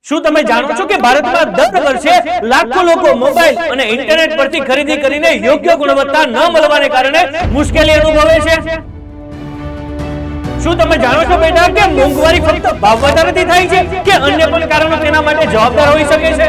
શું તમે જાણો છો કે ભારતમાં દર વર્ષે લાખો લોકો મોબાઈલ અને ઇન્ટરનેટ પરથી ખરીદી કરીને યોગ્ય ગુણવત્તા ન મળવાને કારણે મુશ્કેલી અનુભવે છે? શું તમે જાણો છો બેટા કે મોંઘવારી ફક્ત ભાવ વધારાથી થાય છે કે અન્ય પણ કારણો તેના માટે જવાબદાર હોઈ શકે છે?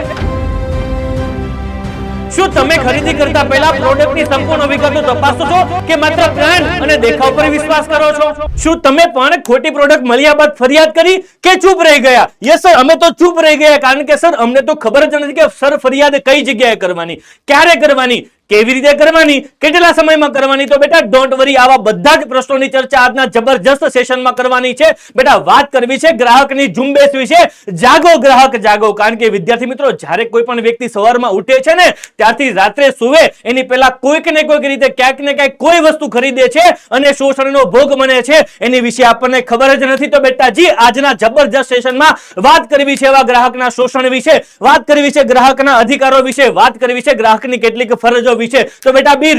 શું તમે ખરીદી કરતા પહેલા પ્રોડક્ટની સંપૂર્ણ વિગતો તપાસો છો કે માત્ર બ્રાન્ડ અને દેખાવ પર વિશ્વાસ કરો છો? શું તમે પણ ખોટી પ્રોડક્ટ મળ્યા બાદ ફરિયાદ કરી કે ચૂપ રહી ગયા? યસ સર, અમે તો ચૂપ રહી ગયા, કારણ કે સર અમને તો ખબર જ નથી કે સર ફરિયાદ કઈ જગ્યાએ કરવાની, ક્યારે કરવાની, કેવી રીતે કરવાની, કેટલા સમયમાં કરવાની. તો બેટા ડોન્ટ વરી, આવા બધા જ પ્રશ્નોની ચર્ચા આજના જબરજસ્ત સેશનમાં કરવાની છે. બેટા વાત કરવી છે ગ્રાહકની ઝુંબેશ વિશે. જાગો ગ્રાહક જાગો, કારણ કે વિદ્યાર્થી મિત્રો જ્યારે કોઈ પણ વ્યક્તિ સવારમાં ઉઠે છે ને ત્યારથી રાત્રે સુવે એની પહેલા કોઈક ને કોઈક રીતે ક્યાંક ને ક્યાંક કોઈ વસ્તુ ખરીદે છે અને શોષણનો ભોગ બને છે. એની વિશે આપણને ખબર જ નથી. તો બેટાજી આજના જબરજસ્ત સેશનમાં વાત કરવી છે એવા ગ્રાહકના શોષણ વિશે, વાત કરવી છે ગ્રાહકના અધિકારો વિશે, વાત કરવી છે ગ્રાહકની કેટલીક ફરજો વિશે. તો બેટા બી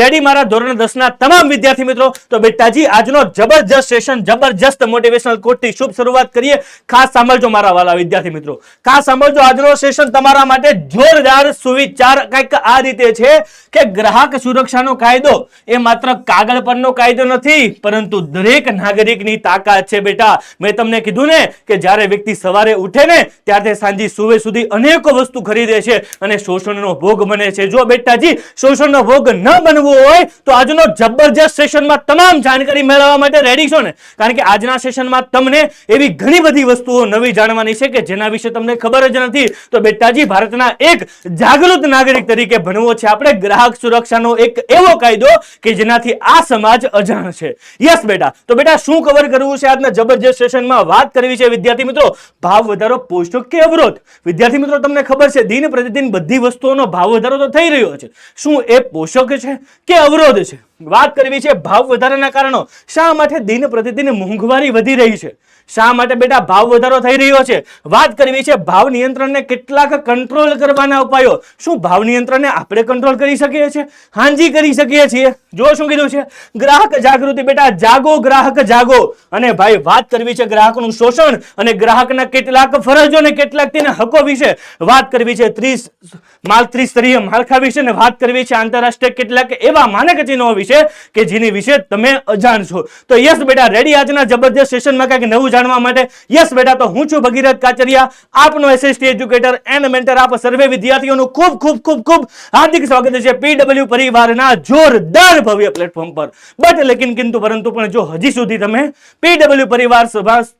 રેડી મારા ધોરણ 10 ના તમામ વિદ્યાર્થી મિત્રો. તો બેટાજી આજનો જબરજસ્ત સેશન જબરજસ્ત મોટિવેશનલ કોટ થી શુભ શરૂઆત કરીએ. ખાસ સાંભળજો મારા વાલા વિદ્યાર્થી મિત્રો, ખાસ સાંભળજો. આજનો સેશન તમારા માટે જોરદાર સુવિચાર કંઈક આ રીતે છે કે ગ્રાહક સુરક્ષાનો કાયદો એ માત્ર કાગળ પરનો કાયદો નથી, પરંતુ દરેક નાગરિકની તાકાત છે. બેટા મેં તમને કીધું ને કે જ્યારે વ્યક્તિ સવારે ઉઠે ને ત્યારથી સાંજે સુવે સુધી અનેકો વસ્તુ ખરીદે છે અને શોષણનો ભોગ બને છે. જો બેટાજી શોષણનો ભોગ ન બનવો હોય તો આજનો જબરજસ્ત સેશનમાં તમામ જાણકારી મેળવવા માટે રેડી છો ને? કારણ કે આજના સેશનમાં તમને એવી ઘણી બધી વસ્તુઓ નવી જાણવાની છે કે જેના વિશે તમને ખબર જ નથી. તો બેટાજી ભારતના એક જાગૃત નાગરિક તરીકે ભણવો છે આપણે ગ્રાહક સુરક્ષાનો એક એવો કાયદો કે જેનાથી આ સમાજ અજાણ છે. યસ બેટા. તો બેટા શું કવર કરવું છે આજના જબરજસ્ત સેશનમાં? વાત કરવી છે વિદ્યાર્થી મિત્રો ભાવ વધારો પોષક કે અવરોધ. વિદ્યાર્થી મિત્રો તમને ખબર છે દિન પ્રતિદિન બધી વસ્તુઓનો ભાવ વધારો તો થઈ રહ્યો છે. શું એ પોષક છે કે અવરોધ છે? વાત કરવી છે ભાવ વધારાના કારણો. શા માટે દિન પ્રતિદિન મોંઘવારી વધી રહી છે? શા માટે બેટા ભાવ વધારો થઈ રહ્યો છે? વાત કરવી છે ભાવ નિયંત્રણને કેટલાક કંટ્રોલ કરવાના ઉપાયો. શું ભાવ નિયંત્રણને આપણે કંટ્રોલ કરી શકીએ છીએ? હાંજી કરી શકીએ છીએ. જો શું કીધું છે ગ્રાહક જાગૃતિ. બેટા જાગો ગ્રાહક જાગો. અને ભાઈ વાત કરવી છે ગ્રાહકનું શોષણ અને ગ્રાહકના કેટલાક ફરજો અને કેટલાક તેના હકો વિશે. વાત કરવી છે ત્રિસ્તરીય માળખા વિશે ને વાત કરવી છે આંતરરાષ્ટ્રીય કેટલાક એવા માનક ચિહ્નો વિશે કે જેની વિશે તમે અજાણ છો. તો યસ બેટા રેડી આજના જબરજસ્ત સેશનમાં કંઈક નવું જાણવા માટે? યસ બેટા. તો હું છું ભગીરથ કાચરિયા, આપનો એસએસટી એજ્યુકેટર એન્ડ મેન્ટર. આપ સર્વે વિદ્યાર્થીઓનું ખૂબ ખૂબ ખૂબ ખૂબ હાર્દિક સ્વાગત છે પીડબ્લ્યુ પરિવારના જોરદાર ભવ્ય પ્લેટફોર્મ પર. બટ લેકિન કિંતુ પરંતુ પણ જો હજી સુધી તમે પીડબ્લ્યુ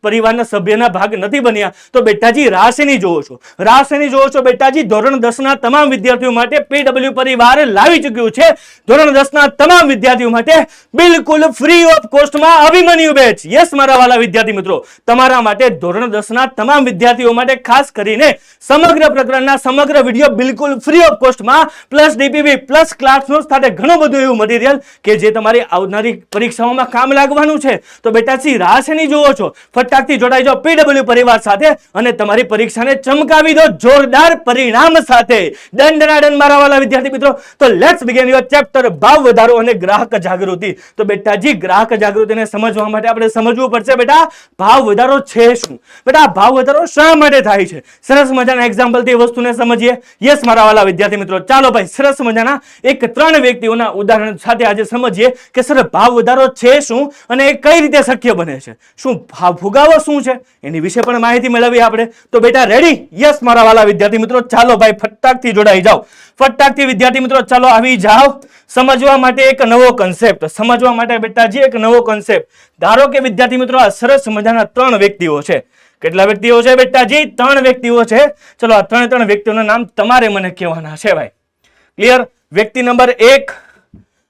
પરિવારના સભ્યના ભાગ નથી બન્યા તો બેટાજી રાશિની જોવો છો, રાશિની જોવો છો. બેટાજી ધોરણ 10 ના તમામ વિદ્યાર્થીઓ માટે પીડબ્લ્યુ પરિવાર લાવી ચૂક્યું છે ધોરણ 10 ના તમામ વિદ્યાર્થીઓ માટે બિલકુલ ફ્રી ઓફ કોસ્ટમાં અભિમન્યુ બેચ. યસ મારા વાલા વિદ્યાર્થી મિત્રો, તમારા માટે ધોરણ 10 ના તમામ વિદ્યાર્થીઓ માટે ખાસ કરીને સમગ્ર પ્રકરણના સમગ્ર વિડિયો બિલકુલ ફ્રી ઓફ કોસ્ટમાં પ્લસ ડીપીવી પ્લસ ક્લાસનોટ્સ સાથે ઘણું બધું એવું મટીરીયલ કે જે તમારી આવનારી પરીક્ષાઓમાં કામ લાગવાનું છે. તો બેટાજી રાશિની જોવો છો, ફટાકથી જોડાઈ જાઓ પીડબ્લ્યુ પરિવાર સાથે અને તમારી પરીક્ષાને ચમકાવી દો જોરદાર પરિણામ સાથે. દંડનાદન મારા વાલા વિદ્યાર્થી મિત્રો. તો લેટ્સ બિગિન યોર ચેપ્ટર ભાવ વધારો અને ગ્રાહક જાગૃતિ. તો બેટાજી ગ્રાહક જાગૃતિને સમજવા માટે આપણે સમજવું પડશે બેટા ભાવ વધારો છે શું? બેટા ભાવ વધારો શા માટે થાય છે? સરસ મજાના એક્ઝામ્પલ થી વસ્તુને સમજીએ. યસ મારા વાલા વિદ્યાર્થી મિત્રો, ચાલો ભાઈ સરસ મજાના એક 3 વ્યક્તિઓના ઉદાહરણ સાથે આજે સમજીએ કે સર ભાવ વધારો છે શું અને એ કઈ રીતે શક્ય બને છે. શું ભાવ ફુગાવો શું છે એની વિશે પણ માહિતી મેળવીએ આપણે. તો બેટા રેડી? યસ મારા વાલા વિદ્યાર્થી મિત્રો, ચાલો ભાઈ ફટાકથી જોડાઈ જાઓ, ફટાકથી વિદ્યાર્થી મિત્રો ચાલો આવી જાઓ સમજવા માટે એક નવો કન્સેપ્ટ, સમજવા માટે બેટાજી એક નવો કન્સેપ્ટ. ધારો કે વિદ્યાર્થી મિત્રો આ સરસ મજાના 3 વ્યક્તિઓ છે. કેટલા વ્યક્તિઓ છે બેટાજી? 3 વ્યક્તિઓ છે. ચલો આ 3 વ્યક્તિઓના નામ તમારે મને કહેવાના છે ભાઈ. ક્લિયર? વ્યક્તિ નંબર 1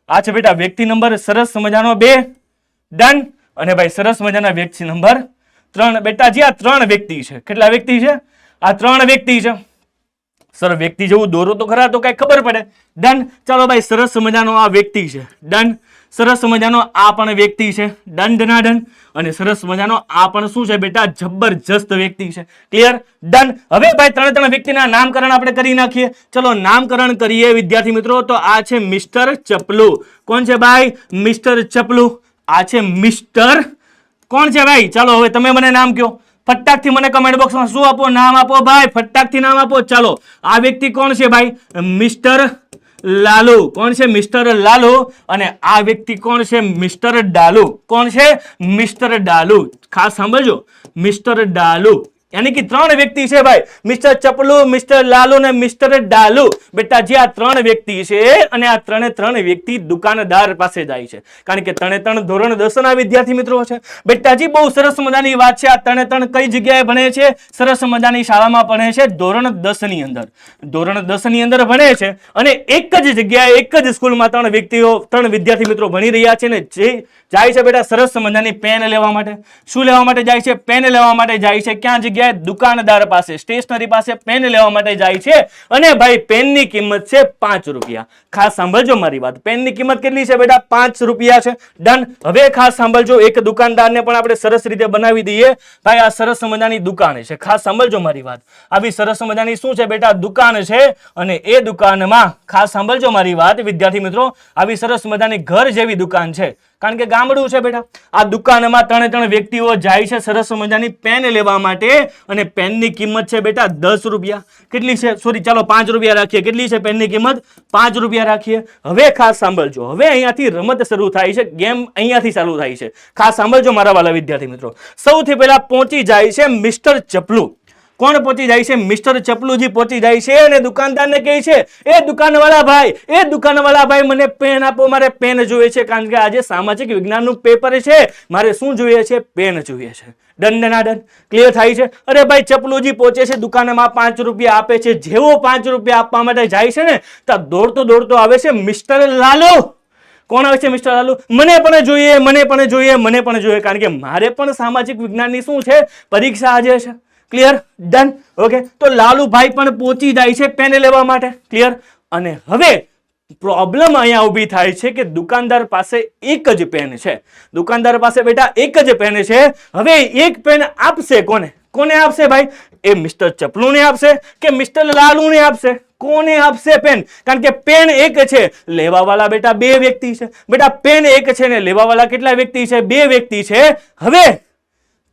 આ છે બેટા, વ્યક્તિ નંબર સરસ મજાનો 2 ડન. અને ભાઈ સરસ મજાના વ્યક્તિ નંબર 3. બેટાજી આ 3 વ્યક્તિ છે. કેટલા વ્યક્તિ છે? આ 3 વ્યક્તિ છે. સર વ્યક્તિ જેવું દોરો તો ખરા તો કઈ ખબર પડે. ડન. ચાલો ભાઈ સરસ મજાનો આ વ્યક્તિ છે. ડન. સરસ મજાનો આ પણ વ્યક્તિ છે. ડન ડનાડન. અને સરસ મજાનો આ પણ શું છે બેટા? જબરજસ્ત વ્યક્તિ છે. ક્લિયર? ડન. હવે ભાઈ 3 વ્યક્તિના નામકરણ આપણે કરી નાખીએ. ચલો નામકરણ કરીએ વિદ્યાર્થી મિત્રો. તો આ છે મિસ્ટર ચપલુ. કોણ છે ભાઈ? મિસ્ટર ચપલુ. આ છે મિસ્ટર કોણ છે ભાઈ? ચાલો હવે તમે મને નામ કહો. ફટાકથી મને કમેન્ટ બોક્સમાં શું આપો, નામ આપો ભાઈ, ફટાકથી નામ આપો. ચાલો, આ વ્યક્તિ કોણ છે ભાઈ? મિસ્ટર લાલુ. કોણ છે? મિસ્ટર લાલુ. અને આ વ્યક્તિ કોણ છે? મિસ્ટર ડાલુ. કોણ છે? મિસ્ટર ડાલુ. ખાસ સાંભળજો, મિસ્ટર ડાલુ. यानी कि 3 व्यक्ति છે ભાઈ, મિસ્ટર ચપલુ, મિસ્ટર લાલુ ને મિસ્ટર ડાલુ. બેટા જે આ 3 વ્યક્તિ છે અને આ 3 વ્યક્તિ દુકાનદાર પાસે જાય છે, કારણ કે 3 ધોરણ 10 ના વિદ્યાર્થી મિત્રો છે. બેટાજી બહુ સરસ મજાની વાત છે. આ 3 કઈ જગ્યાએ ભણે છે? સરસ મજાની શાળામાં ભણે છે, ધોરણ 10 ની અંદર. ધોરણ 10 ની અંદર ભણે છે અને એક જ જગ્યાએ એક જ સ્કૂલમાં 3 વિદ્યાર્થી મિત્રો ભણી રહ્યા છે ને જે જાય છે બેટા સરસ મજાની પેન લેવા માટે. શું લેવા માટે જાય છે? પેન લેવા માટે જાય છે. ક્યાં જગ્યાએ? દુકાનદાર પાસે, સ્ટેશનરી પાસે પેન લેવા માટે જાય છે. અને ભાઈ પેનની કિંમત છે 5 રૂપિયા. ખાસ સાંભળજો મારી વાત, પેનની કિંમત કેટલી છે બેટા? 5 રૂપિયા છે. ડન. હવે ખાસ સાંભળજો, એક દુકાનદારને પણ આપણે સરસ રીતે બનાવી દઈએ. ભાઈ આ સરસ મજાની દુકાન છે. ખાસ સાંભળજો મારી વાત, આવી સરસ મજાની શું છે બેટા? દુકાન છે. અને એ દુકાનમાં ખાસ સાંભળજો મારી વાત વિદ્યાર્થી મિત્રો, આવી સરસ મજાની ઘર જેવી દુકાન છે, કારણ કે ગામડું છે બેટા. આ દુકાનમાં 3 વ્યક્તિઓ જાય છે સરસ મજાની પેન લેવા માટે અને પેનની કિંમત છે બેટા 10 રૂપિયા. કેટલી છે? સોરી, ચાલો 5 રૂપિયા રાખીએ. કેટલી છે પેનની કિંમત? 5 રૂપિયા રાખીએ. હવે ખાસ સાંભળજો, હવે અહીંયાથી રમત શરૂ થાય છે, ગેમ અહીંયાથી ચાલુ થાય છે. ખાસ સાંભળજો મારા વાલા વિદ્યાર્થી મિત્રો. સૌથી પહેલા પહોંચી જાય છે મિસ્ટર ચપલુ. કોણ પહોંચી જાય છે? મિસ્ટર ચપલુજી પહોંચી જાય છે અને દુકાનદારને કહે છે, એ દુકાનવાળા ભાઈ મને પેન આપો, મારે પેન જોઈએ છે, કારણ કે આજે સામાજિક વિજ્ઞાનનું પેપર છે, મારે શું જોઈએ છે? પેન જોઈએ છે. ડન. ક્લિયર થાય છે? અરે ભાઈ ચપલુજી પહોંચે છે દુકાનમાં, 5 રૂપિયા આપે છે. જેવો 5 રૂપિયા આપવા માટે જાય છે ને તો દોડતો આવે છે મિસ્ટર લાલુ. કોણ આવે છે? મિસ્ટર લાલુ. મને પણ જોઈએ, કારણ કે મારે પણ સામાજિક વિજ્ઞાનની શું છે? પરીક્ષા આજે છે. ક્લિયર? ડન. ઓકે, તો લાલુભાઈ પણ પહોંચી જાય છે પેન લેવા માટે. ક્લિયર? અને હવે પ્રોબ્લેમ અહીંયા ઊભી થાય છે કે દુકાનદાર પાસે એક જ પેન છે. દુકાનદાર પાસે બેટા એક જ પેન છે. હવે એક પેન આપશે કોને આપશે ભાઈ? એ મિસ્ટર ચપલુને આપશે કે મિસ્ટર લાલુને આપશે? કોને આપશે પેન? કારણ કે પેન એક છે, લેવા વાળા બેટા 2 વ્યક્તિ છે. બેટા પેન એક છે ને લેવા વાળા કેટલા વ્યક્તિ છે? 2 વ્યક્તિ છે. હવે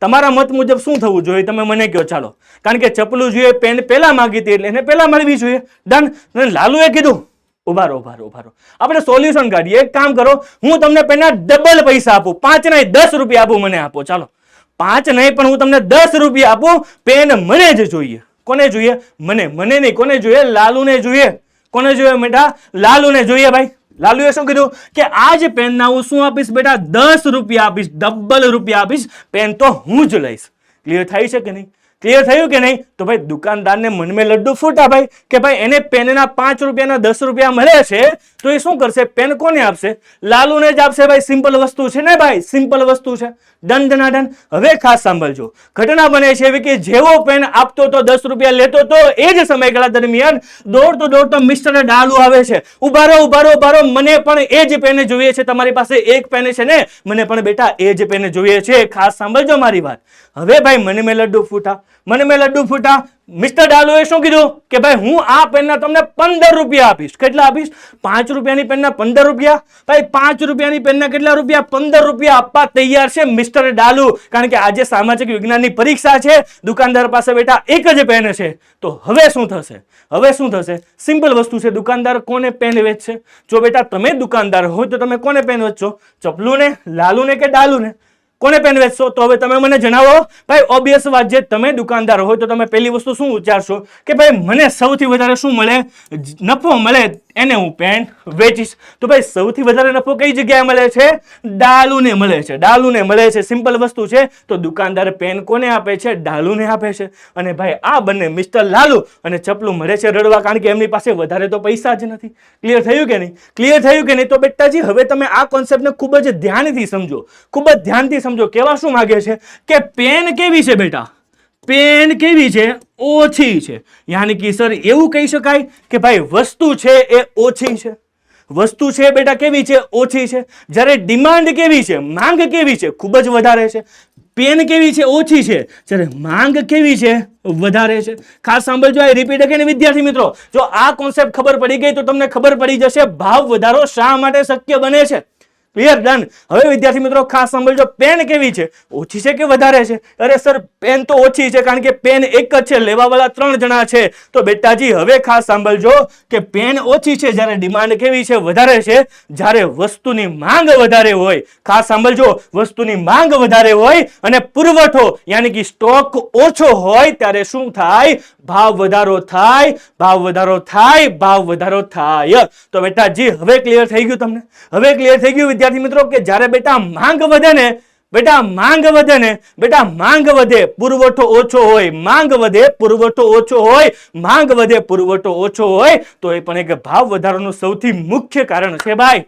તમારા મત મુજબ શું થવું જોઈએ? તમે મને કહો. ચાલો, કારણ કે ચપલુજીએ પેન પહેલા માંગી હતી એટલે એને પહેલા મળવી જોઈએ. ડન. લાલુએ કીધું ઉભા રહો. આપણે સોલ્યુશન કાઢીએ. એક કામ કરો, હું તમને પેનના ડબલ પૈસા આપું, 5 નહીં 10 રૂપિયા આપું, મને આપો. ચાલો, 5 નહીં પણ હું તમને 10 રૂપિયા આપું. પેન મને જ જોઈએ. કોને જોઈએ? મને નહીં. કોને જોઈએ? લાલુને જોઈએ. કોને જોઈએ બેટા? લાલુને જોઈએ ભાઈ. લાલુએ શું કીધું કે આ જ પેનના હું શું આપીશ બેટા? 10 રૂપિયા આપીશ, ડબલ રૂપિયા આપીશ. પેન તો હું જ લઈશ. ક્લિયર થાય છે કે નહીં? ક્લિયર થયું કે નહીં? તો ભાઈ દુકાનદારને મન में લડ્ડુ ફૂટા ભાઈ, કે ભાઈ એને પેનના 5 રૂપિયાના 10 રૂપિયા મળે છે તો એ શું કરશે? પેન કોને આપશે? લાલુને જ આપશે ભાઈ. સિમ્પલ વસ્તુ છે ને ભાઈ, સિમ્પલ વસ્તુ છે. ડન. હવે ખાસ સાંભળજો, ઘટના બને છે એવી કે જેવો પેન આપતો તો 10 રૂપિયા લેતો તો એ જ સમયગાળા દરમિયાન દોડતો મિસ્ટર ડાલુ આવે છે. ઉભા રહો, મને પણ એ જ પેન જોઈએ છે. તમારી પાસે એક પેન છે ને? મને પણ બેટા એ જ પેન જોઈએ છે. ખાસ સાંભળજો મારી વાત. હવે ભાઈ મન में લડ્ડુ ફૂટા. મિસ્ટર ડાલુએ શું કીધું કે ભાઈ હું આ પેનના તમને 15 રૂપિયા આપીશ. કેટલા આપીશ? 5 રૂપિયાની પેનના 15 રૂપિયા. ભાઈ 5 રૂપિયાની પેનના કેટલા રૂપિયા? 15 રૂપિયા આપવા તૈયાર છે મિસ્ટર ડાલુ, કારણ કે આજે સામાજિક વિજ્ઞાનની પરીક્ષા છે. દુકાનદાર પાસે બેટા એક જ પેન છે. તો હવે શું થશે? સિમ્પલ વસ્તુ છે. દુકાનદાર કોને પેન વેચશે? જો બેટા તમે દુકાનદાર હોય તો તમે કોને પેન વેચશો? ચપલુને, લાલુને કે ડાલુને? કોને પેન વેચશો? તો હવે તમે મને જણાવો ભાઈ. ઓબ્વિયસ વાત છે, તમે દુકાનદાર હોય તો તમે પહેલી વસ્તુ શું વિચારશો કે ભાઈ મને સૌથી વધારે શું મળે? નફો મળે, એને હું પેન વેચીશ. તો ભાઈ સૌથી વધારે નફો કઈ જગ્યાએ મળે છે? ડાલુને મળે છે. સિમ્પલ વસ્તુ છે. તો દુકાનદાર પેન કોને આપે છે? ડાલુને આપે છે. અને ભાઈ આ બંને મિસ્ટર લાલુ અને ચપલુ મળે છે રડવા, કારણ કે એમની પાસે વધારે તો પૈસા જ નથી. ક્લિયર થયું કે નહીં? તો બેટાજી હવે તમે આ કોન્સેપ્ટને ખૂબ જ ધ્યાનથી સમજો. કેવા શું માંગે છે કે પેન કેવી છે બેટા? પેન કેવી છે? ઓછી છે. યાની કે સર એવું કહી શકાય કે ભાઈ વસ્તુ છે એ ઓછી છે. વસ્તુ છે બેટા કેવી છે? ઓછી છે. જ્યારે ડિમાન્ડ કેવી છે? માંગ કેવી છે? ખૂબ જ વધારે છે. પેન કેવી છે? ઓછી છે. જ્યારે માંગ કેવી છે? વધારે છે. ખાસ સાંભળજો, આ રિપીટ અગેન વિદ્યાર્થી મિત્રો. જો આ કોન્સેપ્ટ ખબર પડી ગઈ તો તમને ખબર પડી જશે ભાવ વધારો શા માટે શક્ય બને છે. Clear, done. હવે વિદ્યાર્થી મિત્રો ખાસ સાંભળજો, પેન કેવી છે? ઓછી છે કે વધારે છે? અરે સર પેન તો ઓછી છે, કારણ કે પેન એક જ છે, લેવાવાળા 3 જણા છે. તો બેટાજી હવે ખાસ સાંભળજો કે પેન ઓછી છે જ્યારે ડિમાન્ડ કેવી છે? વધારે છે. જ્યારે વસ્તુની માંગ વધારે હોય, ખાસ સાંભળજો, વસ્તુની માંગ વધારે હોય અને પુરવઠો યાની કે સ્ટોક ઓછો હોય ત્યારે શું થાય? ભાવ વધારો થાય, ભાવ વધારો થાય, ભાવ વધારો થાય. તો બેટાજી હવે ક્લિયર થઈ ગયું તમને? હવે ક્લિયર થઈ ગયું વિદ્યાર્થી મિત્રો કે જ્યારે બેટા માંગ વધે ને, બેટા માંગ વધે ને, બેટા માંગ વધે, પુરવઠો ઓછો હોય, માંગ વધે, પુરવઠો ઓછો હોય, માંગ વધે, પુરવઠો ઓછો હોય, તો એ પણ એક ભાવ વધારાનું સૌથી મુખ્ય કારણ છે ભાઈ.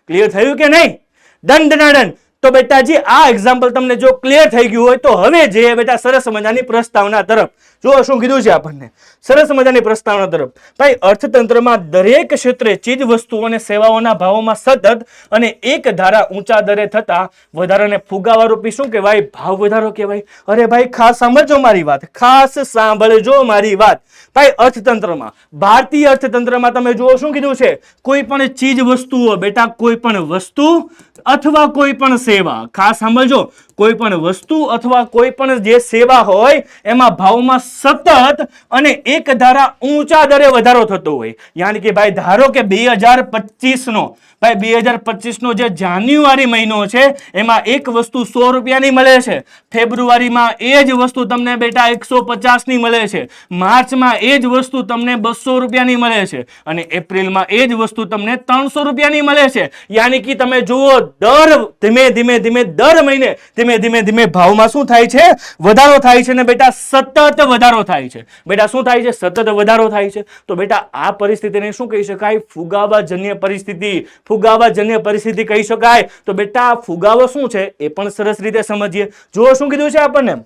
ક્લિયર થયું કે નહીં? Done done. તો બેટાજી આ એક્ઝામ્પલ તમને જો ક્લિયર થઈ ગયું હોય તો હવે જે બેટા સરસ મજાની પ્રસ્તાવના તરફ જો શું કીધું છે આપણને, સરસ મજાની પ્રસ્તાવના તરફ. ભાઈ અર્થતંત્રમાં દરેક ક્ષેત્રે ચીજ વસ્તુઓ અને સેવાઓના ભાવોમાં સતત અને એક ધારા ઊંચા દરે થતા વધારાને ફુગાવા રૂપી શું કહેવાય? ભાવ વધારો કહેવાય. અરે ભાઈ ખાસ સાંભળજો મારી વાત, ખાસ સાંભળજો મારી વાત. ભાઈ અર્થતંત્રમાં, ભારતીય અર્થતંત્રમાં તમે જુઓ શું કીધું છે? કોઈ પણ ચીજ વસ્તુઓ, બેટા કોઈ પણ વસ્તુ અથવા કોઈ પણ સેવા, ખાસ સાંભળજો, કોઈ પણ વસ્તુ અથવા કોઈ પણ જે સેવા હોય એમાં ભાવમાં સતત અને એક ધારા ઊંચા દરે વધારો થતો હોય. યાની કે ભાઈ ધારો કે 2025 નો, ભાઈ 2025 નો જે જાન્યુઆરી મહિનો છે એમાં એક વસ્તુ 100 રૂપિયાની મળે છે, ફેબ્રુઆરીમાં એ જ વસ્તુ તમને બેટા 150 ની મળે છે, માર્ચમાં એ જ વસ્તુ તમને 200 રૂપિયાની મળે છે અને એપ્રિલમાં એ જ વસ્તુ તમને 300 રૂપિયાની મળે છે. યાની કે તમે જુઓ દર મહિને ધીમે ધીમે ભાવમાં શું થાય છે? વધારો થાય છે ને બેટા સતત વધારો થાય છે. બેટા શું થાય છે? સતત વધારો થાય છે. તો બેટા આ પરિસ્થિતિને શું કહી શકાય? ફુગાવાજન્ય પરિસ્થિતિ. ફુગાવાજન્ય પરિસ્થિતિ કહી શકાય. તો બેટા ફુગાવો શું છે એ પણ સરસ રીતે સમજીએ. જુઓ શું કીધું છે આપણને?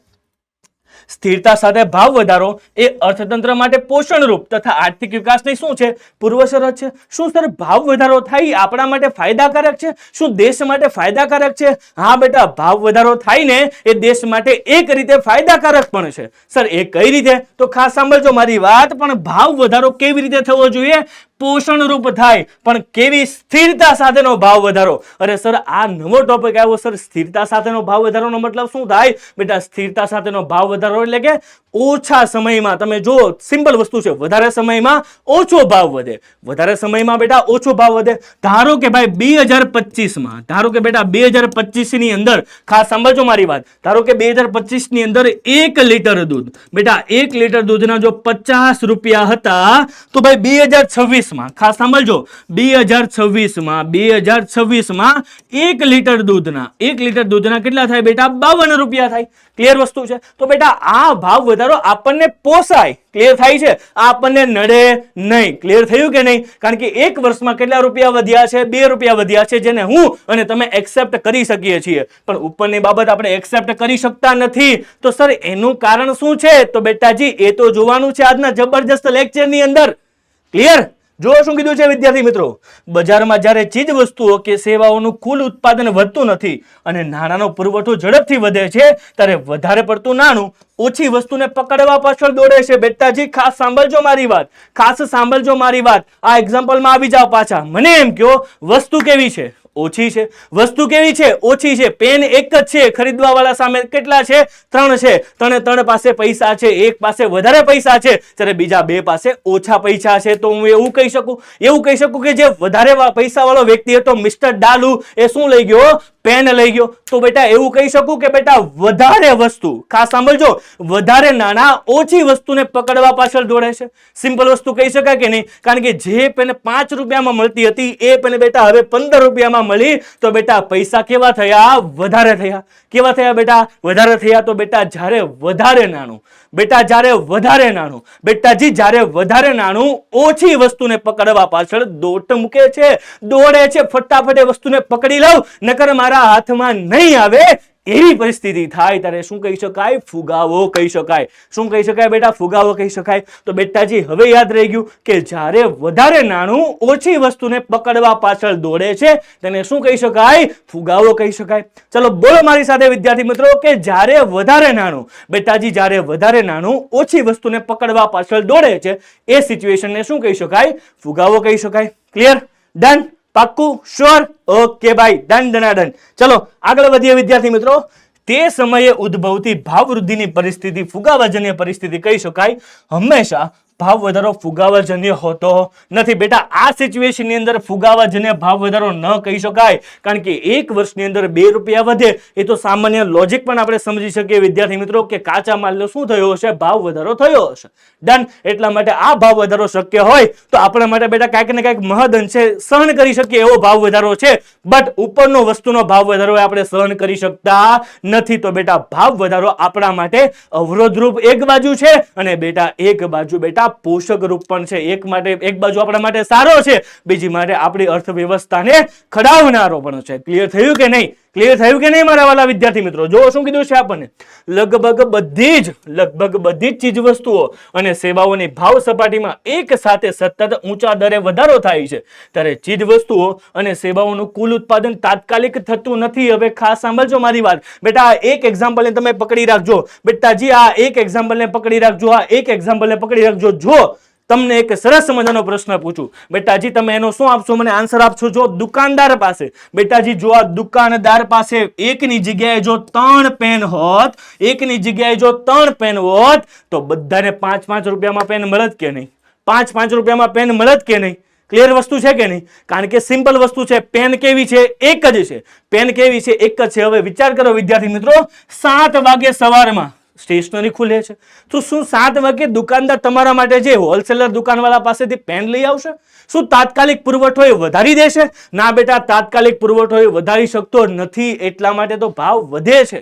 સ્થિરતા સાથે ભાવ વધારો એ અર્થતંત્ર માટે પોષણરૂપ તથા આર્થિક વિકાસની શું છે? પૂર્વશરત છે. શું સર ભાવ વધારો થાય આપણા માટે ફાયદાકારક છે? શું દેશ માટે ફાયદાકારક છે? હા બેટા, ભાવ વધારો થાય ને એ દેશ માટે એક રીતે ફાયદાકારક પણ છે. સર એ કઈ રીતે? તો ખાસ સાંભળજો મારી વાત. પણ ભાવ વધારો કેવી રીતે થવો જોઈએ? પોષણરૂપ થાય, પણ કેવી? સ્થિરતા સાથેનો ભાવ વધારો. અરે સર આ નવો ટોપિક આવ્યો સર, સ્થિરતા સાથેનો ભાવ વધારોનો મતલબ શું થાય? બેટા સ્થિરતા સાથેનો ભાવ વધારો એટલે કે ઓછા સમયમાં, તમે જો સિમ્પલ વસ્તુ છે, વધારે સમયમાં ઓછો ભાવ વધે, વધારે સમયમાં બેટા ઓછો ભાવ વધે. ધારો કે ભાઈ 2025 ધારો કે બેટા 2025 ની અંદર, ખાસ સાંભળજો મારી વાત, ધારો કે 2025 ની અંદર 1 લીટર દૂધ, બેટા 1 લીટર દૂધના જો 50 રૂપિયા હતા તો ભાઈ 2026 ખાસ સાંભળજો, 2026 માં 1 લીટર દૂધના કેટલા થાય બેટા? 52 રૂપિયા થાય. ક્લિયર વસ્તુ છે? તો બેટા આ ભાવ વધારો આપણને પોસાય. ક્લિયર થાય છે? આ આપણને નડે નહીં. ક્લિયર થયું કે નહીં? કારણ કે એક વર્ષમાં કેટલા રૂપિયા વધ્યા છે? 2 રૂપિયા વધ્યા છે, જેને હું અને તમે એક્સેપ્ટ કરી શકીએ છીએ. પણ ઉપરની બાબત આપણે એક્સેપ્ટ કરી શકતા નથી. તો સર એનું કારણ શું છે? તો બેટાજી એ તો જોવાનું છે આજના જબરજસ્ત લેક્ચરની અંદર. ક્લિયર? જો શું કીધું છે વિદ્યાર્થી મિત્રો? બજારમાં જ્યારે ચીજ વસ્તુઓ કે સેવાઓનું કુલ ઉત્પાદન વધતું નથી અને નાણાંનો પુરવઠો ઝડપથી વધે છે ત્યારે વધારે પડતું નાણું ઓછી વસ્તુને પકડવા પાછળ દોડે છે. બેટાજી ખાસ સાંભળજો મારી વાત, ખાસ સાંભળજો મારી વાત. આ એક્ઝામ્પલમાં આવી જાઓ પાછા. મને એમ કહો વસ્તુ કેવી છે? ઓછી છે. વસ્તુ કેવી છે? ઓછી છે. પેન એક જ છે, ખરીદવા વાળા સામે કેટલા છે? 3 છે. ત્રણ પાસે પૈસા છે, એક પાસે વધારે પૈસા છે ત્યારે બીજા 2 પાસે ઓછા પૈસા છે. તો હું એવું કહી શકું કે જે વધારે પૈસા વાળો વ્યક્તિ હતો મિસ્ટર ડાલુ, એ શું લઈ ગયો? પેન લઈ ગયો. તો બેટા એવું કહી શકું કે બેટા વધારે વસ્તુ, ખાસ સાંભળજો, વધારે નાના ઓછી વસ્તુને પકડવા પાછળ દોડે છે. સિમ્પલ વસ્તુ કહી શકાય કે નહીં? કારણ કે જે પેન 5 રૂપિયામાં મળતી હતી એ પેન બેટા હવે 15 રૂપિયામાં મળી. તો બેટા પૈસા કેવા થયા? વધારે થયા. કેવા થયા બેટા? વધારે થયા. તો બેટા જ્યારે વધારે નાણું, બેટાજી જ્યારે વધારે નાણું ઓછી વસ્તુને પકડવા પાછળ દોટ મૂકે છે, દોડે છે, ફટાફટ એ વસ્તુને પકડી લઉં નકર મારા હાથમાં નહીં આવે, એવી પરિસ્થિતિ થાય ત્યારે શું કહી શકાય? ફુગાવો કહી શકાય. શું કહી શકાય બેટા? ફુગાવો કહી શકાય. તો બેટાજી હવે યાદ રહી ગયું કે જ્યારે વધારે નાણું ઓછી વસ્તુને પકડવા પાછળ દોડે છે તેને શું કહી શકાય? ફુગાવો કહી શકાય. ચલો બોલો મારી સાથે વિદ્યાર્થી મિત્રો કે જ્યારે વધારે નાણું, બેટાજી જ્યારે વધારે નાણું ઓછી વસ્તુને પકડવા પાછળ દોડે છે એ સિચ્યુએશનને શું કહી શકાય? ફુગાવો કહી શકાય. ક્લિયર? ડન? પાક્કું? શ્યોર? ઓકે ભાઈ, ડન ડનાડન. ચલો આગળ વધીએ વિદ્યાર્થી મિત્રો. તે સમયે ઉદ્ભવતી ભાવ વૃદ્ધિની પરિસ્થિતિ ફુગાવાજન્ય પરિસ્થિતિ કહી શકાય. હંમેશા ભાવ વધારો ફુગાવાજન્ય હોતો નથી બેટા. આ સિચ્યુએશન ની અંદર ફુગાવાજન્ય ભાવ વધારો ન કહી શકાય, કારણ કે એક વર્ષની અંદર 2 રૂપિયા વધે એ તો સામાન્ય લોજિક પણ આપણે સમજી શકીએ વિદ્યાર્થી મિત્રો કે કાચા માલનો શું થયો હશે? ભાવ વધારો થયો હશે. ડન. એટલા માટે આ ભાવ વધારો શક્ય હોય તો આપણા માટે બેટા કાંઈક ને કાંઈક મહદઅંશે સહન કરી શકીએ એવો ભાવ વધારો છે. બટ ઉપરનો વસ્તુનો ભાવ વધારો આપણે સહન કરી શકતા નથી. તો બેટા ભાવ વધારો આપણા માટે અવરોધરૂપ એક બાજુ છે અને બેટા એક બાજુ બેટા પોષક રૂપ પણ છે. એક બાજુ આપણા માટે સારો છે, બીજી માટે આપણી અર્થવ્યવસ્થાને ખડાવનારો પણ છે. ક્લિયર થયું કે નહીં? ક્લિયર થયું કે નહીં મારા વાલા વિદ્યાર્થી મિત્રો? જો શું કીધું છે આપણને, લગભગ બધી જ ચીજ વસ્તુઓ અને સેવાઓની ભાવ સપાટીમાં એક સાથે સતત ઊંચા દરે વધારો થાય છે, ત્યારે ચીજ વસ્તુઓ અને સેવાઓનું કુલ ઉત્પાદન તાત્કાલિક થતું નથી. હવે ખાસ સાંભળજો મારી વાત બેટા. એક એક્ઝામ્પલ તમે પકડી રાખજો બેટાજી, આ એક એક્ઝામ્પલ ને પકડી રાખજો, આ એક એક્ઝામ્પલ ને પકડી રાખજો. જો તમને એક સરસ મજાનો પ્રશ્ન પૂછું બેટાજી, તમે એનો શું આપશો? મને આન્સર આપશો. જો દુકાનદાર પાસે બેટાજી, જો આ દુકાનદાર પાસે એકની જગ્યાએ જો 3 પેન હોત, એકની જગ્યાએ જો 3 પેન હોત તો બધાને 5-5 રૂપિયામાં પેન મળત કે નહીં? 5-5 રૂપિયામાં પેન મળત કે નહીં? ક્લિયર વસ્તુ છે કે નહીં? કારણ કે સિમ્પલ વસ્તુ છે. પેન કેવી છે? એક જ છે. પેન કેવી છે? એક જ છે. હવે વિચાર કરો વિદ્યાર્થી મિત્રો, 7 વાગે સવારમાં સ્ટેશનરી ખુલે છે તો શું 7 વાગે દુકાનદાર તમારા માટે જે હોલસેલર દુકાનવાળા પાસેથી પેન લઈ આવશે? શું તાત્કાલિક પુરવઠો એ વધારી દેશે? ના બેટા, તાત્કાલિક પુરવઠો એ વધારી શકતો નથી. એટલા માટે તો ભાવ વધે છે.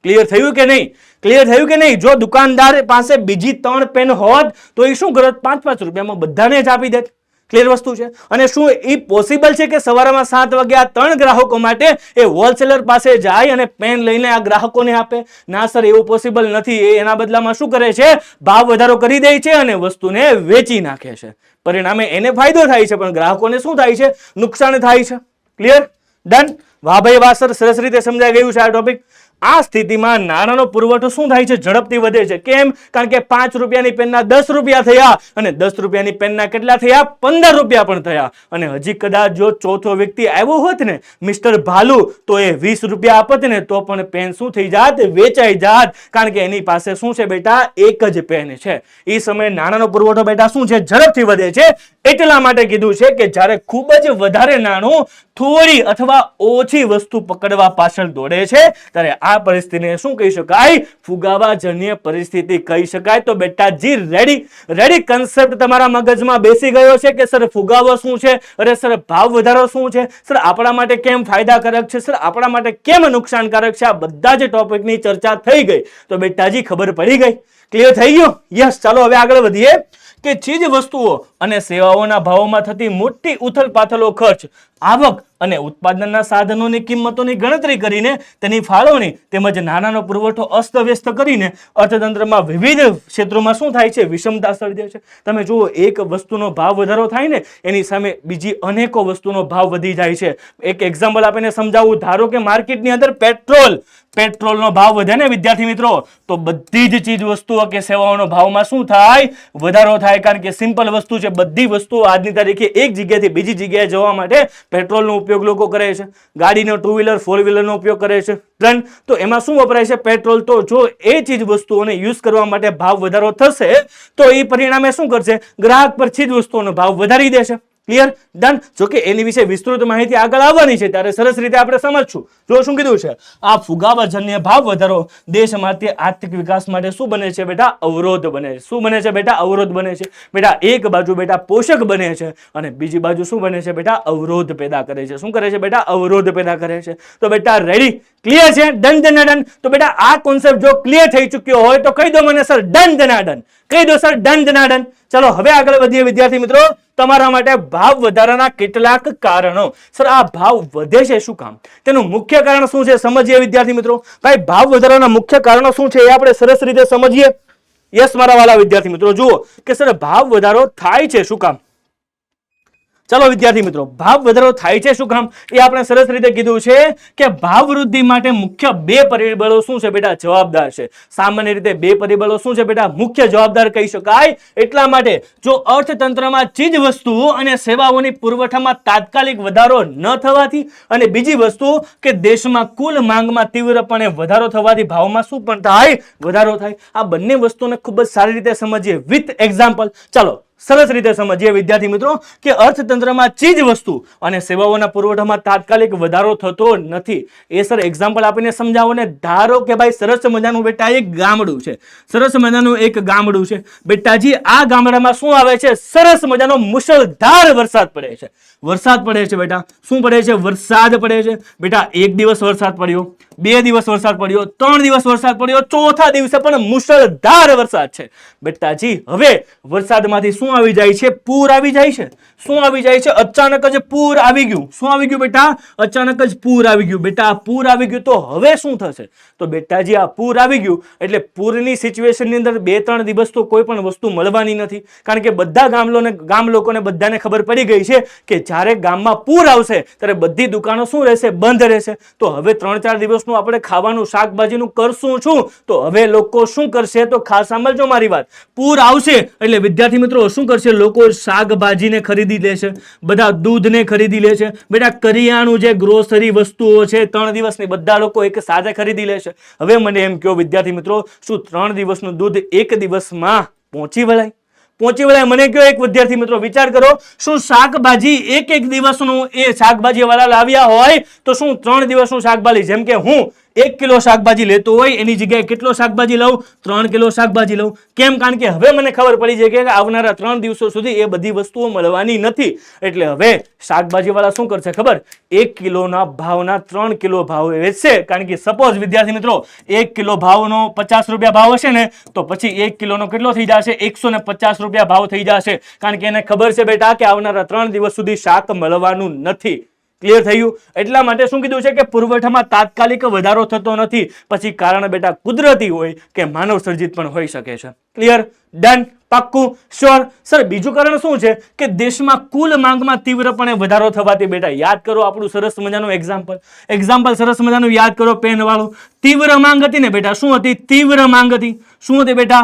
ક્લિયર થયું કે નહીં? ક્લિયર થયું કે નહીં? જો દુકાનદાર પાસે બીજી 3 પેન હોત તો એ શું કરત? 5-5 રૂપિયામાં બધાને જ આપી દેત. ક્લિયર વસ્તુ છે. અને શું એ પોસિબલ છે કે સવારમાં 7 વાગે આ 3 ગ્રાહકો માટે એ હોલસેલર પાસે જાય અને પેન લઈને આ ગ્રાહકોને આપે? ના સર, એવું પોસિબલ નથી. એ એના બદલામાં શું કરે છે? ભાવ વધારો કરી દે છે અને વસ્તુને વેચી નાખે છે. પરિણામે એને ફાયદો થાય છે પણ ગ્રાહકોને શું થાય છે? નુકસાન થાય છે. ક્લિયર? ડન. વાહ ભાઈ વાહ સર, સરસ રીતે સમજાઈ ગયું છે આ ટોપિક. આ સ્થિતિમાં નાણાંનો પુરવઠો શું થાય છે? ઝડપથી વધે છે. કેમ? કારણ કે 5 રૂપિયાની પેનના 10 રૂપિયા થયા અને 10 રૂપિયાની પેનના કેટલા થયા? 15 રૂપિયા પણ થયા. અને હજી કદાચ જો ચોથો વ્યક્તિ આવ્યો હોત ને, મિસ્ટર ભાલુ, તો એ 20 રૂપિયા આપત ને તો પણ પેન શું થઈ જાત? વેચાઈ જાત. કારણ કે એની પાસે શું છે બેટા? એક જ પેન છે. એ સમયે નાણાંનો પુરવઠો બેટા શું છે? ઝડપથી વધે છે. એટલા માટે કીધું છે કે જ્યારે ખૂબ જ વધારે નાણું થોડી અથવા ઓછી વસ્તુ પકડવા પાછળ દોડે છે ત્યારે આ પરિસ્થિતિને શું કહી શકાય? ફુગાવાજન્ય પરિસ્થિતિ કહી શકાય. તો બેટાજી રેડી કન્સેપ્ટ તમારા મગજમાં બેસી ગયો છે કે સર ફુગાવો શું છે? અરે સર ભાવ વધારો શું છે? સર આપણા માટે કેમ ફાયદાકારક છે? સર આપણા માટે કેમ નુકસાનકારક છે? આ બધા જ ટોપિકની ચર્ચા થઈ ગઈ તો બેટાજી ખબર પડી ગઈ. ક્લિયર થઈ ગયું? યસ. ચાલો હવે આગળ વધીએ કે ચીજ વસ્તુઓ અને સેવાઓના ભાવોમાં થતી મોટી ઉથલપાથલો, ખર્ચ, આવક અને ઉત્પાદનના સાધનોની કિંમતોની ગણતરી કરીને તેની ફાળવણી તેમજ નાણાંનો પુરવઠો અસ્તવ્યસ્ત કરીને અર્થતંત્રમાં વિવિધ ક્ષેત્રોમાં શું થાય છે? વિષમતા સર્જે છે. તમે જુઓ, એક વસ્તુનો ભાવ વધારો થાય ને એની સામે બીજી અનેકો વસ્તુનો ભાવ વધી જાય છે. એક એક્ઝામ્પલ આપીને સમજાવું. ધારો કે માર્કેટની અંદર પેટ્રોલનો ભાવ વધે ને વિદ્યાર્થી મિત્રો, તો બધી જ ચીજ વસ્તુઓ કે સેવાઓનો ભાવમાં શું થાય? વધારો થાય. કારણ કે સિમ્પલ વસ્તુ છે. બધી વસ્તુઓ આજની તારીખે એક જગ્યાએથી બીજી જગ્યાએ જવા માટે પેટ્રોલનો ઉપયોગ લોકો કરે છે. ગાડીનો 2 વ્હીલર 4 વ્હીલરનો ઉપયોગ કરે છે. તો એમાં શું વપરાય છે? પેટ્રોલ. તો જો એ ચીજ વસ્તુઓને યુઝ કરવા માટે ભાવ વધારો થશે તો એ પરિણામે શું કરશે? ગ્રાહક પર ચીજ વસ્તુઓનો ભાવ વધારી દેશે. ક્લિયર? ડન. જો કે એની વિશે વિસ્તૃત માહિતી આગળ આવવાની છે ત્યારે સરસ રીતે આપણે સમજશું. જો શું કીધું છે? આ ફુગાવાજન્ય ભાવ વધારો દેશ માટે આર્થિક વિકાસ માટે શું બને છે બેટા? અવરોધ બને છે. શું બને છે બેટા? અવરોધ બને છે. બેટા એક બાજુ બેટા પોષક બને છે અને બીજી બાજુ શું બને છે બેટા? અવરોધ પેદા કરે છે. શું કરે છે બેટા? અવરોધ પેદા કરે છે. તો બેટા રેડી? ક્લિયર છે? ડન. તો બેટા આ કોન્સેપ્ટ જો ક્લિયર થઈ ચૂક્યો હોય તો કહી દો મને સર ડન. કહી દો સર ડન. ચલો હવે આગળ વધીએ વિદ્યાર્થી મિત્રો. તમારા માટે ભાવ વધારાના કેટલાક કારણો. સર આ ભાવ વધે છે શું કામ? તેનું મુખ્ય કારણ શું છે? સમજીએ વિદ્યાર્થી મિત્રો. ભાઈ ભાવ વધારાના મુખ્ય કારણો શું છે એ આપણે સરસ રીતે સમજીએ. યસ મારા વાલા વિદ્યાર્થી મિત્રો, જુઓ કે સર ભાવ વધારો થાય છે શું કામ? ચલો વિદ્યાર્થી મિત્રો, ભાવ વધારો થાય છે શું કામ એ આપણે સરસ રીતે કીધું છે કે ભાવ વૃદ્ધિ માટે મુખ્ય બે પરિબળો શું છે બેટા? જવાબદાર છે. સામાન્ય રીતે બે પરિબળો શું છે બેટા? મુખ્ય જવાબદાર કહી શકાય. એટલા માટે જો અર્થતંત્રમાં ચીજ વસ્તુઓ અને સેવાઓની પુરવઠામાં તાત્કાલિક વધારો ન થવાથી અને બીજી વસ્તુ કે દેશમાં કુલ માંગમાં તીવ્રપણે વધારો થવાથી ભાવમાં શું પણ થાય? વધારો થાય. આ બંને વસ્તુને ખૂબ જ સારી રીતે સમજીએ વિથ એક્ઝામ્પલ. ચાલો સરસ રીતે સમજીએ વિદ્યાર્થી મિત્રો કે અર્થતંત્રમાં ચીજ વસ્તુ અને સેવાઓના પુરવઠામાં તાત્કાલિક વધારો થતો નથી. એ સર એક્ઝામ્પલ આપીને સમજાવો ને. ધારો કે ભાઈ સરસ મજાનું બેટા એક ગામડું છે, સરસ મજાનું એક ગામડું છે બેટાજી. આ ગામડામાં શું આવે છે? સરસ મજાનો મુશળધાર વરસાદ પડે છે. વરસાદ પડે છે બેટા. શું પડે છે? વરસાદ પડે છે બેટા. એક દિવસ વરસાદ પડ્યો, બે દિવસ વરસાદ પડ્યો, 3 દિવસ વરસાદ પડ્યો, ચોથા દિવસે પણ મુશળધાર વરસાદ છે બેટાજી. હવે વરસાદમાંથી શું આવી જાય છે? પૂર આવી જાય છે. શું આવી જાય છે? અચાનક જ પૂર આવી ગયું. શું આવી ગયું બેટા? અચાનક જ પૂર આવી ગયું બેટા. પૂર આવી ગયું તો હવે શું થશે? તો બેટાજી આ પૂર આવી ગયું એટલે પૂરની સિચ્યુએશનની અંદર 2-3 દિવસ તો કોઈ પણ વસ્તુ મળવાની નથી. કારણ કે બધા ગામ લોકોને બધાને ખબર પડી ગઈ છે કે જ્યારે ગામમાં પૂર આવશે ત્યારે બધી દુકાનો શું રહેશે? બંધ રહેશે. તો હવે 3-4 દિવસનું આપણે ખાવાનું શાકભાજીનું કરશું શું? તો હવે લોકો શું કરશે? તો ખાસ સાંભળજો મારી વાત. પૂર આવશે એટલે વિદ્યાર્થી મિત્રો શું કરશે? લોકો શાકભાજીને ખરીદી લેશે, બધા દૂધને ખરીદી લેશે બેટા. કરિયાણું જે ગ્રોસરી વસ્તુઓ છે 3 દિવસની બધા લોકો એક સાથે ખરીદી લેશે. હવે મને એમ કહો વિદ્યાર્થી મિત્રો, શું 3 દિવસનું દૂધ એક દિવસમાં પહોંચી વળાય? પહોંચી વળાય? મને કહો એક વિદ્યાર્થી મિત્રો, વિચાર કરો. શું શાકભાજી એક દિવસનું એ શાકભાજી વાળા લાવ્યા હોય તો શું 3 દિવસનું શાકભાજી, જેમ કે હું 1 કિલો શાકભાજી લેતો હોય એની જગ્યાએ કેટલો શાકભાજી લઉં? 3 કિલો શાકભાજી લઉં. કેમ? કારણ કે હવે મને ખબર પડી છે કે આવનારા 3 દિવસો સુધી એ બધી વસ્તુઓ મળવાની નથી. એટલે હવે શાકભાજી વાળા શું કરશે ખબર? 1 કિલોના ભાવના 3 કિલો ભાવ વેચશે. કારણ કે સપોઝ વિદ્યાર્થી મિત્રો 1 કિલો ભાવનો 50 રૂપિયા ભાવ હશે ને તો પછી 1 કિલોનો કેટલો થઈ જશે? 150 રૂપિયા ભાવ થઈ જશે. કારણ કે એને ખબર છે બેટા કે આવનારા 3 દિવસ સુધી શાક મળવાનું નથી. ક્લિયર થયું? એટલા માટે શું કીધું છે કે પુરવઠામાં તાત્કાલિક વધારો થતો નથી. પછી કારણ બેટા કુદરતી હોય કે માનવ સર્જિત પણ હોઈ શકે છે. ક્લિયર? ડન? પાક્કું? શ્યોર? સર બીજું કારણ શું છે કે દેશમાં કુલ માંગમાં તીવ્રપણે વધારો થવાથી બેટા યાદ કરો આપણું સરસ મજાનું એક્ઝામ્પલ સરસ મજાનું યાદ કરો પેન વાળું. તીવ્ર માંગ હતી ને બેટા. શું હતી? તીવ્ર માંગ હતી. શું હતી બેટા?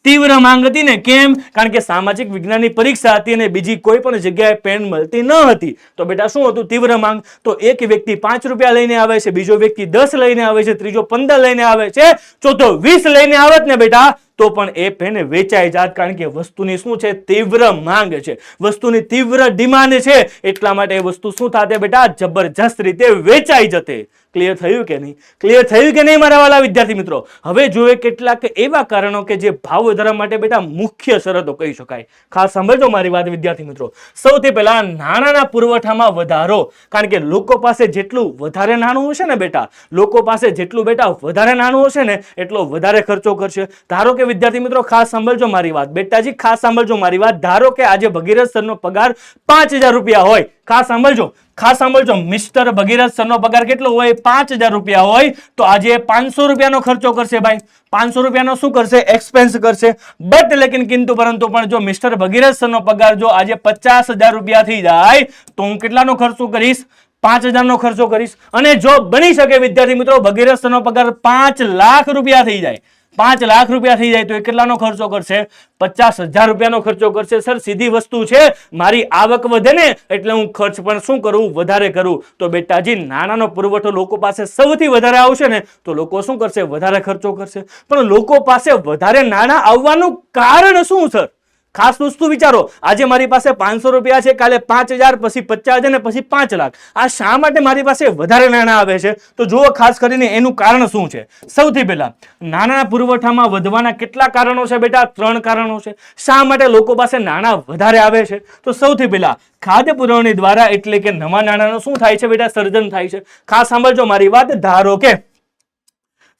તીવ્ર માંગ હતી ને. કેમ? કારણ કે સામાજિક વિજ્ઞાનની પરીક્ષા હતી અને બીજી કોઈ પણ જગ્યાએ પેન મળતી ન હતી. તો બેટા શું હતું? તીવ્ર માંગ. તો એક વ્યક્તિ 5 રૂપિયા લઈને આવે છે, બીજો વ્યક્તિ 10 લઈને આવે છે, ત્રીજો 15 લઈને આવે છે, ચોથો 20 લઈને આવત ને બેટા તો પણ એ પેન વેચાઈ જાત. કારણ કે વસ્તુની શું છે? તીવ્ર માંગ છે, વસ્તુની તીવ્ર ડિમાન્ડ છે. એટલા માટે એ વસ્તુ શું થાતે બેટા? જબરજસ્ત રીતે વેચાઈ જતે. ક્લિયર થયું કે નહીં? ક્લિયર થયું કે નહીં મારા વાલા વિદ્યાર્થી મિત્રો? હવે જોઈએ કેટલાક એવા કારણો કે જે ભાવ વધારા માટે બેટા મુખ્ય શરતો કહી શકાય. ખાસ સાંભળજો મારી વાત વિદ્યાર્થી મિત્રો. સૌથી પહેલા નાણાંના પુરવઠામાં વધારો. કારણ કે લોકો પાસે જેટલું વધારે નાણું હશે ને બેટા, લોકો પાસે જેટલું બેટા વધારે નાણું હશે ને એટલો વધારે ખર્ચો કરશે. ધારો કે વિદ્યાર્થી મિત્રો ખાસ સાંભળજો મારી વાત બેટાજી, ખાસ સાંભળજો મારી વાત. ધારો કે આજે ભગીરથ સરનો પગાર 5000 રૂપિયા હોય. ખાસ સાંભળજો મિસ્ટર ભગીરથ સરનો પગાર કેટલો હોય? 5000 રૂપિયા હોય તો આજે 500 રૂપિયાનો ખર્ચો કરશે ભાઈ. 500 રૂપિયાનો શું કરશે? એક્સપેન્સ કરશે. બટ લેકિન કિંતુ પરંતુ પણ જો મિસ્ટર ભગીરથ સરનો પગાર જો આજે 50000 રૂપિયા થઈ જાય તો હું કેટલાનો ખર્ચો કરીશ? 5000 નો ખર્ચો કરીશ. અને જો બની શકે વિદ્યાર્થી મિત્રો ભગીરથ સરનો પગાર 5 લાખ રૂપિયા થઈ જાય, 5 લાખ રૂપિયા થઈ જાય તો એ કેટલાનો ખર્ચો કરશે? 50000 રૂપિયાનો ખર્ચો કરશે. સર સીધી વસ્તુ છે, મારી આવક વધે ને એટલે હું ખર્ચ પણ શું કરું? વધારે કરું. તો બેટાજી નાણાંનો પુરવઠો લોકો પાસે સૌથી વધારે આવશે ને તો લોકો શું કરશે? વધારે ખર્ચો કરશે. પણ લોકો પાસે વધારે નાણાં આવવાનું કારણ શું સર? ખાસ વસ્તુ વિચારો. આજે મારી પાસે 500 રૂપિયા છે, કાલે 5000, પછી 50000 ને પછી 5 લાખ. આ શા માટે મારી પાસે વધારે નાણાં આવે છે? તો જુઓ ખાસ કરીને એનું કારણ શું છે. સૌથી પહેલા નાણાંના પુરવઠામાં વધવાના કેટલા કારણો છે બેટા? 3 કારણો છે. શા માટે લોકો પાસે નાણાં વધારે આવે છે? તો સૌથી પહેલા ખાદ્ય પુરવણી દ્વારા, એટલે કે નવા નાણાંનું શું થાય છે બેટા? સર્જન થાય છે. ખાસ સાંભળજો મારી વાત. ધારો કે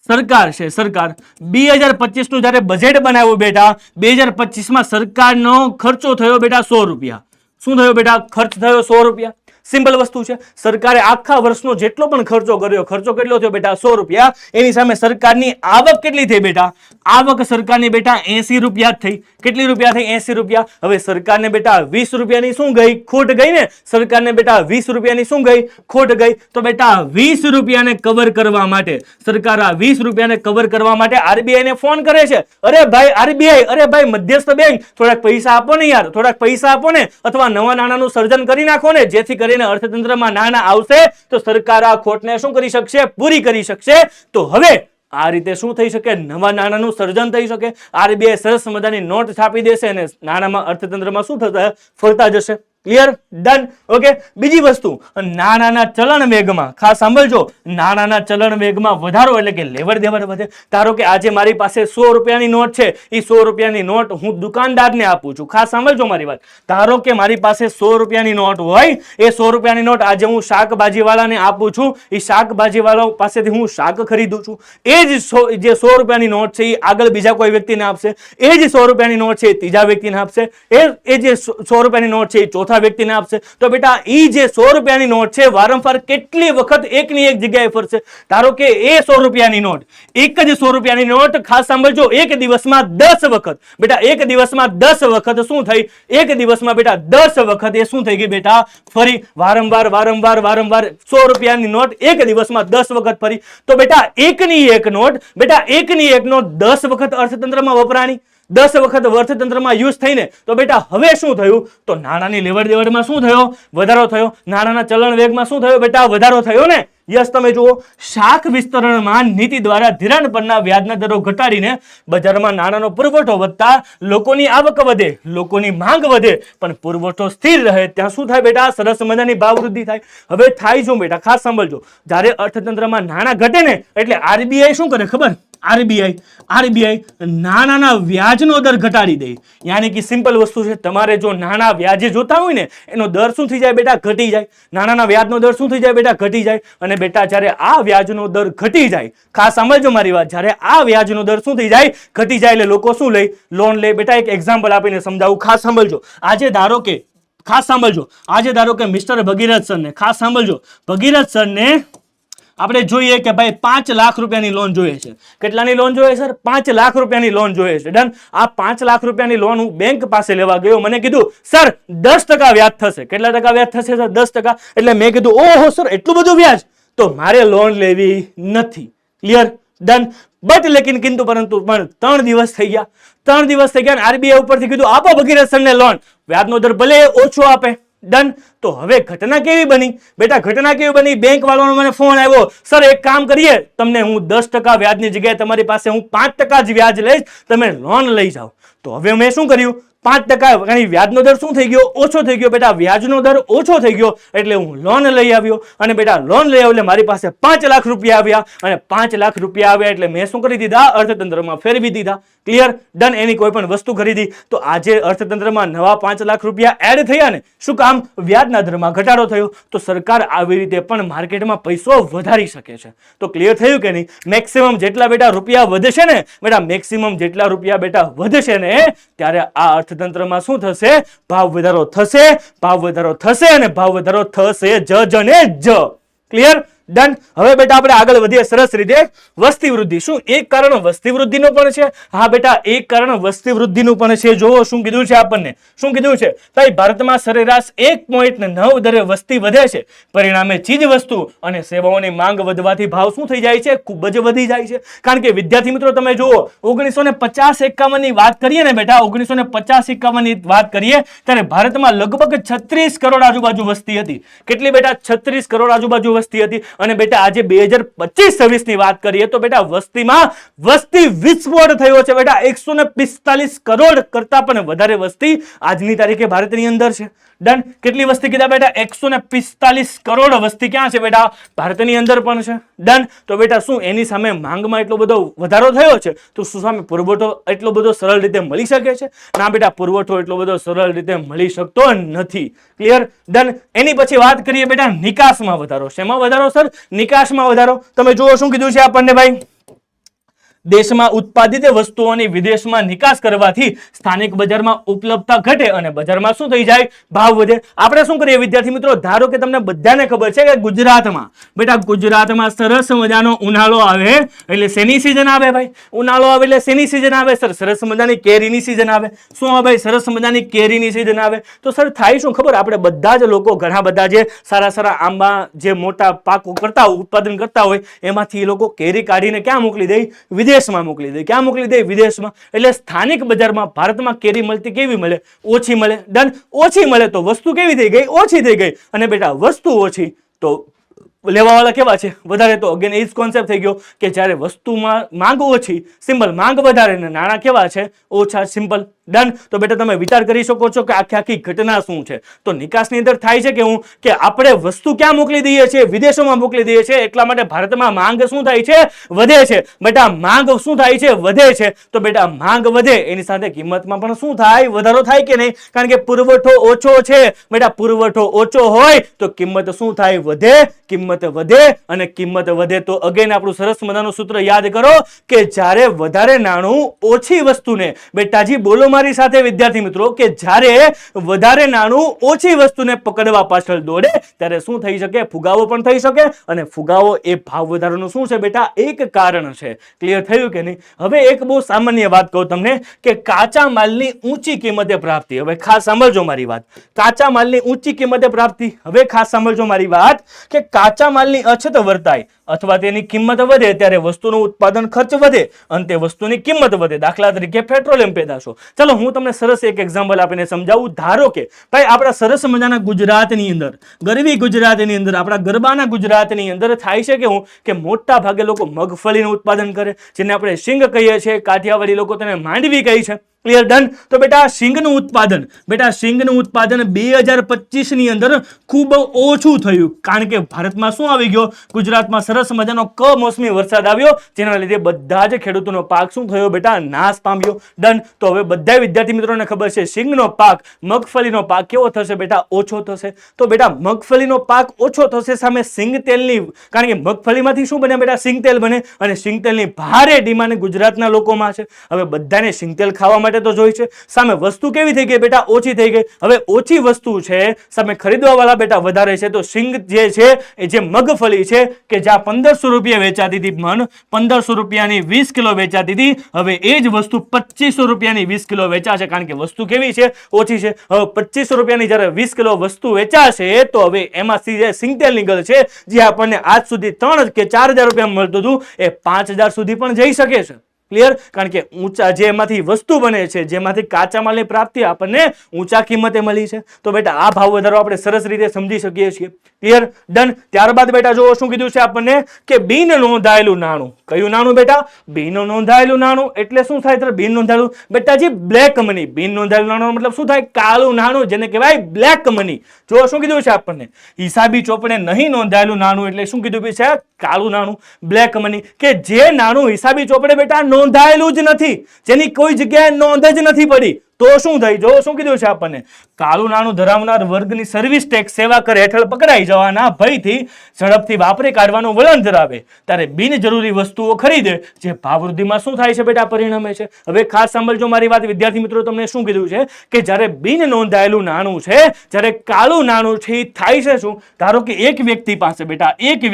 સરકાર 2025 નું જ્યારે બજેટ બનાવ્યું બેટા, 2025 માં સરકારનો ખર્ચો થયો બેટા 100 રૂપિયા. શું થયો બેટા? ખર્ચ થયો 100 રૂપિયા. સિમ્પલ વસ્તુ છે. સરકારે આખા વર્ષનો જેટલો પણ ખર્ચો કર્યો, ખર્ચો કેટલો થયો બેટા? 100 રૂપિયા. એની સામે સરકારની આવક કેટલી થઈ બેટા? આવક સરકારની બેટા 80 રૂપિયા જ થઈ. કેટલી રૂપિયા થઈ? 80 રૂપિયા. હવે સરકારને બેટા 20 રૂપિયાની શું ગઈ? ખોટ ગઈ ને. સરકારને બેટા 20 રૂપિયાની શું ગઈ? ખોટ ગઈ. તો બેટા 20 રૂપિયાને કવર કરવા માટે સરકાર આ 20 રૂપિયાને કવર કરવા માટે આરબીઆઈ ને ફોન કરે છે. અરે ભાઈ આરબીઆઈ, અરે ભાઈ મધ્યસ્થ બેંક, થોડાક પૈસા આપો ને યાર, થોડાક પૈસા આપો ને, અથવા નવા નાણાંનું સર્જન કરી નાખો ને, જેથી કરીને અર્થતંત્રમાં નાણાં આવશે તો સરકાર આ ખોટને શું કરી શકશે? પૂરી કરી શકશે. તો હવે આ રીતે શું થઈ શકે? નવા નાણાંનું સર્જન થઈ શકે. આરબીઆઈ સરસ મજાની નોટ છાપી દેશે અને નાણાંમાં અર્થતંત્રમાં શું થશે? ફરતા જશે. ક્લિયર? ડન. ઓકે. બીજી વસ્તુ, નાણાંના ચલણ વેગમાં ખાસ સાંભળજો, નાણાંના ચલણ વેગમાં વધારો એટલે કે લેવડ દેવડ વધે. ધારો કે આજે મારી પાસે 100 રૂપિયાની નોટ છે, એ 100 રૂપિયાની નોટ હું દુકાનદારને આપું છું. ખાસ સાંભળજો મારી વાત. ધારો કે મારી પાસે 100 રૂપિયાની નોટ હોય, એ 100 રૂપિયાની નોટ આજે હું શાકભાજીવાળાને આપું છું, એ શાકભાજીવાળા પાસેથી હું શાક ખરીદું છું. એ જ જે 100 રૂપિયાની નોટ છે એ આગળ બીજા કોઈ વ્યક્તિને આપશે. એ જ 100 રૂપિયાની નોટ છે એ ત્રીજા વ્યક્તિને આપશે. એ જે 100 રૂપિયાની નોટ છે એ ચોથા વ્યક્તિને આપશે. તો બેટા ઈ જે 100 રૂપિયાની નોટ છે વારંવાર કેટલી વખત એકની એક જગ્યાએ ફરશે? ધારો કે એ 100 રૂપિયાની નોટ, એક જ 100 રૂપિયાની નોટ ખાસ સાંભળજો, એક દિવસમાં 10 વખત બેટા, એક દિવસમાં 10 વખત શું થઈ? એક દિવસમાં બેટા 10 વખત એ શું થઈ ગઈ બેટા? ફરી. વારંવાર વારંવાર વારંવાર 100 રૂપિયાની નોટ એક દિવસમાં 10 વખત ફરી. તો બેટા એકની એક નોટ, બેટા એકની એક નોટ 10 વખત અર્થતંત્રમાં વપરાણી, 10 વખત અર્થતંત્રમાં યુઝ થઈને. તો બેટા હવે શું થયું? તો નાણાંની લેવડ દેવડમાં શું થયો? વધારો થયો. નાણાંના ચલણ વેગમાં શું થયો બેટા? વધારો થયો ને. યસ. તમે જુઓ, શાખ વિસ્તરણમાં નીતિ દ્વારા ધિરાણ પરના વ્યાજના દરો ઘટાડીને બજારમાં નાણાંનો પુરવઠો વધતા લોકોની આવક વધે, લોકોની માંગ વધે, પણ પુરવઠો સ્થિર રહે ત્યાં શું થાય બેટા? સરસ મજાની ભાવ વૃદ્ધિ થાય. હવે થાય શું બેટા? ખાસ સાંભળજો, જ્યારે અર્થતંત્રમાં નાણાં ઘટે ને એટલે આરબીઆઈ શું કરે ખબર? આરબીઆઈ નાણાંના વ્યાજનો દર ઘટાડી દે. યાની કે સિમ્પલ વસ્તુ છે, તમારે જો નાણાં વ્યાજે જોતા હોય ને એનો દર શું થઈ જાય બેટા? ઘટી જાય. નાણાંના વ્યાજનો દર શું થઈ જાય બેટા? ઘટી જાય. અને બેટા જ્યારે આ વ્યાજનો દર ઘટી જાય, ખાસ સમજો મારી વાત, જ્યારે આ વ્યાજનો દર શું થઈ જાય? ઘટી જાય. એટલે લોકો શું લે? લોન લે. બેટા એક એક્ઝામ્પલ આપીને સમજાવું. ખાસ સાંભળજો. આજે ધારો કે ખાસ સાંભળજો, આજે ધારો કે મિસ્ટર ભગીરથ સરને, ખાસ સાંભળજો, ભગીરથ સરને આપણે જોઈએ કે ભાઈ 5 લાખ રૂપિયાની લોન જોઈએ છે. કેટલાની લોન જોઈએ સર? 5 લાખ રૂપિયાની લોન જોઈએ છે. ડન. આ 5 લાખ રૂપિયાની લોન હું બેંક પાસે લેવા ગયો. મને કીધું સર 10% વ્યાજ થશે. કેટલા ટકા વ્યાજ થશે સર? 10%. એટલે મેં કીધું ઓહો સર એટલું બધું વ્યાજ, તો મારે લોન લેવી નથી. ક્લિયર? ડન. બટ લેકિન કિંતુ પરંતુ પણ 3 દિવસ થઈ ગયા. 3 દિવસ થઈ ગયા. આરબીઆઈ ઉપરથી કીધું આપો ભગીરથ સરને લોન. વ્યાજનો દર ભલે ઓછો આપે. ડન. તો હવે ઘટના કેવી બની બેટા? ઘટના કેવી બની? બેંક વાળાનો મને ફોન આવ્યો, સર એક કામ કરીએ, તમને હું 10% વ્યાજની જગ્યાએ તમારી પાસે હું 5% જ વ્યાજ લઈશ, તમે લોન લઈ જાઓ. તો હવે મેં શું કર્યું? 5% વ્યાજનો દર શું થઈ ગયો? ઓછો થઈ ગયો બેટા. વ્યાજનો દર ઓછો થઈ ગયો એટલે હું લોન લઈ આવ્યો. અને બેટા લોન લઈ આવ્યો એટલે મારી પાસે 5 લાખ રૂપિયા આવ્યા. અને 5 લાખ રૂપિયા આવ્યા એટલે મેં શું કરી દીધા? અર્થતંત્રમાં ફેરવી દીધા. ક્લિયર? ડન. એની કોઈ પણ વસ્તુ ખરીદી તો આજે અર્થતંત્રમાં નવા 5 લાખ રૂપિયા એડ થયા ને. શું કામ? વ્યાજના દરમાં ઘટાડો થયો. તો સરકાર આવી રીતે પણ માર્કેટમાં પૈસો વધારી શકે છે. તો ક્લિયર થયું કે નહીં? મેક્સિમમ જેટલા બેટા રૂપિયા વધશે ને બેટા, મેક્સિમમ જેટલા રૂપિયા બેટા વધશે ને ત્યારે આ અર્થતંત્રમાં શું થશે? ભાવ વધારો થશે, ભાવ વધારો થશે અને ભાવ વધારો થશે જ અને જ. ક્લિયર? ડન. હવે બેટા આપણે આગળ વધીએ સરસ રીતે. વસ્તી વૃદ્ધિ. શું એક કારણ વસ્તી વૃદ્ધિનું પણ છે? હા બેટા એક કારણ વસ્તી વૃદ્ધિનું પણ છે. જોવો શું કીધું છે આપણને. શું કીધું છે? ભાઈ ભારતમાં સરેરાશ 1.9 દરે વસ્તી વધે છે. પરિણામે ચીજ વસ્તુ અને સેવાઓની માંગ વધવાથી ભાવ શું થઈ જાય છે? ખૂબ જ વધી જાય છે. કારણ કે વિદ્યાર્થી મિત્રો તમે જુઓ 1950-51 ની વાત કરીએ ને બેટા, 1950-51 ની વાત કરીએ ત્યારે ભારતમાં લગભગ 36 કરોડ આજુબાજુ વસ્તી હતી. કેટલી બેટા? 36 કરોડ આજુબાજુ વસ્તી હતી. અને બેટા આજે 2025-26 ની વાત કરીએ તો બેટા વસ્તીમાં વસ્તી વિસ્ફોટ થયો છે બેટા. 145 કરોડ કરતા પણ વધારે વસ્તી આજની તારીખે ભારતની અંદર છે. ડન. કેટલી વસ્તી કીધા બેટા? 145 કરોડ વસ્તી ક્યાં છે બેટા? ભારતની અંદર પણ છે. ડન. તો બેટા શું એની સામે માંગમાં એટલો બધો વધારો થયો છે તો શું સામે પુરવઠો એટલો બધો સરળ રીતે મળી શકે છે? ના બેટા, પુરવઠો એટલો બધો સરળ રીતે મળી શકતો નથી. ક્લિયર? ડન. એની પછી વાત કરીએ બેટા નિકાસમાં વધારો. શેમાં વધારો સર? નિકાસમાં વધારો. તમે જુઓ શું કીધું છે આપણને ભાઈ? દેશમાં ઉત્પાદિત વસ્તુઓની વિદેશમાં નિકાસ કરવાથી સ્થાનિક બજારમાં ઉપલબ્ધતા ઘટે અને બજારમાં શું થઈ જાય? ભાવ વધે. આપણે શું કરીએ વિદ્યાર્થી મિત્રો, ધારો કે તમને બધાને ખબર છે કે ગુજરાતમાં, બેટા ગુજરાતમાં સરસ મજાનો ઉનાળો આવે એટલે શેની સિઝન આવે ભાઈ? ઉનાળો આવે એટલે શેની સિઝન આવે સર? સરસ મજાની કેરીની સિઝન આવે. શું આવે ભાઈ? સરસ મજાની કેરીની સિઝન આવે. તો સર થાય શું ખબર? આપણે બધા જ લોકો, ઘણા બધા જે સારા સારા આંબા જે મોટા પાકો કરતા હોય, ઉત્પાદન કરતા હોય, એમાંથી એ લોકો કેરી કાઢીને ક્યાં મોકલી દે? વિદેશમાં મોકલી દે. ક્યાં મોકલી દે? વિદેશમાં. એટલે સ્થાનિક બજારમાં ભારતમાં કેરી મળતી કેવી મળે? ઓછી મળે. ડન. ઓછી મળે તો વસ્તુ કેવી થઈ ગઈ? ઓછી થઈ ગઈ. અને બેટા વસ્તુ ઓછી તો લેવાવાળા કેવા છે? વધારે. તો અગેન એ જ કોન્સેપ્ટ થઈ ગયો કે જ્યારે વસ્તુમાં માંગ ઓછી, સિમ્પલ, માંગ વધારે ને નાણાં કેવા છે? ઓછા, સિમ્પલ. ડન. તો બેટા તમે વિચાર કરી શકો છો કે આખી ઘટના શું છે. તો નિકાસની અંદર થાય છે કે હું કે આપણે વસ્તુ ક્યાં મોકલી દઈએ છીએ? વિદેશોમાં મોકલી દઈએ છીએ. એટલા માટે ભારતમાં માંગ શું થાય છે? વધે છે. બેટા માંગ શું થાય છે? વધે છે. તો બેટા માંગ વધે એની સાથે કિંમતમાં પણ શું થાય? વધારો થાય કે નહીં? કારણ કે પુરવઠો ઓછો છે. બેટા પુરવઠો ઓછો હોય તો કિંમત શું થાય? વધે. કિંમત વધે અને કિંમત વધે તો અગેન આપણું સરસ મજાનું સૂત્ર યાદ કરો કે જ્યારે વધારે નાણું ઓછી વસ્તુને, બેટાજી બોલો મારી સાથે વિદ્યાર્થી મિત્રો, કે જ્યારે વધારે નાણું ઓછી વસ્તુને પકડવા પાછળ દોડે ત્યારે શું થઈ શકે? ફુગાવો પણ થઈ શકે. અને ફુગાવો એ ભાવ વધારાનું શું છે બેટા? એક કારણ છે. ક્લિયર થયું કે નહીં? હવે એક બહુ સામાન્ય વાત કહું તમને કે કાચા માલની ઊંચી કિંમતે પ્રાપ્તિ. હવે ખાસ સાંભળજો મારી વાત. કાચા માલની ઊંચી કિંમતે પ્રાપ્તિ. હવે ખાસ સાંભળજો મારી વાત કે કાચા માલની અછત વર્તાય અથવા તેની કિંમત વધે ત્યારે વસ્તુનું ઉત્પાદન ખર્ચ વધે અને તે વસ્તુની કિંમત વધે. દાખલા તરીકે પેટ્રોલિયમ પેદાશો. ચલો હું તમને સરસ એક એક્ઝામ્પલ આપીને સમજાવું. ધારો કે ભાઈ આપણા સરસ મજાના ગુજરાતની અંદર, ગરવી ગુજરાતની અંદર, આપણા ગરબાના ગુજરાતની અંદર થાય છે કે હું કે મોટા ભાગે લોકો મગફળીનું ઉત્પાદન કરે, જેને આપણે શીંગ કહીએ છીએ. કાઠિયાવાડી લોકો તેને માંડવી કહે છે. ક્લિયર? ડન. તો બેટા શીંગનું ઉત્પાદન, બેટા શીંગનું ઉત્પાદન 2025 ની અંદર ખૂબ ઓછું થયું. કારણ કે ભારતમાં શું આવી ગયો? ગુજરાતમાં સરસ મજાનો કમોસમી વરસાદ આવ્યો, જેના લીધે બધા જ ખેડૂતોનો પાક શું થયો બેટા? નાશ પામ્યો. ડન. તો હવે બધા વિદ્યાર્થી મિત્રોને ખબર છે શીંગનો પાક, મગફળીનો પાક કેવો થશે બેટા? ઓછો થશે. તો બેટા મગફળીનો પાક ઓછો થશે સામે શીંગ તેલની, કારણ કે મગફળીમાંથી શું બને બેટા? શીંગ તેલ બને અને શીંગ તેલની ભારે ડિમાન્ડ ગુજરાતના લોકોમાં છે. હવે બધાને શીંગ તેલ ખાવા માટે તો જોઈ છે. સામે વસ્તુ કેવી થઈ ગઈ બેટા? ઓછી થઈ ગઈ. હવે ઓછી વસ્તુ છે સામે ખરીદવા વાળા બેટા વધારે છે. તો શીંગ જે છે એ જે મગફળી છે કે જ્યાં 1500 રૂપિયા વેચાતી હતી, મન 1500 રૂપિયાની 20 કિલો વેચાતી હતી, હવે એ જ વસ્તુ 2500 રૂપિયાની 20 કિલો વેચાશે. કારણ કે વસ્તુ કેવી છે? ઓછી છે. હવે 2500 રૂપિયાની જ્યારે 20 કિલો વસ્તુ વેચાશે તો હવે એમાંથી જે શીંગ તેલ નીકળશે જે આપણને આજ સુધી 3 કે 4000 રૂપિયા મળતું હતું એ 5000 સુધી પણ જઈ શકે છે. ક્લિયર? કારણ કે ઊંચા જેમાંથી વસ્તુ બને છે, જેમાંથી કાચા માલની પ્રાપ્તિ આપણને ઊંચા કિંમતે મળી છે. તો બેટા આ ભાવ વધારો આપણે સરસ રીતે સમજી શકીએ છીએ. ક્લિયર? ડન. ત્યારબાદ બેટા જો શું કીધું છે આપણને કે બિન નોંધાયેલું નાણું. કયું નાણું બેટા? બિન નોંધાયેલું નાણું. એટલે શું થાય? બિન નોંધાયેલું બેટાજી બ્લેક મની. બિન નોંધાયેલું નાણું મતલબ શું થાય? કાળું નાણું, જેને કહેવાય બ્લેક મની. જો શું કીધું છે આપણને? હિસાબી ચોપડે નહીં નોંધાયેલું નાણું એટલે શું કીધું છે? કાળું નાણું, બ્લેક મની. કે જે નાણું હિસાબી ચોપડે બેટા નોંધાયેલું જ નથી, જેની કોઈ જગ્યાએ નોંધ જ નથી પડી, તો શું થાય? જો શું કીધું છે આપણને? કાળું નાણું ધરાવનાર વર્ગની સર્વિસ ટેક્સ સેવા કર હેઠળ પકડાઈ જવાના ભયથી ઝડપથી વાપરી કાઢવાનું વલણ ધરાવે ત્યારે બિનજરૂરી વસ્તુઓ ખરીદે જે ભાવવૃદ્ધિમાં શું થાય છે બેટા? પરિણમે છે. હવે ખાસ સાંભળજો મારી વાત વિદ્યાર્થી મિત્રો, તમને શું કીધું છે કે જ્યારે બિન નોંધાયેલું નાણું છે, જ્યારે કાળું નાણું છે, એ થાય છે શું? ધારો કે એક વ્યક્તિ પાસે બેટા, એક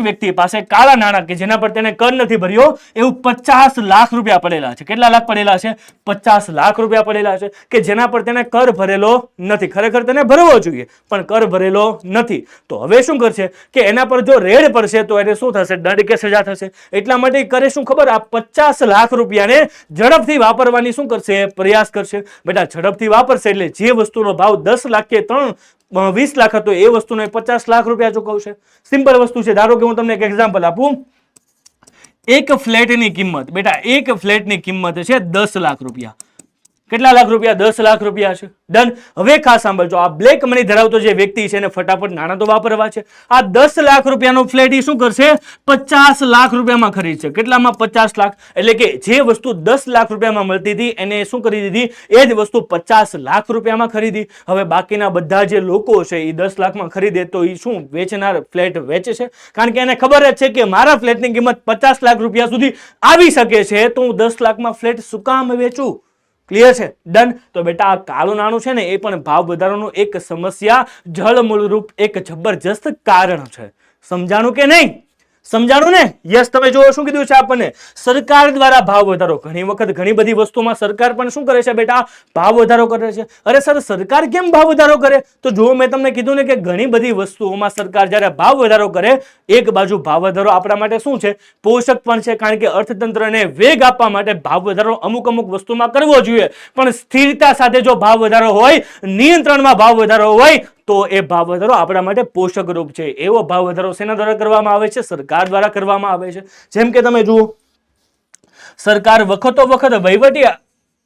વ્યક્તિ પાસે કાળા નાણાં કે જેના પર તેને કર નથી ભર્યો એવું 50 લાખ રૂપિયા પડેલા છે. કેટલા લાખ પડેલા છે? 50 લાખ રૂપિયા પડેલા છે કે જેના પર તેને કર ભરેલો નથી. ખરેખર તેને ભરવો જોઈએ પણ કર ભરેલો નથી. તો હવે શું કરશે કે એના પર જો રેડ પડશે તો એને શું થશે? દંડ કે સજા થશે. એટલા માટે કરે શું ખબર? આ 50 લાખ રૂપિયાને ઝડપથી વાપરવાની શું કરશે? પ્રયાસ કરશે. બેટા ઝડપથી વાપરશે એટલે જે વસ્તુનો ભાવ 10 લાખ કે 20 લાખ હતો એ વસ્તુને 50 લાખ રૂપિયા ચૂકવશે. સિમ્પલ વસ્તુ છે. ધારો કે હું તમને એક એક્ઝામ્પલ આપું. એક ફ્લેટની કિંમત બેટા, એક ફ્લેટની કિંમત છે 10 લાખ રૂપિયા. કેટલા લાખ રૂપિયા? 10 લાખ રૂપિયા છે. ડન. હવે ખાસ સાંભળજો, આ બ્લેક મની ધરાવતો જે વ્યક્તિ છે એને ફટાફટ નાણાં તો વાપરવા છે. આ 10 લાખ રૂપિયાનો ફ્લેટ એ શું કરશે? 50 લાખ રૂપિયામાં ખરીદશે. કેટલામાં? 50 લાખ. એટલે કે જે વસ્તુ 10 લાખ રૂપિયામાં મળતી હતી એને શું કરી દીધી? એ જ વસ્તુ 50 લાખ રૂપિયામાં ખરીદી. હવે બાકીના બધા જે લોકો છે એ 10 લાખમાં ખરીદે તો એ શું વેચનાર ફ્લેટ વેચે છે? કારણ કે એને ખબર જ છે કે મારા ફ્લેટની કિંમત 50 લાખ રૂપિયા સુધી આવી શકે છે, તો હું 10 લાખમાં ફ્લેટ શું કામ વેચું? ક્લિયર છે? ડન. તો બેટા આ કાળું નાણું છે ને એ પણ ભાવ વધારાનું એક સમસ્યા, જળમૂળરૂપ એક જબરજસ્ત કારણ છે. સમજાણું કે નહીં? સમજાણું ને? યસ. તમે જુઓ શું કીધું છે આપણને? સરકાર દ્વારા ભાવ વધારો. ઘણી વખત ઘણી બધી વસ્તુમાં સરકાર પણ શું કરે છે બેટા? ભાવ વધારો કરે છે. અરે સર, સરકાર કેમ ભાવ વધારો કરે? તો જો મેં તમને કીધું ને કે ઘણી બધી વસ્તુઓમાં સરકાર જ્યારે ભાવ વધારો કરે, એક બાજુ ભાવ વધારો આપણા માટે શું છે? પોષક પણ છે, કારણ કે અર્થતંત્રને વેગ આપવા માટે ભાવ વધારો અમુક વસ્તુમાં કરવો જોઈએ. પણ સ્થિરતા સાથે જો ભાવ વધારો હોય, નિયંત્રણમાં ભાવ વધારો હોય, તો એ ભાવ વધારો આપણા માટે પોષક રૂપ છે. એવો ભાવ વધારો શેના દ્વારા કરવામાં આવે છે? સરકાર દ્વારા કરવામાં આવે છે. જેમ કે તમે જુઓ, સરકાર વખતો વખત વહીવટી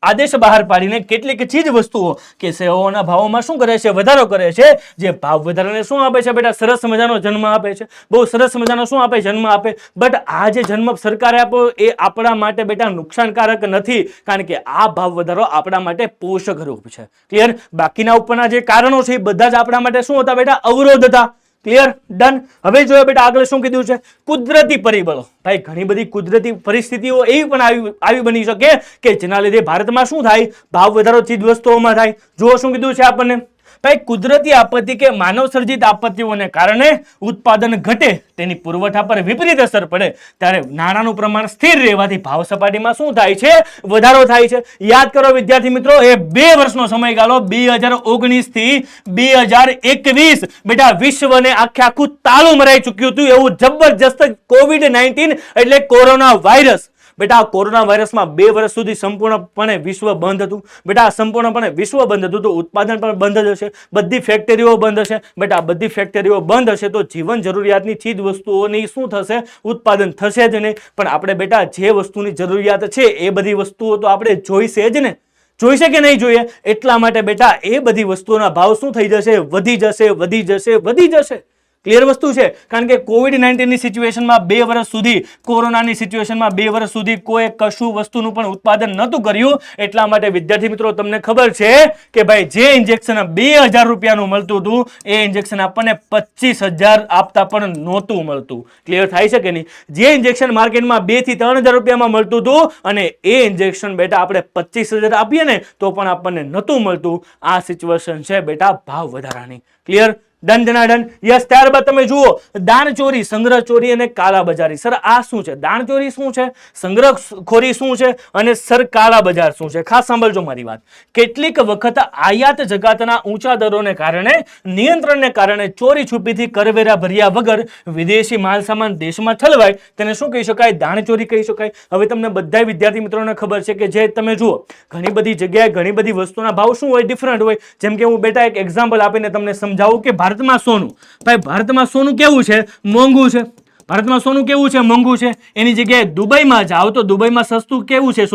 આદેશ બહાર પાડીને કેટલીક ચીજ વસ્તુઓ કે સેવાઓના ભાવોમાં શું કરે છે? વધારો કરે છે. જે ભાવ વધારાને શું આપે છે બેટા? સરસ મજાનો જન્મ આપે છે. બહુ સરસ મજાનો શું આપે? જન્મ આપે. બટ આ જે જન્મ સરકારે આપ્યો એ આપણા માટે બેટા નુકસાનકારક નથી, કારણ કે આ ભાવ વધારો આપણા માટે પોષક રૂપ છે. ક્લિયર? બાકીના ઉપરના જે કારણો છે એ બધા જ આપણા માટે શું હતા બેટા? અવરોધ હતા. ક્લિયર? ડન. હવે જોઈએ બેટા આગળ શું કીધું છે? કુદરતી પરિબળો. ભાઈ ઘણી બધી કુદરતી પરિસ્થિતિઓ એવી પણ આવી બની શકે કે જેના લીધે ભારતમાં શું થાય? ભાવ વધારો ચીજ વસ્તુઓમાં થાય. જુઓ શું કીધું છે આપણને? ભાઈ કુદરતી આપત્તિ કે માનવ સર્જિત આપત્તિઓને કારણે ઉત્પાદન ઘટે, તેની પુરવઠા પર વિપરીત અસર પડે, ત્યારે નાણાંનું પ્રમાણ સ્થિર રહેવાથી ભાવ સપાટીમાં શું થાય છે? વધારો થાય છે. યાદ કરો વિદ્યાર્થી મિત્રો, એ 2 વર્ષનો સમયગાળો 2019 થી 2021 બેટા વિશ્વને આખું તાળું મરાઈ ચૂક્યું હતું. એવું જબરજસ્ત COVID-19 એટલે કોરોના વાયરસ. બેટા આ કોરોના વાયરસમાં 2 વર્ષ સુધી સંપૂર્ણપણે વિશ્વ બંધ હતું. બેટા સંપૂર્ણપણે વિશ્વ બંધ હતું તો ઉત્પાદન પણ બંધ જ હશે, બધી ફેક્ટરીઓ બંધ હશે. બેટા બધી ફેક્ટરીઓ બંધ હશે તો જીવન જરૂરિયાતની ચીજ વસ્તુઓની શું થશે? ઉત્પાદન થશે જ નહીં. પણ આપણે બેટા જે વસ્તુની જરૂરિયાત છે એ બધી વસ્તુઓ તો આપણે જોઈશે જ ને. જોઈશે કે નહીં જોઈએ? એટલા માટે બેટા એ બધી વસ્તુઓના ભાવ શું થઈ જશે? વધી જશે, વધી જશે, વધી જશે. ક્લિયર વસ્તુ છે? કારણ કે COVID-19 ની સિચ્યુએશનમાં 2 વર્ષ સુધી, કોરોનાની સિચ્યુએશનમાં 2 વર્ષ સુધી કોઈ કશું વસ્તુનું પણ ઉત્પાદન નહોતું કર્યું. એટલા માટે વિદ્યાર્થી મિત્રો તમને ખબર છે કે ભાઈ જે ઇન્જેક્શન 2000 રૂપિયાનું મળતું હતું એ ઇન્જેક્શન આપણને 25,000 આપતા પણ નહોતું મળતું. ક્લિયર થાય છે કે નહીં? જે ઇન્જેક્શન માર્કેટમાં 2 થી 3000 રૂપિયામાં મળતું હતું અને એ ઇન્જેક્શન બેટા આપણે 25,000 આપીએ ને તો પણ આપણને નહોતું મળતું. આ સિચ્યુએશન છે બેટા ભાવ વધારાની. ક્લિયર? ડન જનાડન. યસ. ત્યારબાદ તમે જુઓ દાણચોરી, સંગ્રહચોરી અને કાળાબજારી. સર આ શું છે? દાણચોરી શું છે? સંગ્રહખોરી શું છે? અને સર કાળાબજાર શું છે? ખાસ સાંભળજો મારી વાત. કેટલીક વખત આયાત જકાતના ઊંચા દરોને કારણે, નિયંત્રણને કારણે ચોરી છુપીથી કરવેરા ભર્યા વગર વિદેશી માલ સામાન દેશમાં ઠલવાય, તેને શું કહી શકાય? દાણચોરી કહી શકાય. હવે તમને બધા વિદ્યાર્થી મિત્રોને ખબર છે કે જે તમે જુઓ ઘણી બધી જગ્યાએ ઘણી બધી વસ્તુના ભાવ શું હોય? ડિફરન્ટ હોય. જેમ કે હું બેટા એક એક્ઝામ્પલ આપીને તમને સમજાવું કે ભારતમાં સોનું, ભાઈ ભારતમાં સોનું કેવું છે? મોંઘું છે. ભારતમાં સોનું કેવું છે? મોંઘું છે. એની જગ્યાએ દુબઈમાં જાઓ તો દુબઈમાં સસ્તું કેવું છે?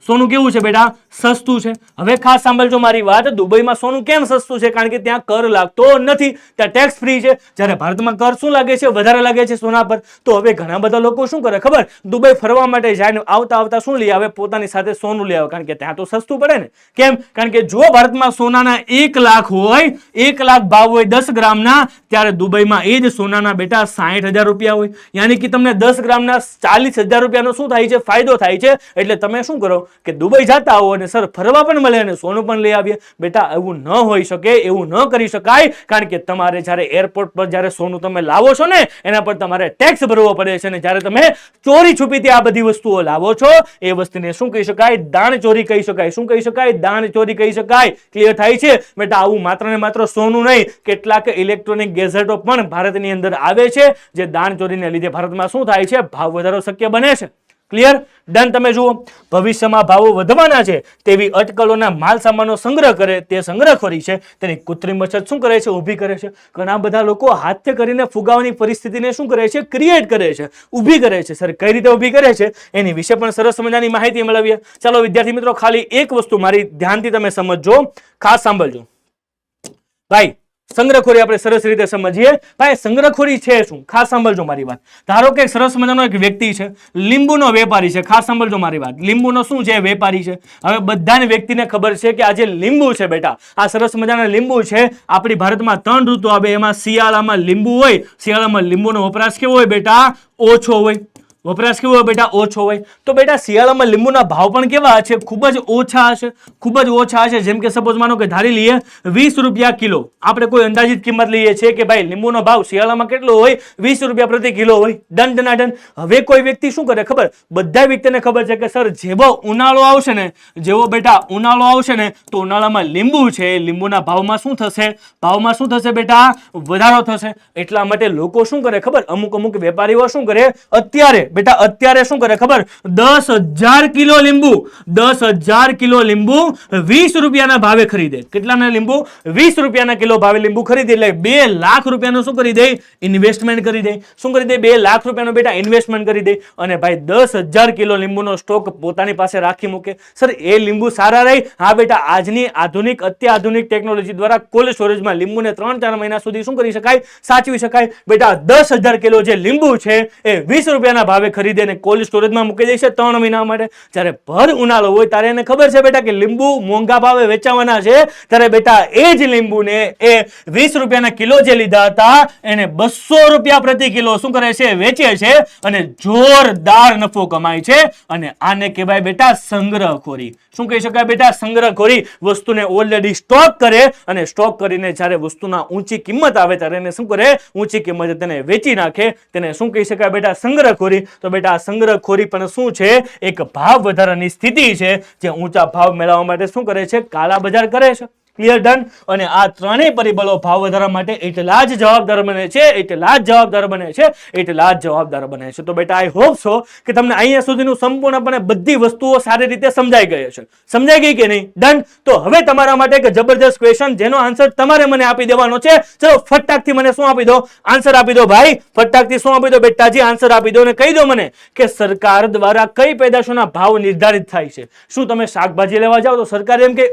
સોનું કેવું છે બેટા? સસ્તું છે. હવે ખાસ સાંભળજો મારી વાત. દુબઈમાં સોનું કેમ સસ્તું છે? કારણ કે ત્યાં કર લાગતો નથી, ત્યાં ટેક્સ ફ્રી છે. જ્યારે ભારતમાં કર શું લાગે છે? વધારે લાગે છે સોના પર. તો હવે ઘણા બધા લોકો શું કરે ખબર? દુબઈ ફરવા માટે જાય, આવતા શું લઈ આવે? પોતાની સાથે સોનું લઈ આવે, કારણ કે ત્યાં તો સસ્તું પડે ને. કેમ? કારણ કે જો ભારતમાં સોનાના 1 લાખ હોય, 1 લાખ ભાવ હોય 10 ગ્રામના, ત્યારે દુબઈમાં એ જ સોનાના બેટા 60,000 રૂપિયા હોય. યાની કે તમને 10 ગ્રામના 40,000 રૂપિયાનો શું થાય છે? ફાયદો થાય છે. એટલે તમે શું કરો કે દુબઈ જતા હો અને સર ફરવા પણ મળે અને સોનું પણ લઈ આવીએ. બેટા એવું ન હોઈ શકે, એવું ન કરી શકાય. કારણ કે તમારે જ્યારે એરપોર્ટ પર જ્યારે સોનું તમે લાવો છો ને એના પર તમારે ટેક્સ ભરવો પડે છે. અને જ્યારે તમે ચોરી છુપીથી આ બધી વસ્તુઓ લાવો છો એ વસ્તુને શું કહી શકાય? દાણચોરી કહી શકાય. શું કહી શકાય? દાણચોરી કહી શકાય. ક્લિયર થાય છે બેટા? આવું માત્ર ને માત્ર સોનું નહીં, કેટલાક ઇલેક્ટ્રોનિક ગેજેટો પણ ભારતની અંદર આવે છે જે દાણચોરીને લીધે ભારતમાં શું થાય છે? ભાવ વધારો શક્ય બને છે. ક્લિયર? ડન. તમે જુઓ, ભવિષ્યમાં ભાવો વધવાના છે તેવી અટકલોના માલ સામાનનો સંગ્રહ કરે તે સંગ્રહખોરી છે. તેની કૃત્રિમ અછત શું કરે છે? ઊભી કરે છે. ઘણા બધા લોકો હાથે કરીને ફુગાવાની પરિસ્થિતિને શું કરે છે? ક્રિએટ કરે છે, ઊભી કરે છે. સર કઈ રીતે ઊભી કરે છે એની વિશે પણ સરસ મજાની માહિતી મેળવીએ. ચાલો વિદ્યાર્થી મિત્રો, ખાલી એક વસ્તુ મારી ધ્યાનથી તમે સમજજો, ખાસ સાંભળજો. ભાઈ સંગ્રહખોરી આપણે સરસ રીતે સમજીએ. ભાઈ સંગ્રહખોરી છે શું? ખાસ સાંભળજો મારી વાત. ધારો કે સરસ મજાનો એક વ્યક્તિ છે, લીંબુનો વેપારી છે. ખાસ સાંભળજો મારી વાત. લીંબુનો શું છે? વેપારી છે. હવે બધાને વ્યક્તિને ખબર છે કે આ જે લીંબુ છે બેટા, આ સરસ મજાના લીંબુ છે. આપણી ભારતમાં 3 ઋતુ આવે, એમાં શિયાળામાં લીંબુ હોય. શિયાળામાં લીંબુનો વપરાશ કેવો હોય બેટા? ઓછો હોય. વપરાશ કેવો હોય બેટા? ઓછો હોય. તો બેટા શિયાળામાં લીંબુના ભાવ પણ કેવા હશે? ખૂબ જ ઓછા હશે. ખૂબ જ ઓછા હશે. જેમ કે સપોઝ માનો કે ધારી લઈએ 20 રૂપિયા કિલો. આપણે કોઈ અંદાજિત કિંમત લઈએ છીએ કે ભાઈ લીંબુનો ભાવ શિયાળામાં કેટલો હોય? 20 રૂપિયા પ્રતિ કિલો હોય. ડન ડનાડન. હવે કોઈ વ્યક્તિ શું કરે ખબર? બધા વ્યક્તિને ખબર છે કે સર જેવો ઉનાળો આવશે ને, જેવો બેટા ઉનાળો આવશે ને, તો ઉનાળામાં લીંબુ છે, લીંબુના ભાવમાં શું થશે? ભાવમાં શું થશે બેટા? વધારો થશે. એટલા માટે લોકો શું કરે ખબર? અમુક વેપારીઓ શું કરે? અત્યારે શું કરે ખબર? 10,000 કિલો લીંબુ, 10,000 કિલો લીંબુ 20 રૂપિયાના ભાવે ખરીદે. કેટલાના લીંબુ? 20 રૂપિયાના કિલો ભાવે લીંબુ ખરીદે. એટલે 2 લાખ રૂપિયાનું શું કરી દે? ઇન્વેસ્ટમેન્ટ કરી દે. શું કરી દે? 2 લાખ રૂપિયાનું બેટા ઇન્વેસ્ટમેન્ટ કરી દે. અને ભાઈ 10,000 કિલો લીંબુનો સ્ટોક પોતાની પાસે રાખી મૂકે. સર એ લીંબુ સારા રહે? હા બેટા, આજની આધુનિક અત્યાધુનિક ટેકનોલોજી દ્વારા કોલ્ડ સ્ટોરેજમાં લીંબુને 3-4 મહિના સુધી શું કરી શકાય? સાચવી શકાય. બેટા 10,000 કિલો જે લીંબુ છે એ 20 રૂપિયાના ભાવે ખરીદે અને કોલ્ડ સ્ટોરેજમાં મૂકી દે છે 3 મહિના માટે. જ્યારે ભર ઉનાળો હોય ત્યારે એને ખબર છે બેટા કે લીંબુ મોંઘા ભાવે વેચાવાના છે, ત્યારે બેટા એ જ લીંબુને એ 20 રૂપિયાના કિલો જે લીધા હતા એને 200 રૂપિયા પ્રતિ કિલો શું કરે છે? વેચે છે અને જોરદાર નફો કમાય છે. અને આને કહેવાય બેટા સંગ્રહખોરી. શું કહી શકાય બેટા? સંગ્રહખોરી. વસ્તુને ઓલરેડી સ્ટોક કરે અને સ્ટોક કરીને જ્યારે વસ્તુના ઊંચી કિંમત આવે ત્યારે એને શું કરે? ઊંચી કિંમતે તેને વેચી નાખે. તેને શું કહી શકાય બેટા? સંગ્રહખોરી. તો બેટા આ સંગ્રહખોરી પણ શું છે? એક ભાવ વધારાની સ્થિતિ છે, જે ઊંચા ભાવ મેળવવા માટે શું કરે છે? કાળા બજાર કરે છે. ક્લિયર? ડન. અને આ ત્રણેય પરિબળો ભાવ વધારવા માટે એટલા જ જવાબદાર બને છે, તો બેટા આઈ હોપ છો કે તમને અહીંયા સુધીનું સંપૂર્ણપણે બધી વસ્તુઓ સારી રીતે સમજાઈ ગઈ છે. સમજાઈ ગઈ કે નહીં? ડન. તો હવે તમારા માટે એક જબરદસ્ત ક્વેશ્ચન, જેનો આન્સર તમારે મને આપી દેવાનો છે. ચલો ફટાકથી મને શું આપી દો? આન્સર આપી દો ભાઈ. ફટાકથી શું આપી દો બેટાજી? આન્સર આપી દો અને કહી દો મને કે સરકાર દ્વારા કઈ પેદાશોના ભાવ નિર્ધારિત થાય છે. શું તમે શાકભાજી લેવા જાઓ તો સરકાર એમ કે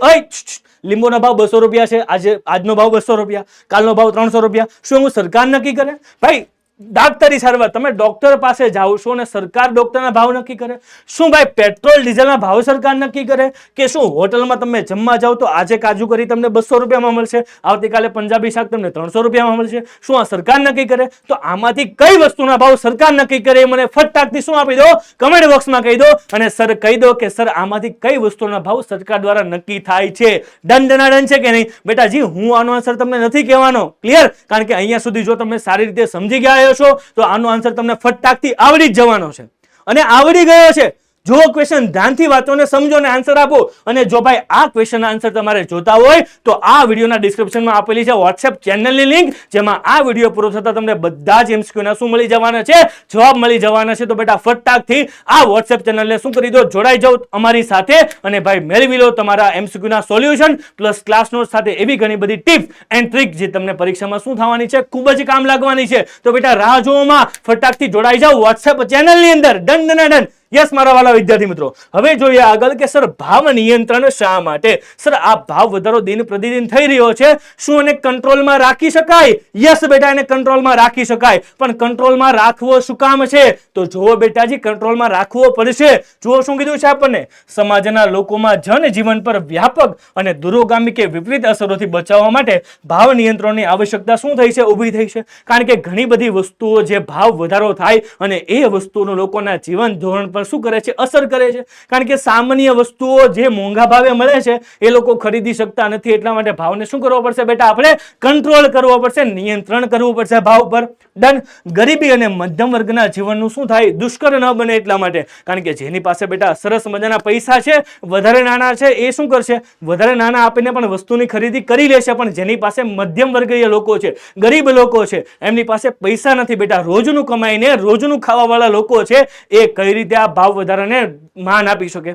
લીંબુનો ભાવ 200 રૂપિયા છે, આજનો ભાવ 200 રૂપિયા, કાલનો ભાવ 300 રૂપિયા. શું હું સરકાર નક્કી કરે? ભાઈ ડાક્ટરી સારવાર, તમે ડોક્ટર પાસે જાઓ છો અને સરકાર ડોક્ટરના ભાવ નક્કી કરે? શું ભાઈ પેટ્રોલ ડીઝલના ભાવ સરકાર નક્કી કરે? કે શું હોટલમાં તમે જમવા જાઓ તો આજે કાજુ કરી તમને 200 રૂપિયામાં મળશે, આવતીકાલે પંજાબી શાક તમને 300 રૂપિયામાં મળશે? શું આ સરકાર નક્કી કરે? તો આમાંથી કઈ વસ્તુના ભાવ સરકાર નક્કી કરે? મને ફટાકથી શું આપી દો? કમેન્ટ બોક્સમાં કહી દો. અને સર કહી દો કે સર આમાંથી કઈ વસ્તુના ભાવ સરકાર દ્વારા નક્કી થાય છે. ડન ડનાડન છે કે નહીં? બેટાજી હું આનો આન્સર તમને નથી કહેવાનો. ક્લિયર? કારણ કે અહીંયા સુધી જો તમે સારી રીતે સમજી ગયા તો આનો આન્સર તમને ફટાકથી આવડી જ જવાનો છે અને આવડી ગયો છે. જો ક્વેશ્ચન ધ્યાનથી વાંચો, સમજો અને આન્સર આપો. અને જો ભાઈ આ ક્વેશ્ચન આન્સર તમારે જોતા હોય તો આ વિડીયોના ડિસ્ક્રિપ્શનમાં આપેલી છે વોટ્સએપ ચેનલની લિંક, જેમાં આ વિડીયો પૂરો થતા તમને બધા જ MCQ ના શું મળી જવાના છે? જવાબ મળી જવાના છે. તો બેટા ફટાકથી આ વોટ્સએપ ચેનલને શું કરી દો? જોડાઈ જાઓ અમારી સાથે અને ભાઈ મેળવી લો તમારા MCQ ના સોલ્યુશન પ્લસ ક્લાસ નોટ સાથે એવી ઘણી બધી ટિપ્સ એન્ડ ટ્રિક જે તમને પરીક્ષામાં શું થવાની છે? ખૂબ જ કામ લાગવાની છે. તો બેટા રાહ જોવામાં ફટાકથી જોડાઈ જાઓ વોટ્સએપ ચેનલની અંદર. ડન ડનાડન. યસ મારા વાલા વિદ્યાર્થી મિત્રો, હવે જોઈએ આગળ કે સર ભાવ નિયંત્રણ શા માટે? સર આ ભાવ વધારો દિન પ્રતિદિન થઈ રહ્યો છે, શું એને કંટ્રોલમાં રાખી શકાય? યસ બેટા, એને કંટ્રોલમાં રાખી શકાય. પણ કંટ્રોલમાં રાખવો શું કામ છે? તો જુઓ બેટાજી, કંટ્રોલમાં રાખવો પડશે. જુઓ શું કીધું છે આપણને? સમાજના લોકોમાં જનજીવન પર વ્યાપક અને દૂરોગામી કે વિપરીત અસરોથી બચાવવા માટે ભાવ નિયંત્રણની આવશ્યકતા શું થઈ છે? ઊભી થઈ છે. કારણ કે ઘણી બધી વસ્તુઓ જે ભાવ વધારો થાય અને એ વસ્તુનો લોકોના જીવન ધોરણ પર શું કરે છે? અસર કરે છે. કારણ કે સામાન્ય વસ્તુઓ જે મોંઘા ભાવે મળે છે એ લોકો ખરીદી શકતા નથી. એટલા માટે ભાવને શું કરવો પડશે બેટા? આપણે કંટ્રોલ કરવો પડશે, નિયંત્રણ કરવું પડશે ભાવ પર. ડન. ગરીબી અને મધ્યમ વર્ગના જીવનનું શું થાય? દુષ્કર ન બને એટલા માટે. કારણ કે જેની પાસે બેટા સરસ મજાના પૈસા છે, વધારે નાના છે, એ શું કરશે? વધારે નાના આપીને પણ વસ્તુની ખરીદી કરી લેશે. પણ જેની પાસે મધ્યમ વર્ગીય લોકો છે, ગરીબ લોકો છે, એમની પાસે પૈસા નથી બેટા, રોજનું કમાઈને રોજનું ખાવા વાળા લોકો છે, એ કઈ રીતે આ ભાવ વધારાને માન આપી શકે.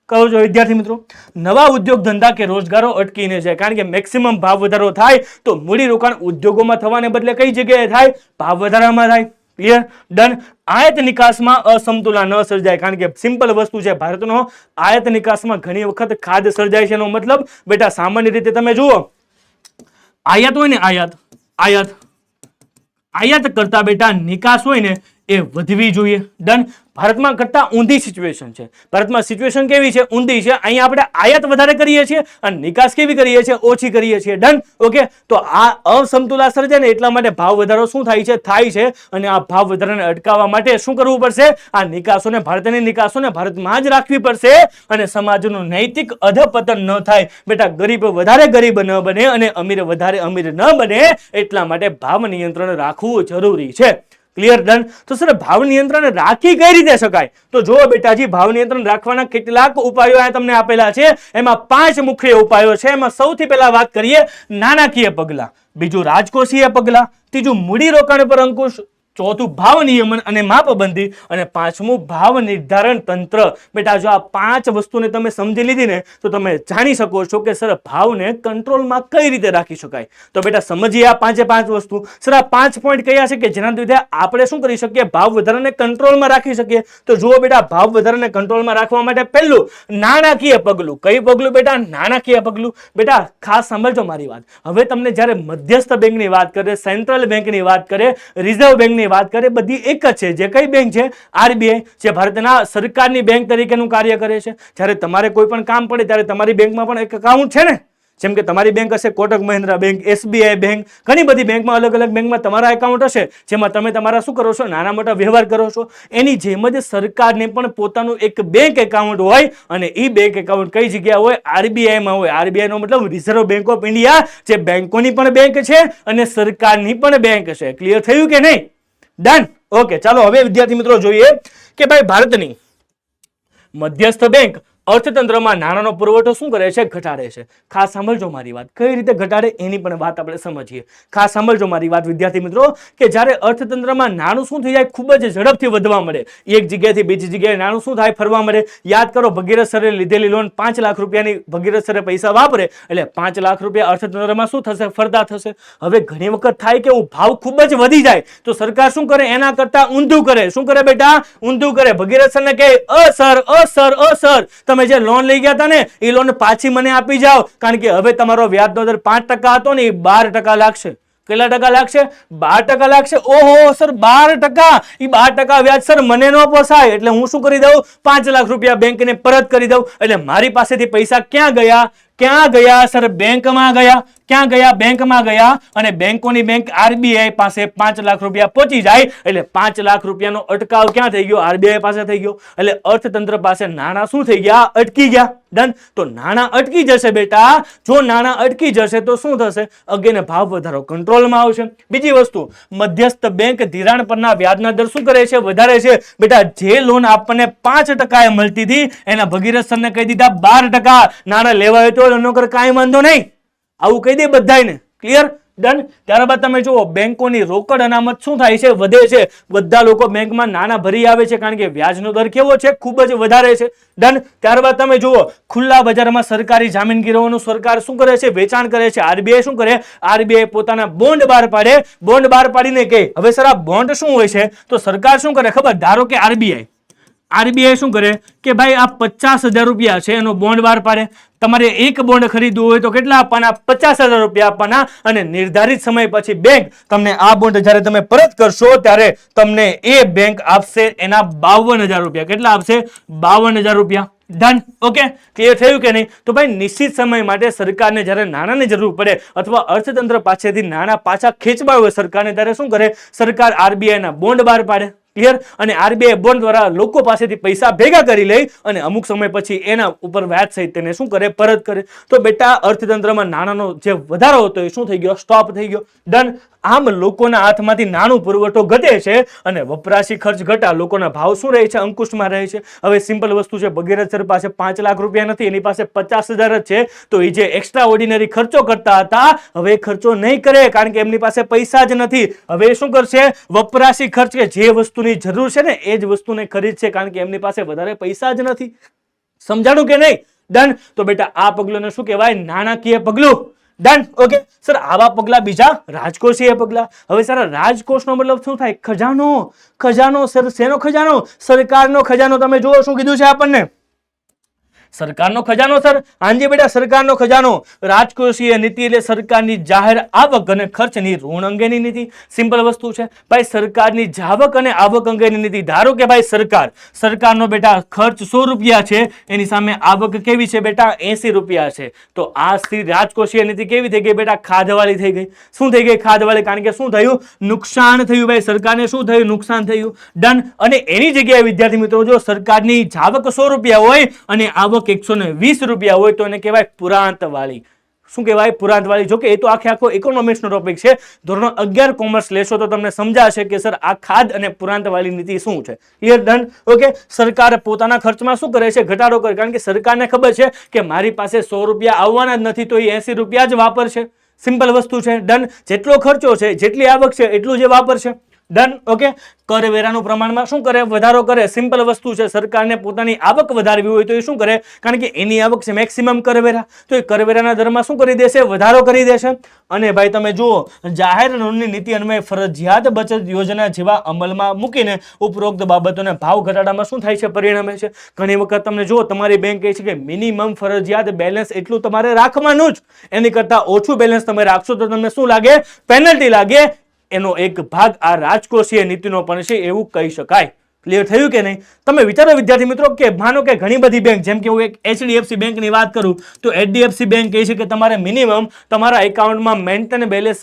કહો છો વિદ્યાર્થી મિત્રો, નવા ઉદ્યોગ ધંધા કે રોજગારો અટકીને જાય, કારણ કે મેક્સિમમ ભાવ વધારો થાય તો મૂડીરોકાણ ઉદ્યોગોમાં થવાને બદલે કઈ જગ્યાએ થાય? ભાવ વધારામાં થાય. ક્લિયર? ડન. આયાત નિકાસમાં અસમતુલા ન સર્જાય, કારણ કે સિમ્પલ વસ્તુ છે, ભારતનો આયાત નિકાસમાં ઘણી વખત ખાધ સર્જાય છે. એનો મતલબ બેટા સામાન્ય રીતે તમે જુઓ, આયાત હોય ને, આયાત કરતા બેટા નિકાસ હોય ને એ વધવી જોઈએ. ડન. ભારતમાં કરતા ઊંધી સિચ્યુએશન છે. ભારતમાં સિચ્યુએશન કેવી છે? ઊંધી છે. અહીંયા આપણે આયાત વધારે કરીએ છીએ અને નિકાસ કેવી કરીએ છીએ? ઓછી કરીએ છીએ. ડન. ઓકે, તો આ અસમતુલા સર્જાય ને એટલા માટે ભાવ વધારો શું થાય છે? થાય છે. અને આ ભાવ વધારાને અટકાવવા માટે શું કરવું પડશે? આ નિકાસોને, ભારતની નિકાસોને ભારતમાં જ રાખવી પડશે અને સમાજનું નૈતિક અધપતન ન થાય. બેટા ગરીબ વધારે ગરીબ ન બને અને અમીર વધારે અમીર ન બને, એટલા માટે ભાવ નિયંત્રણ રાખવું જરૂરી છે. ક્લિયર? ડન. તો સર ભાવ નિયંત્રણ રાખી કઈ રીતે શકાય? તો જો બેટાજી, ભાવ નિયંત્રણ રાખવાના કેટલાક ઉપાયો આ તમને આપેલા છે. એમાં 5 મુખ્ય ઉપાયો છે. એમાં સૌથી પહેલા વાત કરીએ નાણાકીય પગલા, બીજું રાજકોષીય પગલા, ત્રીજું મૂડીરોકાણ પર અંકુશ, ચોથું ભાવ નિયમન અને માપબંધી, અને પાંચમું ભાવ નિર્ધારણ તંત્ર. બેટા જો આ 5 વસ્તુને તમે સમજી લીધી ને તો તમે જાણી શકો છો કે સર ભાવને કંટ્રોલમાં કઈ રીતે રાખી શકાય. તો બેટા સમજીએ આ 5 વસ્તુ. સર આ 5 પોઈન્ટ કયા છે કે જેના લીધે આપણે શું કરી શકીએ? ભાવ વધારાને કંટ્રોલમાં રાખી શકીએ. તો જુઓ બેટા, ભાવ વધારાને કંટ્રોલમાં રાખવા માટે પહેલું નાણાકીય પગલું. કઈ પગલું બેટા? નાણાકીય પગલું. બેટા ખાસ સાંભળજો મારી વાત. હવે તમને જ્યારે મધ્યસ્થ બેંકની વાત કરે, સેન્ટ્રલ બેંકની વાત કરે, રિઝર્વ બેંકની વાત કરે, બધી એક જ છે. જે કઈ બેંક છે? આરબીઆઈ, જે ભારતના સરકારની બેંક તરીકેનું કાર્ય કરે છે. જ્યારે તમારે કોઈ પણ કામ પડે ત્યારે તમારી બેંકમાં પણ એક એકાઉન્ટ છે ને. જેમ કે તમારી બેંક હશે Kotak Mahindra bank, SBI bank, ઘણી બધી બેંકમાં અલગ અલગ બેંકમાં તમારા એકાઉન્ટ હશે, જેમાં તમે તમારા શું કરો છો? નાના મોટા વ્યવહાર કરો છો. એની જેમ જ સરકારને પણ પોતાનું એક બેંક એકાઉન્ટ હોય, અને એ બેંક એકાઉન્ટ કઈ જગ્યાએ હોય? આરબીઆઈમાં હોય. આરબીઆઈ નો મતલબ રિઝર્વ બેંક ઓફ ઇન્ડિયા, જે બેંકોની પણ બેંક છે અને સરકારની પણ બેંક છે. ક્લિયર થયું કે નહીં? ડન. ઓકે, ચાલો હવે વિદ્યાર્થી મિત્રો જોઈએ કે ભાઈ ભારતની મધ્યસ્થ બેંક અર્થતંત્રમાં નાણાંનો પુરવઠો શું કરે છે? ઘટાડે છે. ખાસ સાંભળજો મારી વાત. કઈ રીતે ઘટાડે એની પણ વાત આપણે સમજીએ. ખાસ સાંભળજો મારી વાત વિદ્યાર્થી મિત્રો, કે જ્યારે અર્થતંત્રમાં નાણું શું થઈ જાય? ખૂબ જ ઝડપથી વધવા મળે. એક જગ્યાએથી બીજી જગ્યાએ નાણું શું થાય? ફરવા મળે. યાદ કરો, ભગીરથ સરે લીધેલી લોન 5 લાખ રૂપિયાની, ભગીરથ સરે પૈસા વાપરે એટલે 5 લાખ રૂપિયા અર્થતંત્રમાં શું થશે? ફરતા થશે. હવે ઘણી વખત થાય કે ભાવ ખૂબ જ વધી જાય તો સરકાર શું કરે? એના કરતા ઊંધું કરે. શું કરે બેટા? ઊંધું કરે. ભગીરથ સરને કહે, સર તમે જે લોન લઈ ગયા હતા ને એ લોન પાછી મને આપી જાઓ, કારણ કે હવે તમારો વ્યાજનો દર 5% હતો ને એ 12% લાગશે. કેટલા ટકા લાગશે? 12% લાગશે. ઓહો સર, 12%! એ 12% વ્યાજ સર મને ન પોસાય, એટલે હું શું કરી દઉં? 5 લાખ રૂપિયા બેંકને પરત કરી દઉં. એટલે મારી પાસેથી પૈસા ક્યાં ગયા? સર બેંકમાં ગયા. ક્યાં ગયા? બેંકમાં ગયા. અને બેંકોની બેંક આરબીઆઈ પાસે 5 લાખ રૂપિયા પહોંચી જાય એટલે 5 લાખ રૂપિયાનો અટકાવ ક્યાં થઈ ગયો? આરબીઆઈ પાસે થઈ ગયો. એટલે અર્થતંત્ર પાસે નાણાં શું થઈ ગયા? અટકી ગયા. ડન. તો નાણાં અટકી જશે બેટા. જો નાણાં અટકી જશે તો શું થશે? અગેન ભાવ વધારો કંટ્રોલમાં આવશે. બીજી વસ્તુ, મધ્યસ્થ બેંક ધિરાણ પરના વ્યાજના દર શું કરે છે? વધારે છે. બેટા જે લોન આપણને 5% મળતી હતી એના ભગીરથ સરને કહી દીધા 12%. નાણાં લેવા હોય તો નોકર કાંઈ વાંધો નહીં, આવું કહી દે બધાને. ક્લિયર? ડન. ત્યારબાદ તમે જુઓ, બેંકોની રોકડ અનામત શું થાય છે? વધે છે. બધા લોકો બેંકમાં નાણાં ભરી આવે છે, કારણ કે વ્યાજનો દર કેવો છે? ખૂબ જ વધારે છે. ડન. ત્યારબાદ તમે જુઓ, ખુલ્લા બજારમાં સરકારી જામીનગીરોનું સરકાર શું કરે છે? વેચાણ કરે છે. આરબીઆઈ શું કરે? આરબીઆઈ પોતાના બોન્ડ બહાર પાડે. બોન્ડ બહાર પાડીને કહે, હવે સર આ બોન્ડ શું હોય છે? તો સરકાર શું કરે ખબર? ધારો કે આરબીઆઈ શું કરે કે ભાઈ આ 50,000 રૂપિયા છે, એનો બોન્ડ બહાર પાડે. તમારે એક બોન્ડ ખરીદવું હોય તો કેટલા આપવાના? 50,000 રૂપિયા આપવાના. અને નિર્ધારિત સમય પછી બેંક તમને આ બોન્ડ જ્યારે તમે પરત કરશો ત્યારે તમને એ બેંક આપશે એના 52,000 રૂપિયા. કેટલા આપશે? 52,000 રૂપિયા. ડન. ઓકે, ક્લિયર થયું કે નહીં? તો ભાઈ નિશ્ચિત સમય માટે સરકારને જ્યારે નાણાંની જરૂર પડે અથવા અર્થતંત્ર પાસેથી નાણાં પાછા ખેંચવા હોય સરકારને, ત્યારે શું કરે? સરકાર આરબીઆઈના બોન્ડ બહાર પાડે. ક્લિયર? અને આરબીઆઈ બોન્ડ દ્વારા લોકો પાસેથી પૈસા ભેગા કરી લે અને અમુક સમય પછી એના ઉપર વ્યાજ સહિત તેને શું કરે? પરત કરે. તો બેટા અર્થતંત્રમાં નાણાંનો જે વધારો હતો એ શું થઈ ગયો? સ્ટોપ થઈ ગયો. ડન. આમ લોકોના હાથમાંથી નાણું પુરવઠો ઘટે છે અને વપરાશી ખર્ચ ઘટા, લોકોના ભાવ શું રહે છે? અંકુશમાં રહે છે. હવે સિમ્પલ વસ્તુ છે, ભગીરથ સર પાસે 5 લાખ રૂપિયા નથી, એની પાસે 50,000 જ છે. તો એ જે એક્સ્ટ્રા ઓર્ડિનરી ખર્ચો કરતા હતા હવે ખર્ચો નહીં કરે, કારણ કે એમની પાસે પૈસા જ નથી. હવે શું કરશે? વપરાશી ખર્ચ, કે જે વસ્તુ વસ્તુની જરૂર છે ને એ જ વસ્તુને ખરીદશે, કારણ કે એમની પાસે વધારે પૈસા જ નથી. સમજાણું કે નહીં? ડન. તો બેટા આ પગલુંને શું કહેવાય? નાણાકીય પગલું. ડન. ઓકે સર, આવા પગલા બીજા રાજકોષીય પગલા. હવે સર રાજકોષનો મતલબ શું થાય? ખજાનો. ખજાનો સર, શેનો ખજાનો? સરકારનો ખજાનો. તમે જુઓ શું કીધું છે આપણને, સરકારનો ખજાનો. સર હાજી બેટા, સરકારનો ખજાનો. રાજકોષીય નીતિ એટલે સરકારની જાહેર આવક અને ખર્ચની ઋણ અંગેની નીતિ. સિમ્પલ વસ્તુ છે ભાઈ, સરકારની જાવક અને આવક અંગેની નીતિ. ધારો કે ભાઈ સરકારનો બેટા ખર્ચ 100 રૂપિયા છે, એની સામે આવક કેવી છે બેટા? 80 રૂપિયા છે. તો આ રાજકોષીય નીતિ કેવી થઈ ગઈ બેટા? ખાધવાળી થઈ ગઈ. શું થઈ ગઈ? ખાધવાળી. કારણ કે શું થયું? નુકસાન થયું ભાઈ, સરકારને શું થયું? નુકસાન થયું. ડન. અને એની જગ્યાએ વિદ્યાર્થી મિત્રો, જો સરકારની જાવક 100 રૂપિયા હોય અને આવક 120 રૂપિયા હોય તો એને કહેવાય પુરાંત વાળી. શું કહેવાય? પુરાંત વાળી. જો કે એ તો આખો ઇકોનોમિક્સ નો ટોપિક છે. ધોરણ 11 કોમર્સ લેશો તો તમને સમજાશે કે સર આ ખાધ અને પુરાંત વાળી નીતિ શું છે. ક્લિયર? ડન. ઓકે. સરકાર પોતાના ખર્ચમાં શું કરે છે? ઘટાડો કરે. કારણ કે સરકારને ખબર છે કે મારી પાસે 100 રૂપિયા આવવાના જ નથી, તો એ 80 રૂપિયા જ વાપરશે. સિમ્પલ વસ્તુ છે. ડન. જેટલો ખર્ચો છે, જેટલી આવક છે, એટલું જ વાપરશે. ડન. ઓકે. કરવેરાનું પ્રમાણમાં શું કરે? વધારો કરે. સિમ્પલ વસ્તુ છે. સરકારને પોતાની આવક વધારવી હોય તો એ શું કરે? કારણ કે એની આવક છે મેક્સિમમ કરવેરા, તો એ કરવેરાના દરમાં શું કરી દેશે? વધારો કરી દેશે. અને ભાઈ તમે જુઓ, જાહેર ઋણની નીતિ અન્વયે ફરજિયાત બચત યોજના જેવા અમલમાં મૂકીને ઉપરોક્ત બાબતોને ભાવ ઘટાડામાં શું થાય છે? પરિણમે છે. ઘણી વખત તમને જુઓ, તમારી બેંક કહે છે કે મિનિમમ ફરજિયાત બેલેન્સ એટલું તમારે રાખવાનું જ, એની કરતા ઓછું બેલેન્સ તમે રાખશો તો તમને શું લાગે? પેનલ્ટી લાગે. એનો એક ભાગ આ રાજકોષીય નીતિનો પણ છે, એવું કહી શકાય. ક્લિયર થયું કે નહીં? તમે વિચારો વિદ્યાર્થી મિત્રો કે માનો કે ઘણી બધી બેંક, જેમ કે હું એક HDFC બેંકની વાત કરું તો HDFC બેંક કહે છે કે તમારે મિનિમમ તમારા એકાઉન્ટમાં મેન્ટેન બેલેન્સ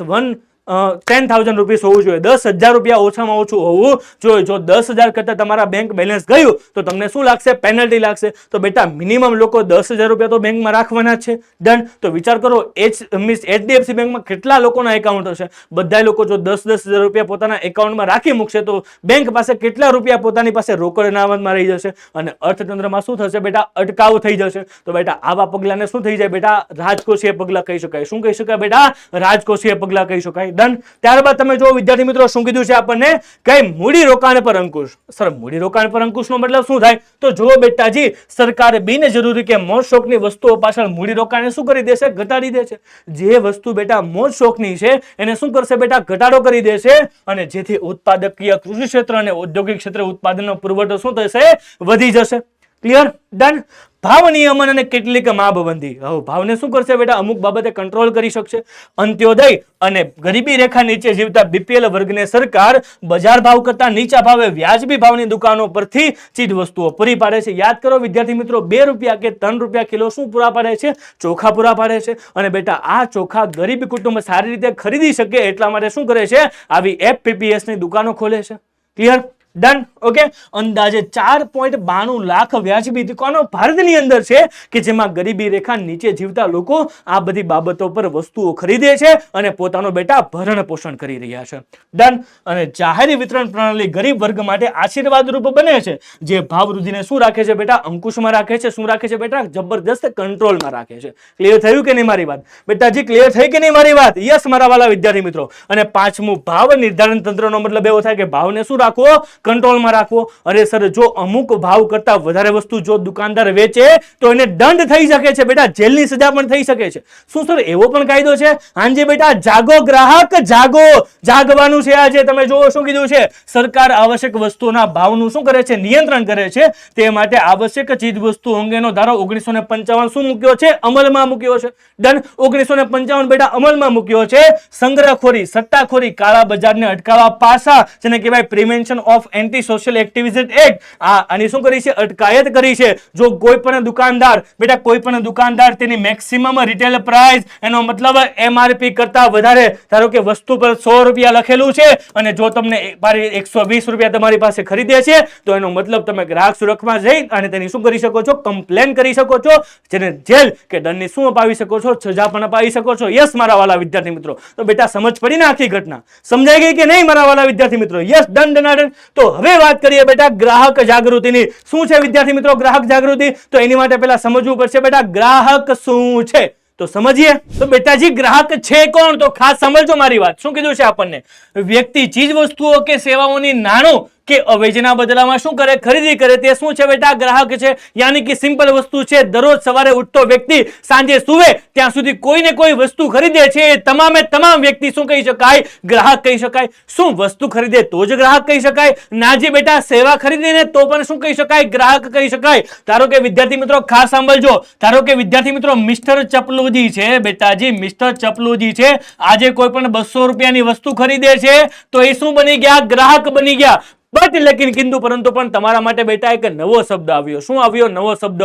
10,000 રૂપીસ હોવું જોઈએ. 10,000 રૂપિયા ઓછામાં ઓછું હોવું જોઈએ. જો 10,000 કરતા તમારા બેંક બેલેન્સ ગયું તો તમને શું લાગશે? પેનલ્ટી લાગશે. તો બેટા મિનિમમ લોકો 10,000 રૂપિયા તો બેંકમાં રાખવાના છે. ડન. તો વિચાર કરો, HDFC બેંકમાં કેટલા લોકોના એકાઉન્ટ હશે? બધા લોકો જો 10,000 રૂપિયા પોતાના એકાઉન્ટમાં રાખી મૂકશે તો બેંક પાસે કેટલા રૂપિયા પોતાની પાસે રોકડ અનામતમાં રહી જશે અને અર્થતંત્રમાં શું થશે બેટા? અટકાવ થઈ જશે. તો બેટા આવા પગલાને શું થઈ જાય બેટા? રાજકોષીય પગલા કહી શકાય. શું કહી શકાય બેટા? રાજકોષીય પગલા કહી શકાય. ડન. ત્યારબાદ તમે જો વિદ્યાર્થી મિત્રો શું કીધું છે આપણને? કઈ મૂડી રોકાણ પર અંકુશ. સર મૂડી રોકાણ પર અંકુશનો મતલબ શું થાય? તો જુઓ બેટાજી, સરકાર બિનજરૂરી કે મોજ શોખની વસ્તુઓ પાછળ મૂડી રોકાણને શું કરી દેશે? ઘટાડી દેશે. જે વસ્તુ બેટા મોજ શોખની છે એને શું કરશે બેટા? ઘટાડો કરી દેશે. અને જેથી ઉત્પાદકીય કૃષિ ક્ષેત્ર અને ઔદ્યોગિક ક્ષેત્રે ઉત્પાદનનો પુરવઠો શું થશે? વધી જશે. ક્લિયર? ડન. ભાવ નિયમન અને કેટલીક માપબંધી. હવે ભાવને શું કરશે બેટા? અમુક બાબતે કંટ્રોલ કરી શકશે. અંત્યોદય અને ગરીબી રેખા નીચે જીવતા BPL વર્ગને સરકાર બજાર ભાવ કરતા નીચા ભાવે વ્યાજબી ભાવની દુકાનો પરથી ચીજ વસ્તુઓ પૂરી પાડે છે. યાદ કરો વિદ્યાર્થી મિત્રો, 2 રૂપિયા કે 3 રૂપિયા કિલો શું પૂરા પાડે છે? ચોખા પૂરા પાડે છે. અને બેટા આ ચોખા ગરીબ કુટુંબ સારી રીતે ખરીદી શકે એટલા માટે શું કરે છે? આવી FPPS ની દુકાનો ખોલે છે. ક્લિયર? ડન. ઓકે. અંદાજે 4.92 લાખ વ્યાજબી દુકાનો ભારતની અંદર છે કે જેમાં ગરીબી રેખા નીચે જીવતા લોકો આ બધી બાબતો પર વસ્તુઓ ખરીદે છે અને પોતાનો બેટા ભરણ પોષણ કરી રહ્યા છે. ડન. અને જાહેર વિતરણ પ્રણાલી ગરીબ વર્ગ માટે આશીર્વાદરૂપ બને છે, જે ભાવ વૃદ્ધિને શું રાખે છે બેટા? અંકુશમાં રાખે છે. શું રાખે છે બેટા? જબરદસ્ત કંટ્રોલમાં રાખે છે. ક્લિયર થયું કે નહીં મારી વાત? બેટાજી ક્લિયર થઈ કે નહીં મારી વાત? યસ મારા વાલા વિદ્યાર્થી મિત્રો. અને પાંચમું, ભાવ નિર્ધારણ તંત્રનો મતલબ એવો થાય કે ભાવને શું રાખવો? કંટ્રોલમાં રાખવો. અરે સર, જો અમુક ભાવ કરતા વધારે વસ્તુ જો દુકાનદાર વેચે તો એને દંડ થઈ શકે છે બેટા, જેલની સજા પણ થઈ શકે છે. શું સર એવો પણ કાયદો છે? હાજી બેટા, જાગો ગ્રાહક જાગો. જાગવાનું છે આજે. તમે જોવો શું કીધું છે? સરકાર આવશ્યક વસ્તુઓના ભાવનું શું કરે છે? નિયંત્રણ કરે છે. તે માટે આવશ્યક ચીજ વસ્તુ અંગેનો ધારો 1955 શું મૂક્યો છે? અમલમાં મૂક્યો છે. ડન. 1955 બેટા અમલમાં મૂક્યો છે. સંગ્રહખોરી, સટ્ટાખોરી, કાળા બજારને અટકાવવા પાસા, જેને કહેવાય prevention of anti social activity act, આની શું કરી છે? અટકાયત કરી છે. જો કોઈ પણ દુકાનદાર બેટા, કોઈ પણ દુકાનદાર તેની મેક્સિમમ રિટેલ પ્રાઇસ, એનો મતલબ MRP કરતા વધારે, ધારો કે વસ્તુ પર 100 રૂપિયા લખેલું છે અને જો તમને 120 રૂપિયા તમારી પાસે ખરીદે છે તો એનો મતલબ તમે ગ્રાહક સુરક્ષામાં જઈ અને તેની શું કરી શકો છો? કમ્પ્લેન કરી શકો છો, જેને જેલ કે દંડની શું અપાવી શકો છો? સજા પણ અપાવી શકો છો. યસ મારા વાલા વિદ્યાર્થી મિત્રો. તો બેટા સમજ પડી ને આખી ઘટના? સમજાઈ ગઈ કે નહીં મારા વાલા વિદ્યાર્થી મિત્રો? યસ. ડન ડનાડન. તો હવે વાત કરીએ બેટા ગ્રાહક જાગૃતિની. શું છે વિદ્યાર્થી મિત્રો ગ્રાહક જાગૃતિ? તો એની માટે પહેલા સમજવું પડશે બેટા ગ્રાહક શું છે. તો સમજીએ. તો બેટાજી ગ્રાહક છે કોણ? તો ખાસ સમજો મારી વાત. શું કીધું છે આપણને? વ્યક્તિ, ચીજ વસ્તુઓ કે સેવાઓની નાણું કે અવેજના બદલામાં શું કરે, ખરીદી કરે. તે શું છે બેટા, ગ્રાહક છે. યાની કે સિમ્પલ વસ્તુ છે, દરરોજ સવારે ઉઠતો વ્યક્તિ સાંજે સુવે ત્યાં સુધી કોઈ ને કોઈ વસ્તુ ખરીદે છે, તમામે તમામ વ્યક્તિ શું કહી શકાય, ગ્રાહક કહી શકાય. શું વસ્તુ ખરીદે તો જ ગ્રાહક કહી શકાય? નાજી બેટા, સેવા ખરીદીને તો પણ શું કહી શકાય, ગ્રાહક કહી શકાય. ધારો કે વિદ્યાર્થી મિત્રો ખાસ સાંભળજો, ધારો કે વિદ્યાર્થી મિત્રો મિસ્ટર ચપલુજી છે બેટાજી, મિસ્ટર ચપલુજી છે, આજે કોઈ પણ 200 રૂપિયાની વસ્તુ ખરીદે છે તો એ શું બની ગયા, ગ્રાહક બની ગયા. બટ લેકિન કિંતુ પરંતુ પણ તમારા માટે બેટા એક નવો શબ્દ આવ્યો. શું આવ્યો? નવો શબ્દ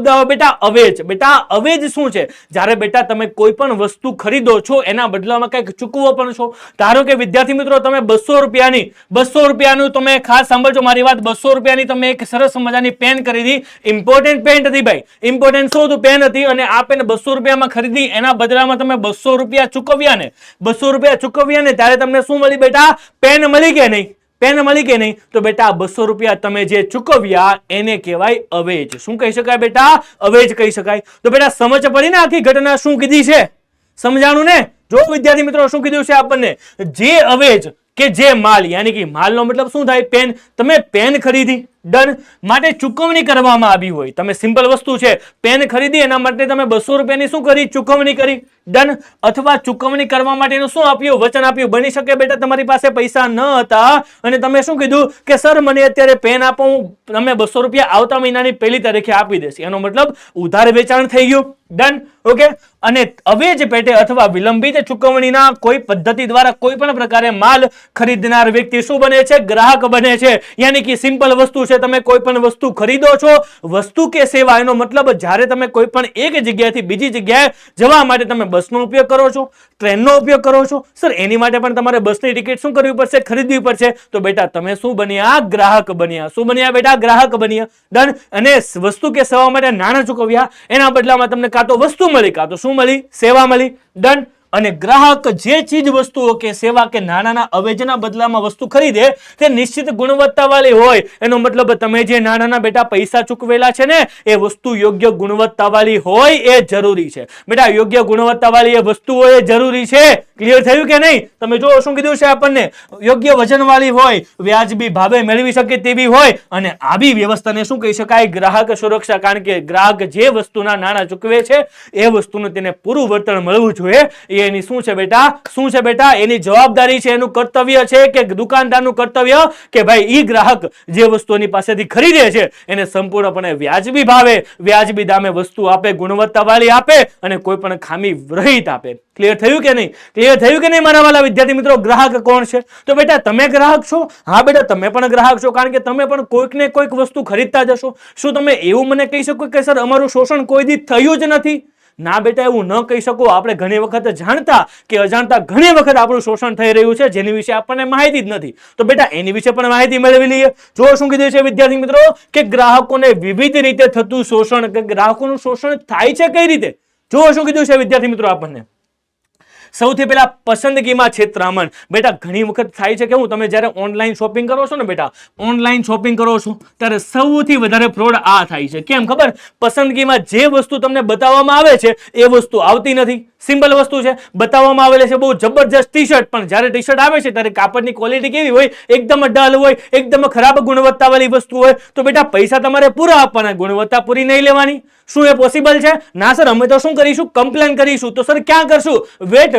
આવ્યો બેટા, અવેજ. બેટા અવેજ શું છે? જ્યારે બેટા તમે કોઈ પણ વસ્તુ ખરીદો છો એના બદલામાં કંઈક ચૂકવો પણ છો. ધારો કે વિદ્યાર્થી મિત્રો તમે 200 રૂપિયાનું તમે ખાસ સાંભળજો મારી વાત, 200 રૂપિયાની તમે એક સરસ મજાની પેન ખરીદી, ઇમ્પોર્ટન્ટ પેન હતી ભાઈ, ઇમ્પોર્ટન્ટ શું હતું, પેન હતી. અને આ પેન 200 રૂપિયામાં ખરીદી, એના બદલામાં તમે 200 રૂપિયા ચૂકવ્યા ને, 200 રૂપિયા ચૂકવ્યા ને ત્યારે તમને શું મળી બેટા, પેન મળી કે નહીં, પેન મળી કે નહીં? તો બેટા 200 રૂપિયા તમે જે ચૂકવ્યા એને કહેવાય અવેજ. શું કહી શકાય બેટા, અવેજ કહી શકાય. તો બેટા સમજ પડી ને આખી ઘટના શું કીધી છે, સમજાણું ને? જો વિદ્યાર્થી મિત્રો શું કીધું છે આપણને, જે અવેજ કે જે માલ, યાની કે માલનો મતલબ શું થાય, પેન. તમે પેન ખરીદી, ડન, માટે ચૂકવણી કરવામાં આવી હોય. તમે સિમ્પલ વસ્તુ છે પેન ખરીદી, એના માટે તમે 200 રૂપિયાની શું કરી, ચૂકવણી કરી, ડન. અથવા ચૂકવણી કરવા માટેનું શું આપ્યું, વચન આપ્યું. બની શકે બેટા તમારી પાસે પૈસા ન હતા અને તમે શું કીધું કે સર મને અત્યારે પેન આપો, હું તમે 200 રૂપિયા આવતા મહિનાની 1લી તારીખે આપી દેશે. એનો મતલબ ઉધાર વેચાણ થઈ ગયું, ડન, ઓકે. અને અવેજ પેટે અથવા વિલંબિત ચૂકવણીના કોઈ પદ્ધતિ દ્વારા કોઈ પણ પ્રકારે માલ ખરીદનાર વ્યક્તિ શું બને છે, ગ્રાહક બને છે. યાની કે સિમ્પલ વસ્તુ છે, તમે કોઈ પણ વસ્તુ ખરીદો છો, વસ્તુ કે સેવા, એનો મતલબ જ્યારે તમે કોઈ પણ એક જગ્યાએથી બીજી જગ્યાએ જવા માટે તમે બસનો ઉપયોગ કરો છો, ટ્રેનનો ઉપયોગ કરો છો, સર એની માટે પણ તમારે બસની ટિકિટ શું કરવી પડશે, ખરીદવી પડશે. તો બેટા તમે શું બન્યા, ગ્રાહક બન્યા. શું બન્યા બેટા, ગ્રાહક બન્યા, ડન. અને વસ્તુ કે સેવા માટે નાણાં ચૂકવ્યા, એના બદલામાં તમને કાં તો વસ્તુ મળી, કાં તો શું મળી, સેવા મળી, ડન. અને ગ્રાહક જે ચીજ વસ્તુઓ કે સેવા કે નાણાના અવેજના બદલામાં વસ્તુ ખરીદે તે નિશ્ચિત ગુણવત્તાવાળી હોય. એનો મતલબ તમે જે નાણાના બેટા પૈસા ચૂકવેલા છે ને એ વસ્તુ યોગ્ય ગુણવત્તાવાળી હોય એ જરૂરી છે બેટા. યોગ્ય ગુણવત્તાવાળી એ વસ્તુઓ એ જરૂરી છે. ક્લિયર થયું કે નહીં? તમે જો શું કીધું છે આપણને, યોગ્ય વજનવાળી હોય, વ્યાજબી ભાવે મેળવી શકે તેવી હોય, અને આવી વ્યવસ્થાને શું કહી શકાય, ગ્રાહક સુરક્ષા. કારણ કે ગ્રાહક જે વસ્તુના નાણાં ચૂકવે છે એ વસ્તુનું તેને પૂરું વળતર મળવું જોઈએ. એની શું છે બેટા, શું છે બેટા, એની જવાબદારી છે, એનું કર્તવ્ય છે કે દુકાનદારનું કર્તવ્ય કે ભાઈ ઈ ગ્રાહક જે વસ્તુની પાસેથી ખરીદે છે એને સંપૂર્ણપણે વ્યાજબી ભાવે, વ્યાજબી દામે વસ્તુ આપે, ગુણવત્તાવાળી આપે અને કોઈ પણ ખામી રહિત આપે. ક્લિયર થયું કે નહીં? ક્લિયર થયું કે નહીં મારા વાલા વિદ્યાર્થી મિત્રો? ગ્રાહક કોણ છે? તો બેટા તમે ગ્રાહક છો. હા બેટા તમે પણ ગ્રાહક છો, કારણ કે તમે પણ કોઈક ને કોઈક વસ્તુ ખરીદતા જશો. શું તમે એવું મને કહી શકો કે સર અમારું શોષણ કોઈ દી થયું જ નથી? ના બેટા, એવું ન કહી શકો. આપણે ઘણી વખત જાણતા કે અજાણતા ઘણી વખત આપણું શોષણ થઈ રહ્યું છે જેની વિશે આપણને માહિતી જ નથી. તો બેટા એની વિશે પણ માહિતી મેળવી લઈએ. જો શું કીધું છે વિદ્યાર્થી મિત્રો કે ગ્રાહકોને વિવિધ રીતે થતું શોષણ, કે ગ્રાહકોનું શોષણ થાય છે કઈ રીતે? જો શું કીધું છે વિદ્યાર્થી મિત્રો આપણને, સૌથી પહેલા પસંદગીમાં છેતરામણ. બેટા ઘણી વખત થાય છે કે હું તમે જ્યારે ઓનલાઈન શોપિંગ કરો છો ને બેટા, ઓનલાઈન શોપિંગ કરો છો ત્યારે સૌથી વધારે ફ્રોડ આ થાય છે. કેમ ખબર? પસંદગીમાં જે વસ્તુ તમને બતાવવામાં આવે છે એ વસ્તુ આવતી નથી. સિમ્પલ વસ્તુ છે, બતાવવામાં આવેલી છે બહુ જબરજસ્ત ટી-શર્ટ, પણ જ્યારે ટી-શર્ટ આવે છે ત્યારે કાપડની ક્વોલિટી કેવી હોય, એકદમ ડલ હોય, એકદમ ખરાબ ગુણવત્તાવાળી વસ્તુ હોય. તો બેટા પૈસા તમારે પૂરા આપવાના, ગુણવત્તા પૂરી નહીં લેવાની. શું એ પોસિબલ છે? ના સર અમે તો શું કરીશું, કમ્પ્લેન કરીશું. તો સર ક્યાં કરશું? વેટ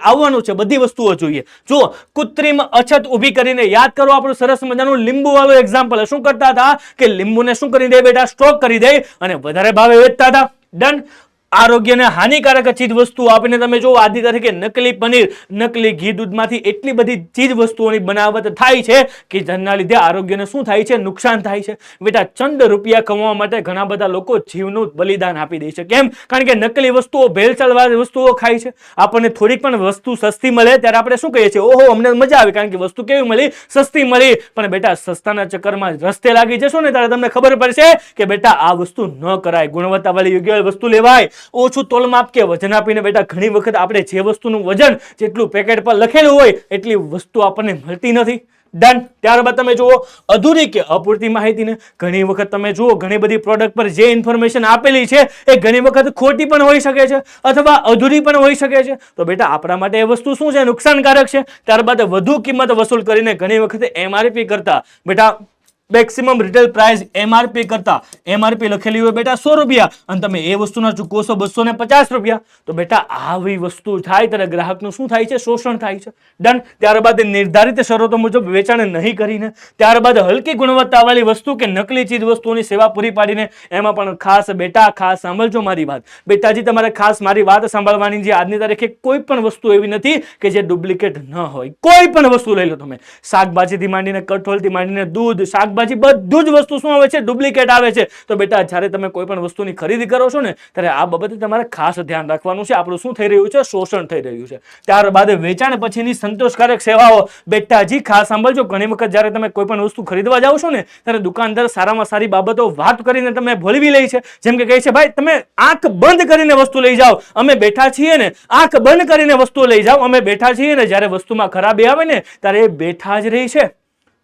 આવવાનું છે, બધી વસ્તુઓ જોઈએ. જો કૃત્રિમ અછત ઊભી કરીને યાદ કરો આપણું સરસ મજાનું લીંબુ વાળું એક્ઝામ્પલ. શું કરતા હતા કે લીંબુને શું કરી દે બેટા, સ્ટોક કરી દે અને વધારે ભાવે વેચતા હતા. ડન. આરોગ્યને હાનિકારક ચીજ વસ્તુઓ આપીને તમે જો આદિ તરીકે નકલી પનીર, નકલી ઘી દૂધમાંથી એટલી બધી ચીજ વસ્તુઓની બનાવટ થાય છે કે જેના લીધે આરોગ્યને શું થાય છે, નુકસાન થાય છે. બેટા ચંદ રૂપિયા કમાવા માટે ઘણા બધા લોકો જીવનું બલિદાન આપી દે છે. કેમ? કારણ કે નકલી વસ્તુઓ, ભેળસેળવાળી વસ્તુઓ ખાય છે. આપણને થોડીક પણ વસ્તુ સસ્તી મળે ત્યારે આપણે શું કહીએ છીએ, ઓહો અમને મજા આવી, કારણ કે વસ્તુ કેવી મળી, સસ્તી મળી. પણ બેટા સસ્તાના ચક્કરમાં રસ્તે લાગી જશો ને ત્યારે તમને ખબર પડશે કે બેટા આ વસ્તુ ન કરાય. ગુણવત્તાવાળી યોગ્ય વસ્તુ લેવાય. ઓછું તોલમાપ કે વજન આપીને બેટા ઘણી વખત આપણે જે વસ્તુનું વજન જેટલું પેકેટ પર લખેલું હોય એટલી વસ્તુ આપણને મળતી નથી. ડન. ત્યારબાદ તમે જુઓ અધૂરી કે અપૂરતી માહિતીને. ઘણી વખત તમે જુઓ ઘણી બધી પ્રોડક્ટ પર જે ઇન્ફોર્મેશન આપેલી છે એ ઘણી વખત ખોટી પણ હોઈ શકે છે અથવા અધૂરી પણ હોઈ શકે છે. તો બેટા આપણા માટે એ વસ્તુ શું છે? નુકસાનકારક છે. ત્યારબાદ વધુ કિંમત વસૂલ કરીને ઘણી વખત એમઆરપી કરતા બેટા મેક્સિમમ રિટેલ પ્રાઇસ એમઆરપી કરતા એમઆરપી લખેલી હોય બેટા 100 રૂપિયા અને તમે એ વસ્તુના ચૂકવો છો 250 રૂપિયા. તો બેટા આવી વસ્તુ થાય ત્યારે ગ્રાહકનું શું થાય છે? શોષણ થાય છે. ડન. ત્યારબાદ નિર્ધારિત શરતો મુજબ વેચાણ નહીં કરીને, ત્યારબાદ હલકી ગુણવત્તાવાળી વસ્તુ કે નકલી ચીજ વસ્તુઓની સેવા પૂરી પાડીને, એમાં પણ ખાસ બેટા ખાસ સાંભળજો મારી વાત. બેટાજી તમારે ખાસ મારી વાત સાંભળવાની છે. આજની તારીખે કોઈ પણ વસ્તુ એવી નથી કે જે ડુપ્લિકેટ ન હોય. કોઈ પણ વસ્તુ લઈ લો તમે, શાકભાજીથી માંડીને કઠોળથી માંડીને દૂધ, શાકભાજી, બધું જ વસ્તુ શું આવે છે? ડુપ્લિકેટ આવે છે. તો બેટા જ્યારે તમે કોઈ પણ વસ્તુની ખરીદી કરો છો ને ત્યારે આ બાબતે તમારે ખાસ ધ્યાન રાખવાનું છે. આપણું શું થઈ રહ્યું છે? શોષણ થઈ રહ્યું છે. ત્યારબાદ વેચાણ પછીની સંતોષકારક સેવાઓ. બેટાજી ખાસ સાંભળજો. ઘણી વખત જ્યારે તમે કોઈ પણ વસ્તુ ખરીદવા જાઓ છો ને ત્યારે દુકાનદાર સારામાં સારી બાબતો વાત કરીને તમે ભોળવી લે છે. જેમ કે કહે છે, ભાઈ તમે આંખ બંધ કરીને વસ્તુ લઈ જાઓ, અમે બેઠા છીએ ને. આંખ બંધ કરીને વસ્તુ લઈ જાઓ, અમે બેઠા છીએ ને. જ્યારે વસ્તુમાં ખરાબી આવે ને ત્યારે એ બેઠા જ રહી છે.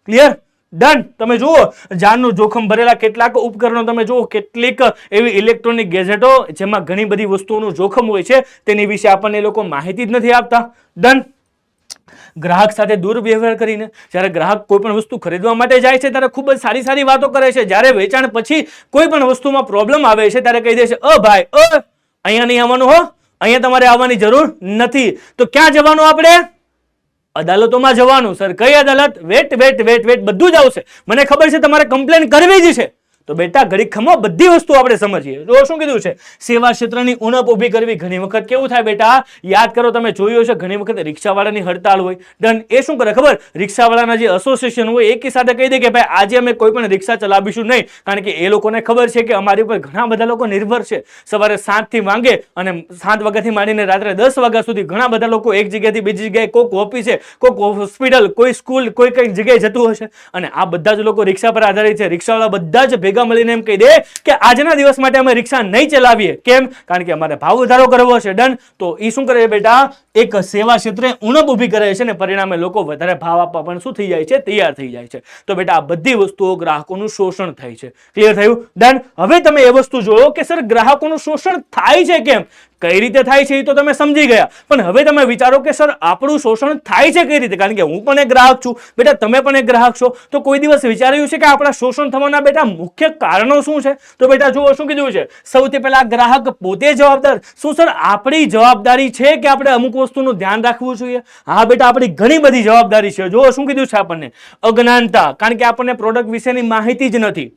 ક્લિયર? ડન. તમે જુઓ જાનનું જોખમ ભરેલા કેટલાક ઉપકરણો તમે જુઓ, કેટલીક એવી ઇલેક્ટ્રોનિક ગેજેટો જેમાં ઘણી બધી વસ્તુઓનું જોખમ હોય છે, તેની વિશે આપણને લોકો માહિતી જ નથી આપતા. ડન. ગ્રાહક સાથે દુર્વ્યવહાર કરીને જ્યારે ગ્રાહક કોઈ પણ વસ્તુ ખરીદવા માટે જાય છે ત્યારે ખૂબ જ સારી સારી વાતો કરે છે. જ્યારે વેચાણ પછી કોઈ પણ વસ્તુમાં પ્રોબ્લેમ આવે છે ત્યારે કહી દે છે, ભાઈ અહીંયા નહીં આવવાનું હો, અહીંયા તમારે આવવાની જરૂર નથી. તો ક્યાં જવાનું? આપણે અદાલતોમાં જવાનું. સર કઈ અદાલત? વેટ બધું જ આવશે. મને ખબર છે તમારે કમ્પ્લેન કરવી જ છે. તો બેટા ઘડી ખમો, બધી વસ્તુ આપણે સમજીએ. જો શું કીધું છે? સેવા ક્ષેત્રની ઉણપ ઊભી કરવી. ઘણી વખત કેવું થાય બેટા, યાદ કરો, તમે જોયું હશે ઘણી વખત રિક્ષાવાળાની હડતાલ હોય. ડન. એ શું કરે ખબર? રિક્ષાવાળાના જે એસોસિએશન હોય એકી સાથે કહી દે કે ભાઈ આજે અમે કોઈ પણ રિક્ષા ચલાવીશું નહીં, કારણ કે એ લોકોને ખબર છે કે અમારી ઉપર ઘણા બધા લોકો નિર્ભર છે. સવારે 7 થી માંગે અને 7 વાગ્યાથી માંડીને રાત્રે 10 વાગ્યા સુધી ઘણા બધા લોકો એક જગ્યાએથી બીજી જગ્યાએ, કોઈક ઓફિસે, કોઈક હોસ્પિટલ, કોઈ સ્કૂલ, કોઈ કઈ જગ્યાએ જતું હશે અને આ બધા જ લોકો રિક્ષા પર આધારિત છે. રિક્ષાવાળા બધા જ ભેગા મળીને એમ કહી દે કે આજના દિવસ માટે અમે રિક્ષા નહીં ચલાવીએ. કેમ? કારણ કે અમારે ભાવ વધારો કરવો છે. ડન. તો એ શું કરે બેટા? એક સેવા ક્ષેત્રે ઉણપ ઊભી કરે છે ને પરિણામે લોકો વધારે ભાવ આપવા પણ શું થઈ જાય છે? તૈયાર થઈ જાય છે. તો બેટા આ બધી વસ્તુઓ ગ્રાહકોનું શોષણ થાય છે. ક્લિયર થયું? ડન. હવે તમે એ વસ્તુ જોયો કે સર ગ્રાહકોનું શોષણ થાય છે કેમ? કઈ રીતે થાય છે એ તો તમે સમજી ગયા, પણ હવે તમે વિચારો કે સર આપણું શોષણ થાય છે કઈ રીતે? કારણ કે હું પણ એક ગ્રાહક છું, બેટા તમે પણ એક ગ્રાહક છો. તો કોઈ દિવસ વિચાર્યું છે કે આપણા શોષણ થવાના બેટા મુખ્ય કારણો શું છે? તો બેટા જુઓ શું કીધું છે. સૌથી પહેલા ગ્રાહક પોતે જવાબદાર. શું સર આપણી જવાબદારી છે કે આપણે અમુક વસ્તુનું ધ્યાન રાખવું જોઈએ? હા બેટા આપણી ઘણી બધી જવાબદારી છે. જુઓ શું કીધું છે આપણને. અજ્ઞાનતા, કારણ કે આપણને પ્રોડક્ટ વિશેની માહિતી જ નથી.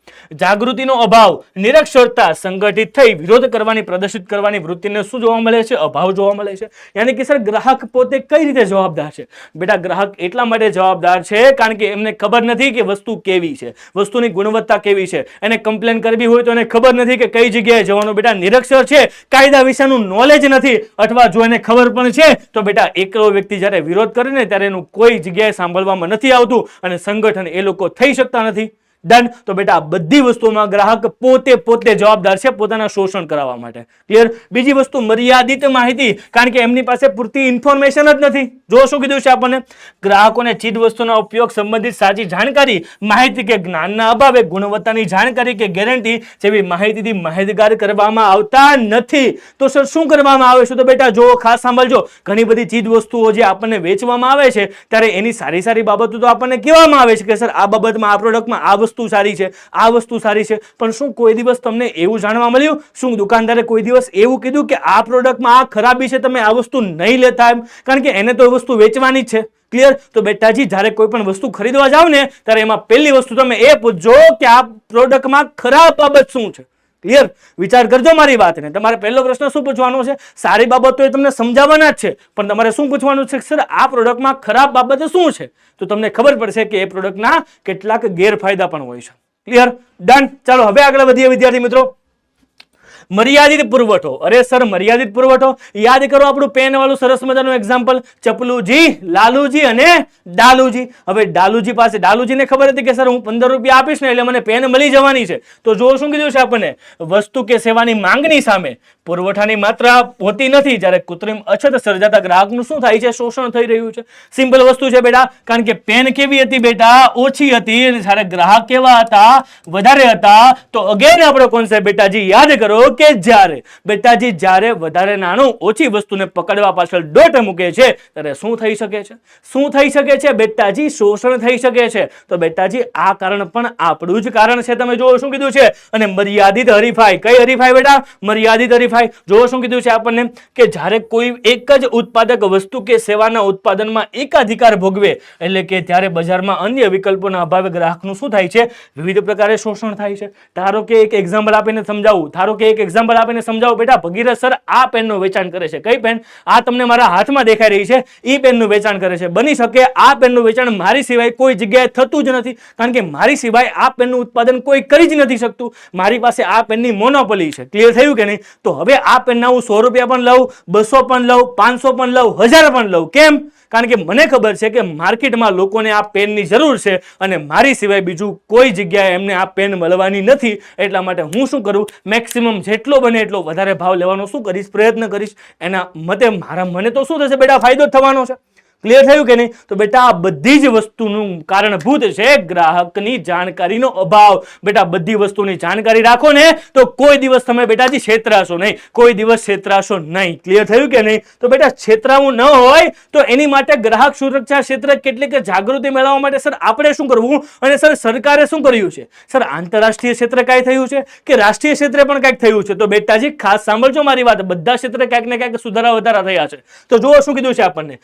જાગૃતિનો અભાવ, નિરક્ષરતા, સંગઠિત થઈ વિરોધ કરવાની, પ્રદર્શિત કરવાની વૃત્તિને શું જોવા મળે છે? અભાવ જોવા મળે છે. યાની કે સર ગ્રાહક પોતે કઈ રીતે જવાબદાર છે? બેટા ગ્રાહક એટલા માટે જવાબદાર છે કારણ કે એમને ખબર નથી કે વસ્તુ કેવી છે, વસ્તુની ગુણવત્તા કેવી છે. એને કમ્પ્લેન કરવી હોય તો એને ખબર નથી કે કઈ જગ્યાએ જવાનું. બેટા નિરક્ષર છે, કાયદા વિશેનું નોલેજ નથી, અથવા જો એને ખબર પણ છે તો બેટા એકલો વ્યક્તિ જ્યારે વિરોધ કરે ને ત્યારે એનું કોઈ જગ્યાએ સાંભળવામાં નથી આવતું અને સંગઠન એ લોકો થઈ શકતા નથી. ડન. તો બેટા આ બધી વસ્તુમાં ગ્રાહક પોતે જવાબદાર છે પોતાના શોષણ કરાવવા માટે. ક્લિયર? બીજી વસ્તુ મર્યાદિત માહિતી, કારણ કે એમની પાસે પૂરતી ઇન્ફોર્મેશન જ નથી. જો શું કીધું છે આપણને, ગ્રાહકોને ચીજ વસ્તુના ઉપયોગ સંબંધિત સાચી જાણકારી, માહિતી કે જ્ઞાનના અભાવે ગુણવત્તાની જાણકારી કે ગેરંટી જેવી માહિતીથી માહિતગાર કરવામાં આવતા નથી. તો સર શું કરવામાં આવે છે? તો બેટા જો ખાસ સાંભળજો, ઘણી બધી ચીજ વસ્તુઓ જે આપણને વેચવામાં આવે છે ત્યારે એની સારી સારી બાબતો તો આપણને કહેવામાં આવે છે કે સર આ બાબતમાં, આ પ્રોડક્ટમાં આ વસ્તુ સારી છે, આ વસ્તુ સારી છે. પણ શું કોઈ દિવસ તમને એવું જાણવા મળ્યું? શું દુકાનદારે કોઈ દિવસ એવું કીધું કે આ પ્રોડક્ટમાં આ ખરાબી છે, તમે આ વસ્તુ નહીં લેતા? એમ, કારણ કે એને તો વસ્તુ વેચવાની જ છે. ક્લિયર? તો બેટાજી જ્યારે કોઈ પણ વસ્તુ ખરીદવા જાવ ને ત્યારે એમાં પહેલી વસ્તુ તમે એ પૂછજો કે આ પ્રોડક્ટમાં ખરાબ બાબત શું છે. ક્લિયર? વિચાર કરજો મારી વાતને. તમારે પહેલો પ્રશ્ન શું પૂછવાનો છે? સારી બાબતો એ તમને સમજાવવાના જ છે, પણ તમારે શું પૂછવાનું છે? સર આ પ્રોડક્ટમાં ખરાબ બાબત શું છે? તો તમને ખબર પડશે કે એ પ્રોડક્ટના કેટલાક ગેરફાયદા પણ હોય છે. ક્લિયર? ડન. ચાલો હવે આગળ વધીએ વિદ્યાર્થી મિત્રો. મર્યાદિત પુરવઠો. અરે સર, મર્યાદિત પુરવઠો યાદ કરો આપણું પેન વાળું સરસ મજાનું એક્ઝામ્પલ, ચપલુજી, લાલુજી અને ડાલુજી. હવે ડાલુજી પાસે, ડાલુજીને ખબર હતી કે સર હું 15 રૂપિયા આપીશ ને એટલે મને પેન મળી જવાની છે. તો જો શું કીધું છે આપણને, વસ્તુ કે સેવાની માંગની સામે પુરવઠાની માત્રા હોતી નથી. જ્યારે કૃત્રિમ અછત સર્જાતા ગ્રાહકનું શું થાય છે, શોષણ થઈ રહ્યું છે. સિમ્પલ વસ્તુ છે બેટા, કારણ કે પેન કેવી હતી બેટા, ઓછી હતી, અને જ્યારે ગ્રાહક કેવા હતા, વધારે હતા. તો અગેન આપણો કોન્સેપ્ટ બેટાજી યાદ કરો કે જ્યારે બેટાજી જ્યારે વધારે નાનું ઓછી વસ્તુને પકડવા પાછળ ડોટ મૂકે છે ત્યારે શું થઈ શકે છે, શું થઈ શકે છે બેટાજી, શોષણ થઈ શકે છે. તો બેટાજી આ કારણ પણ આપણું જ કારણ છે. તમે જુઓ શું કીધું છે, અને મર્યાદિત હરીફાઈ. કઈ હરીફાઈ બેટા, મર્યાદિત હરીફાઈ. જુઓ શું કીધું છે આપણને કે જ્યારે કોઈ એક જ ઉત્પાદક વસ્તુ કે સેવાના ઉત્પાદનમાં એકાધિકાર ભોગવે, એટલે કે ત્યારે બજારમાં અન્ય વિકલ્પોના અભાવે ગ્રાહકનું શું થાય છે, વિવિધ પ્રકારે શોષણ થાય છે. ધારો કે એક એક્ઝામ્પલ આપીને સમજાવું, બેટા ભગીરથ સર આ પેનનું વેચાણ કરે છે. કઈ પેન? આ તમને મારા હાથમાં દેખાઈ રહી છે, એ પેનનું વેચાણ કરે છે. બની શકે આ પેનનું વેચાણ મારી સિવાય કોઈ જગ્યાએ થતું જ નથી, કારણ કે મારી સિવાય આ પેનનું ઉત્પાદન કોઈ કરી જ નથી શકતું. મારી પાસે આ પેનની મોનોપોલી છે. ક્લિયર થયું કે નહીં? તો હવે આ પેનના હું 100 રૂપિયા પણ લઉં, 200 પણ લઉં, 500 પણ લઉં, 1000 પણ લઉં. કેમ? કારણ કે મને ખબર છે કે માર્કેટમાં લોકોને આ પેનની જરૂર છે અને મારી સિવાય બીજું કોઈ જગ્યાએ એમને આ પેન મળવાની નથી. એટલા માટે હું શું કરું, મેક્સિમમ જેટલો બને એટલો વધારે ભાવ લેવાનો શું કરીશ, પ્રયત્ન કરીશ. એના મતે મને તો શું થશે બેટા, ફાયદો જ થવાનો છે. ક્લિયર થયું કે નહીં? તો બેટા આ બધી જ વસ્તુનું કારણભૂત છે ગ્રાહકની જાણકારીનો અભાવ. બેટા બધી વસ્તુની જાણકારી રાખો ને તો કોઈ દિવસ તમે બેટાજી છેતરાશો નહીં, કોઈ દિવસ છેતરાશો નહીં. ક્લિયર થયું કે નહીં? તો બેટા છેતરાવું ન હોય તો એની માટે ગ્રાહક સુરક્ષા ક્ષેત્રે કેટલીક જાગૃતિ મેળવવા માટે સર આપણે શું કરવું, અને સર સરકારે શું કર્યું છે, સર આંતરરાષ્ટ્રીય ક્ષેત્રે કાંઈ થયું છે કે રાષ્ટ્રીય ક્ષેત્રે પણ કાંઈક થયું છે. તો બેટાજી ખાસ સાંભળજો મારી વાત, બધા ક્ષેત્રે કાંઈક ને કાંઈક સુધારા વધારા થયા છે. તો જુઓ શું કીધું છે આપણને,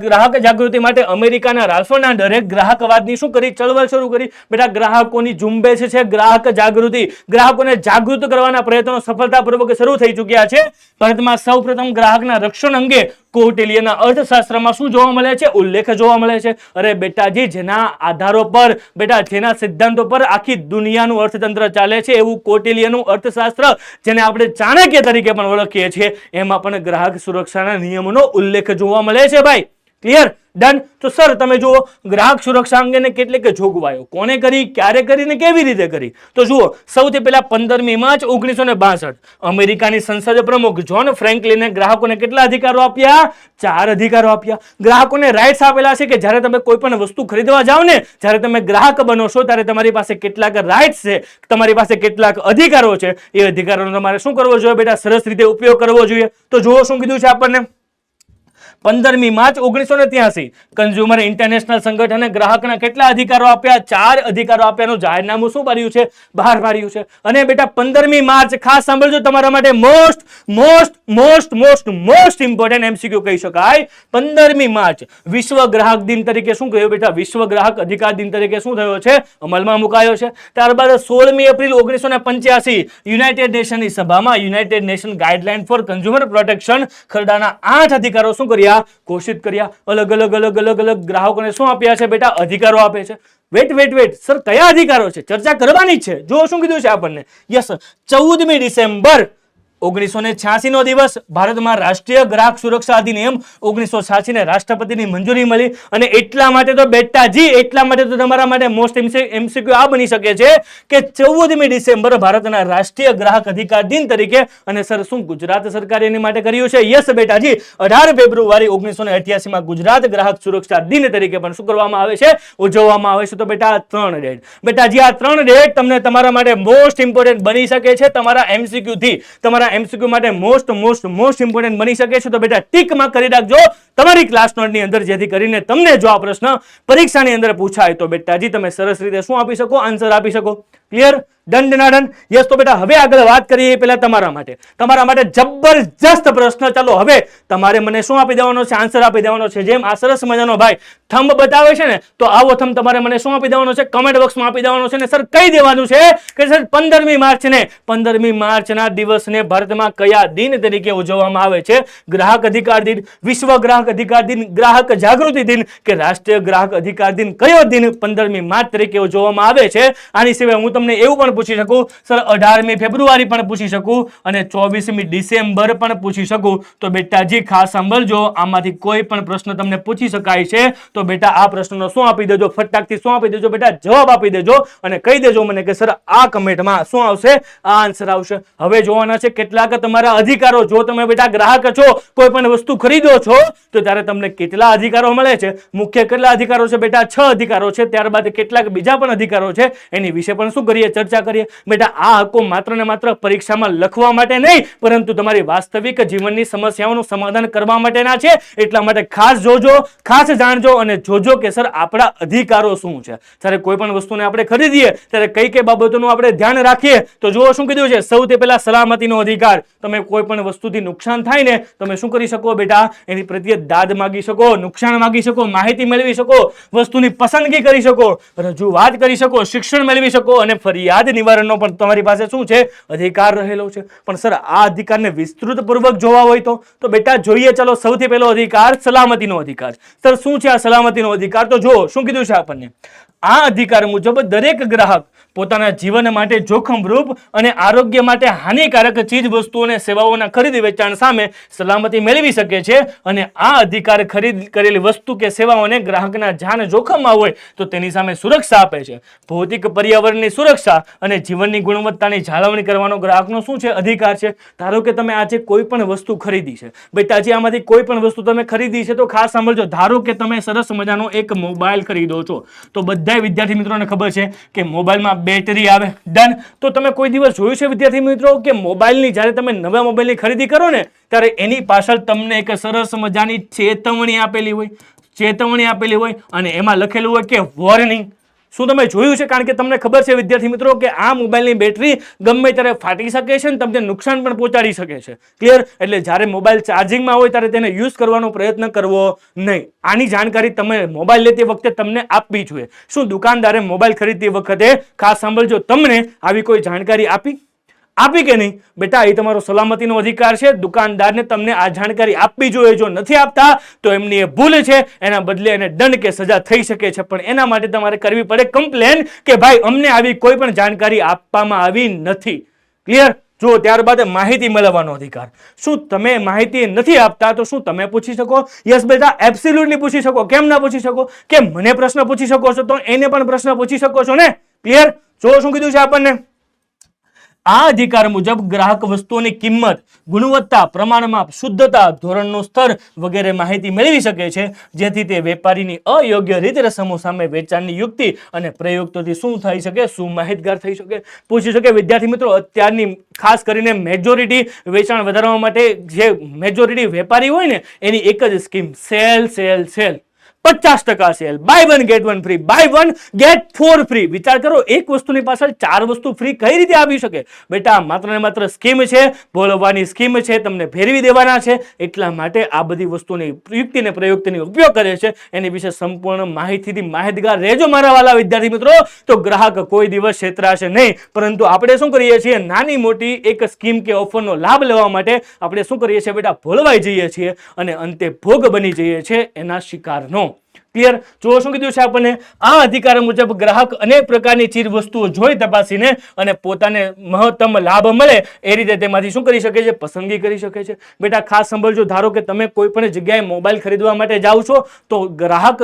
ગ્રાહક જાગૃતિ માટે અમેરિકાના રાલ્ફ નાડરે ગ્રાહકવાદની શું કરી, ચળવળ શરૂ કરી. બેટા ગ્રાહકોની ઝુંબેશ છે ગ્રાહક જાગૃતિ. ગ્રાહકોને જાગૃત કરવાના પ્રયત્નો સફળતાપૂર્વક શરૂ થઈ ચૂક્યા છે. ભારતમાં સૌપ્રથમ ગ્રાહકના રક્ષણ અંગે કૌટિલ્યના અર્થશાસ્ત્રમાં શું જોવા મળે છે, ઉલ્લેખ જોવા મળે છે. અરે બેટાજી જેના આધારો પર, બેટા જેના સિદ્ધાંતો પર આખી દુનિયાનું અર્થતંત્ર ચાલે છે એવું કૌટિલ્યનું અર્થશાસ્ત્ર, જેને આપણે ચાણક્ય તરીકે પણ ઓળખીએ છીએ, એમાં પણ ગ્રાહક સુરક્ષાના નિયમોનો ઉલ્લેખ જોવા મળે છે. ભાઈ ક્લિયર? ડન. તો સર તમે જુઓ ગ્રાહક સુરક્ષા અંગેને કેટલીક જોગવાઈઓ કોને કરી, ક્યારે કરી ને કેવી રીતે કરી. તો જુઓ સૌથી પહેલા 15મી માર્ચ 1962 અમેરિકાની સંસદ પ્રમુખ જ્હોન ફ્રેન્કલિને ગ્રાહકોને કેટલા અધિકારો આપ્યા, 4 અધિકારો આપ્યા. ગ્રાહકોને રાઇટ્સ આપેલા છે કે જ્યારે તમે કોઈ પણ વસ્તુ ખરીદવા જાઓ ને, જ્યારે તમે ગ્રાહક બનો છો ત્યારે તમારી પાસે કેટલાક રાઇટ્સ છે, તમારી પાસે કેટલાક અધિકારો છે. એ અધિકારોનો તમારે શું કરવો જોઈએ બેટા, સરસ રીતે ઉપયોગ કરવો જોઈએ. તો જુઓ શું કીધું છે આપણને, 15મી માર્ચ 1983 કન્ઝ્યુમર ઇન્ટરનેશનલ સંગઠને ગ્રાહકના કેટલા અધિકારો આપ્યા, 4 અધિકારો આપ્યાનું જાહેરનામું શું પાડ્યું છે, બહાર પાડ્યું છે. અને બેટા 15મી માર્ચ ખાસ સાંભળજો, તમારા માટે મોસ્ટ ઇમ્પોર્ટન્ટ એમસીક્યુ કહી શકાય. 15મી માર્ચ વિશ્વ ગ્રાહક દિન તરીકે શું કહ્યું બેટા, વિશ્વ ગ્રાહક અધિકાર દિન તરીકે શું થયો છે, અમલમાં મુકાયો છે. ત્યારબાદ 16મી એપ્રિલ 1985 યુનાઇટેડ નેશનની સભામાં United Nation guideline for consumer protection ખરડાના 8 અધિકારો શું કર્યા, ઘોષિત કર્યા. અલગ અલગ ગ્રાહકોને શું આપ્યા છે બેટા, અધિકારો આપે છે. વેટ સર કયા અધિકારો છે, ચર્ચા કરવાની છે. જો શું કીધું છે આપણને, યસ 14મી ડિસેમ્બર 1986 નો દિવસ ભારતમાં રાષ્ટ્રીય ગ્રાહક સુરક્ષા અધિનિયમ 1986 ને રાષ્ટ્રપતિની મંજૂરી મળી. અને એટલા માટે તો બેટાજી, એટલા માટે તો તમારા માટે મોસ્ટ એમસીક્યુ આ બની શકે છે કે 14મી ડિસેમ્બર ભારતના રાષ્ટ્રીય ગ્રાહક અધિકાર દિન તરીકે. અને સર શું ગુજરાત સરકારે એની માટે કર્યું છે, યસ બેટાજી 18 ફેબ્રુઆરી 1988 માં ગુજરાત ગ્રાહક સુરક્ષા દિન તરીકે પણ શું કરવામાં આવે છે, ઉજવવામાં આવે છે. તો બેટા 3 ડેટ, બેટાજી આ 3 ડેટ તમને તમારા માટે મોસ્ટ ઇમ્પોર્ટન્ટ બની શકે છે. તમારા એમસીક્યુ થી તમારા એમસીક્યુ માટે મોસ્ટ ઇમ્પોર્ટન્ટ બની શકે છે. તો બેટા ટિકમાં કરી રાખજો તમારી ક્લાસ નોટની અંદર, જેથી કરીને તમને જો આ પ્રશ્ન પરીક્ષાની અંદર પૂછાય તો બેટાજી તમે સરસ રીતે શું આપી શકો, આન્સર આપી શકો. ક્લિયર? ડન ડનાડન. યસ. તો બેટા હવે આગળ વાત કરીએ પહેલા તમારા માટે જબરજસ્ત પ્રશ્ન. ચાલો હવે તમારે મને શું આપી દેવાનો છે, આન્સર આપી દેવાનો છે. જેમ આ સરસ મજાનો ભાઈ થંબ બતાવે છે ને, તો આવો થંબ તમારે મને શું આપી દેવાનો છે, કમેન્ટ બોક્સમાં આપી દેવાનો છે. ને સર કહી દેવાનું છે કે સર 15મી માર્ચના દિવસને ભારતમાં કયા દિન તરીકે ઉજવવામાં આવે છે, ગ્રાહક અધિકાર દિન, વિશ્વ ગ્રાહક અધિકાર દિન, ગ્રાહક જાગૃતિ દિન કે રાષ્ટ્રીય ગ્રાહક અધિકાર દિન, કયો દિન 15મી માર્ચ તરીકે ઉજવવામાં આવે છે. આની સિવાય હું તમને એવું પણ પૂછી શકું સર 18મી ફેબ્રુઆરી પણ પૂછી શકું અને 24મી ડિસેમ્બર પણ પૂછી શકું. તો બેટાજી ખાસ સાંભળજો, આમાંથી કોઈ પણ પ્રશ્ન તમને પૂછી શકાય છે. તો બેટા આ પ્રશ્નનો શું આપી દેજો, ફટાકથી શું આપી દેજો બેટા, જવાબ આપી દેજો અને કહી દેજો મને કે સર આ કમેન્ટમાં શું આવશે, આ આન્સર આવશે. હવે જોવાના છે કેટલાક તમારા અધિકારો. જો તમે બેટા ગ્રાહક છો, કોઈ પણ વસ્તુ ખરીદો છો તો ત્યારે તમને કેટલા અધિકારો મળે છે. મુખ્ય કેટલા અધિકારો છે બેટા? 6 અધિકારો છે. ત્યારબાદ કેટલાક બીજા પણ અધિકારો છે, એની વિશે પણ શું કરીએ, ચર્ચા કરીએ. બેટા આ હકો માત્ર ને માત્ર પરીક્ષામાં લખવા માટે નહીં, પરંતુ તમારી વાસ્તવિક જીવનની સમસ્યાઓનું સમાધાન કરવા માટેના છે. એટલા માટે ખાસ જોજો, ખાસ જાણજો અને જોજો કે સર આપણા અધિકારો શું છે. જ્યારે કોઈ પણ વસ્તુને આપણે ખરીદીએ ત્યારે કઈ કઈ બાબતોનું આપણે ધ્યાન રાખીએ. તો જુઓ શું કીધું છે, સૌથી પહેલા સલામતીનો અધિકાર. તમે કોઈ પણ વસ્તુથી નુકસાન થાય ને, તમે શું કરી શકો બેટા, એની પ્રત્યે દાદ માગી શકો, નુકસાન માગી શકો, માહિતી મેળવી શકો, વસ્તુની પસંદગી કરી શકો, રજૂઆત કરી શકો, શિક્ષણ મેળવી શકો અને ફરિયાદ નિવારણનો પણ તમારી પાસે શું છે, અધિકાર રહેલો છે. પણ સર આ અધિકારને વિસ્તૃત પૂર્વક જોવા હોય તો બેટા જોઈએ. ચલો સૌથી પહેલો અધિકાર સલામતીનો અધિકાર. સર શું છે આ સલામતીનો અધિકાર? તો જો શું કીધું છે આપણને, આ અધિકાર મુજબ દરેક ગ્રાહક પોતાના જીવન માટે જોખમરૂપ અને આરોગ્ય માટે હાનિકારક ચીજ વસ્તુઓને સેવાઓના ખરીદ વેચાણ સામે સલામતી મેળવી શકે છે. અને આ અધિકાર ખરીદ કરેલી વસ્તુ કે સેવાઓને ગ્રાહકના જાન જોખમમાં હોય તો તેની સામે સુરક્ષા આપે છે. ભૌતિક પર્યાવરણની સુરક્ષા અને જીવનની ગુણવત્તાની જાળવણી કરવાનો ગ્રાહકનો શું છે, અધિકાર છે. ધારો કે તમે આજે કોઈ પણ વસ્તુ ખરીદી છે બેટા, જે આમાંથી કોઈ પણ વસ્તુ તમે ખરીદી છે તો ખાસ સાંભળજો. ધારો કે તમે સરસ મજાનો એક મોબાઈલ ખરીદો છો, તો બધા વિદ્યાર્થી મિત્રોને ખબર છે કે મોબાઈલમાં બેટરી આવે, ડન. તો તમે કોઈ દિવસ જોયું છે વિદ્યાર્થી મિત્રો કે મોબાઈલની જ્યારે તમે નવા મોબાઈલની ખરીદી કરો ને ત્યારે એની પાછળ તમને એક સરસ મજાની ચેતવણી આપેલી હોય અને એમાં લખેલું હોય કે વોર્નિંગ. શું તમે જોયું છે? કારણ કે તમને ખબર છે વિદ્યાર્થી મિત્રો કે આ મોબાઈલની બેટરી ગમે ત્યારે ફાટી શકે છે અને તમને નુકસાન પણ પહોંચાડી શકે છે. ક્લિયર? એટલે જ્યારે મોબાઈલ ચાર્જિંગમાં હોય ત્યારે તેને યુઝ કરવાનો પ્રયત્ન કરવો નહીં. આની જાણકારી તમે મોબાઈલ લેતી વખતે તમને આપવી જોઈએ. શું દુકાનદારે મોબાઈલ ખરીદતી વખતે ખાસ સાંભળજો, તમને આવી કોઈ જાણકારી આપી કે નહીં? બેટા એ તમારો સલામતીનો અધિકાર છે. દુકાનદારને તમને આ જાણકારી આપવી જોઈએ. જો નથી આપતા તો એમની એ ભૂલ છે, એના બદલે એને દંડ કે સજા થઈ શકે છે. પણ એના માટે તમારે કરવી પડે કમ્પ્લેન કે ભાઈ અમને આવી કોઈ પણ જાણકારી આપવામાં આવી નથી. ક્લિયર? જો ત્યારબાદ માહિતી મેળવવાનો અધિકાર. શું તમે માહિતી નથી આપતા તો શું તમે પૂછી શકો? યસ બેટા, એબ્સોલ્યુટલી પૂછી શકો. કેમ ના પૂછી શકો? કે મને પ્રશ્ન પૂછી શકો છો તો એને પણ પ્રશ્ન પૂછી શકો છો ને. ક્લિયર? જો શું કીધું છે આપણને, આ અધિકાર મુજબ ગ્રાહક વસ્તુઓની કિંમત, ગુણવત્તા, પ્રમાણમાપ, શુદ્ધતા, ધોરણનું સ્તર વગેરે માહિતી મેળવી શકે છે, જેથી તે વેપારીની અયોગ્ય રીત રસમો સામે વેચાણની યુક્તિ અને પ્રયુક્તોથી શું થઈ શકે, શું માહિતગાર થઈ શકે. પૂછી શકે વિદ્યાર્થી મિત્રો, અત્યારની ખાસ કરીને મેજોરિટી વેચાણ વધારવા માટે જે મેજોરિટી વેપારી હોય ને એની એક જ scheme, sale 50% sale, buy 1 get 1 free, buy 1 get 4 free. વિચાર કરો, એક વસ્તુની પાછળ 4 વસ્તુ ફ્રી કઈ રીતે આવી શકે? બેટા માત્ર ને માત્ર સ્કીમ છે, ભોળવવાની સ્કીમ છે, તમને ફેરવી દેવાના છે. એટલા માટે આ બધી વસ્તુની યુક્તિ ને પ્રયુક્તિનો ઉપયોગ કરે છે. એની વિશે સંપૂર્ણ માહિતીથી માહિતગાર રહેજો મારા વાલા વિદ્યાર્થી મિત્રો. તો ગ્રાહક કોઈ દિવસ છેતરાશે નહીં. પરંતુ આપણે શું કરીએ છીએ, નાની મોટી એક સ્કીમ કે ઓફરનો લાભ લેવા માટે આપણે શું કરીએ છીએ બેટા, ભોળવાઈ જઈએ છીએ અને અંતે ભોગ બની જઈએ છીએ એના શિકારનો. ક્લિયર? જો શું કીધું છે આપણને, આ અધિકાર મુજબ ગ્રાહક અનેક પ્રકારની ચીજ વસ્તુઓ જોઈ તપાસીને અને પોતાને મહત્તમ લાભ મળે એ રીતે તેમાંથી શું કરી શકે છે, પસંદગી કરી શકે છે. બેટા ખાસ સાંભળજો, ધારો કે તમે કોઈ પણ જગ્યાએ મોબાઈલ ખરીદવા માટે જાઓ છો તો ગ્રાહક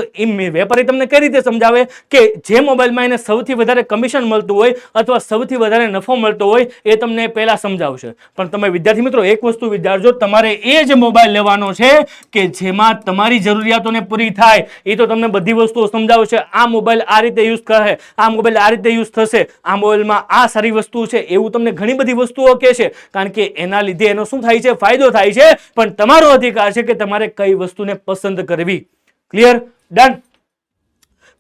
વેપારી તમને કઈ રીતે સમજાવે કે જે મોબાઈલમાં એને સૌથી વધારે કમિશન મળતું હોય અથવા સૌથી વધારે નફો મળતો હોય એ તમને પહેલા સમજાવશે. પણ તમે વિદ્યાર્થી મિત્રો એક વસ્તુ વિચારજો, તમારે એ જ મોબાઈલ લેવાનો છે કે જેમાં તમારી જરૂરિયાતોને પૂરી થાય. એ તો તમને બધી વસ્તુઓ સમજાવશે. આ મોબાઈલ આ રીતે યુઝ કરે, આ મોબાઈલ આ રીતે યુઝ થશે, આ મોબાઈલમાં આ સારી વસ્તુ છે, એવું તમને ઘણી બધી વસ્તુઓ કહે છે. કારણ કે એના લીધે એનો શું થાય છે, ફાયદો થાય છે. પણ તમારો અધિકાર છે કે તમારે કઈ વસ્તુને પસંદ કરવી. ક્લિયર? ડન?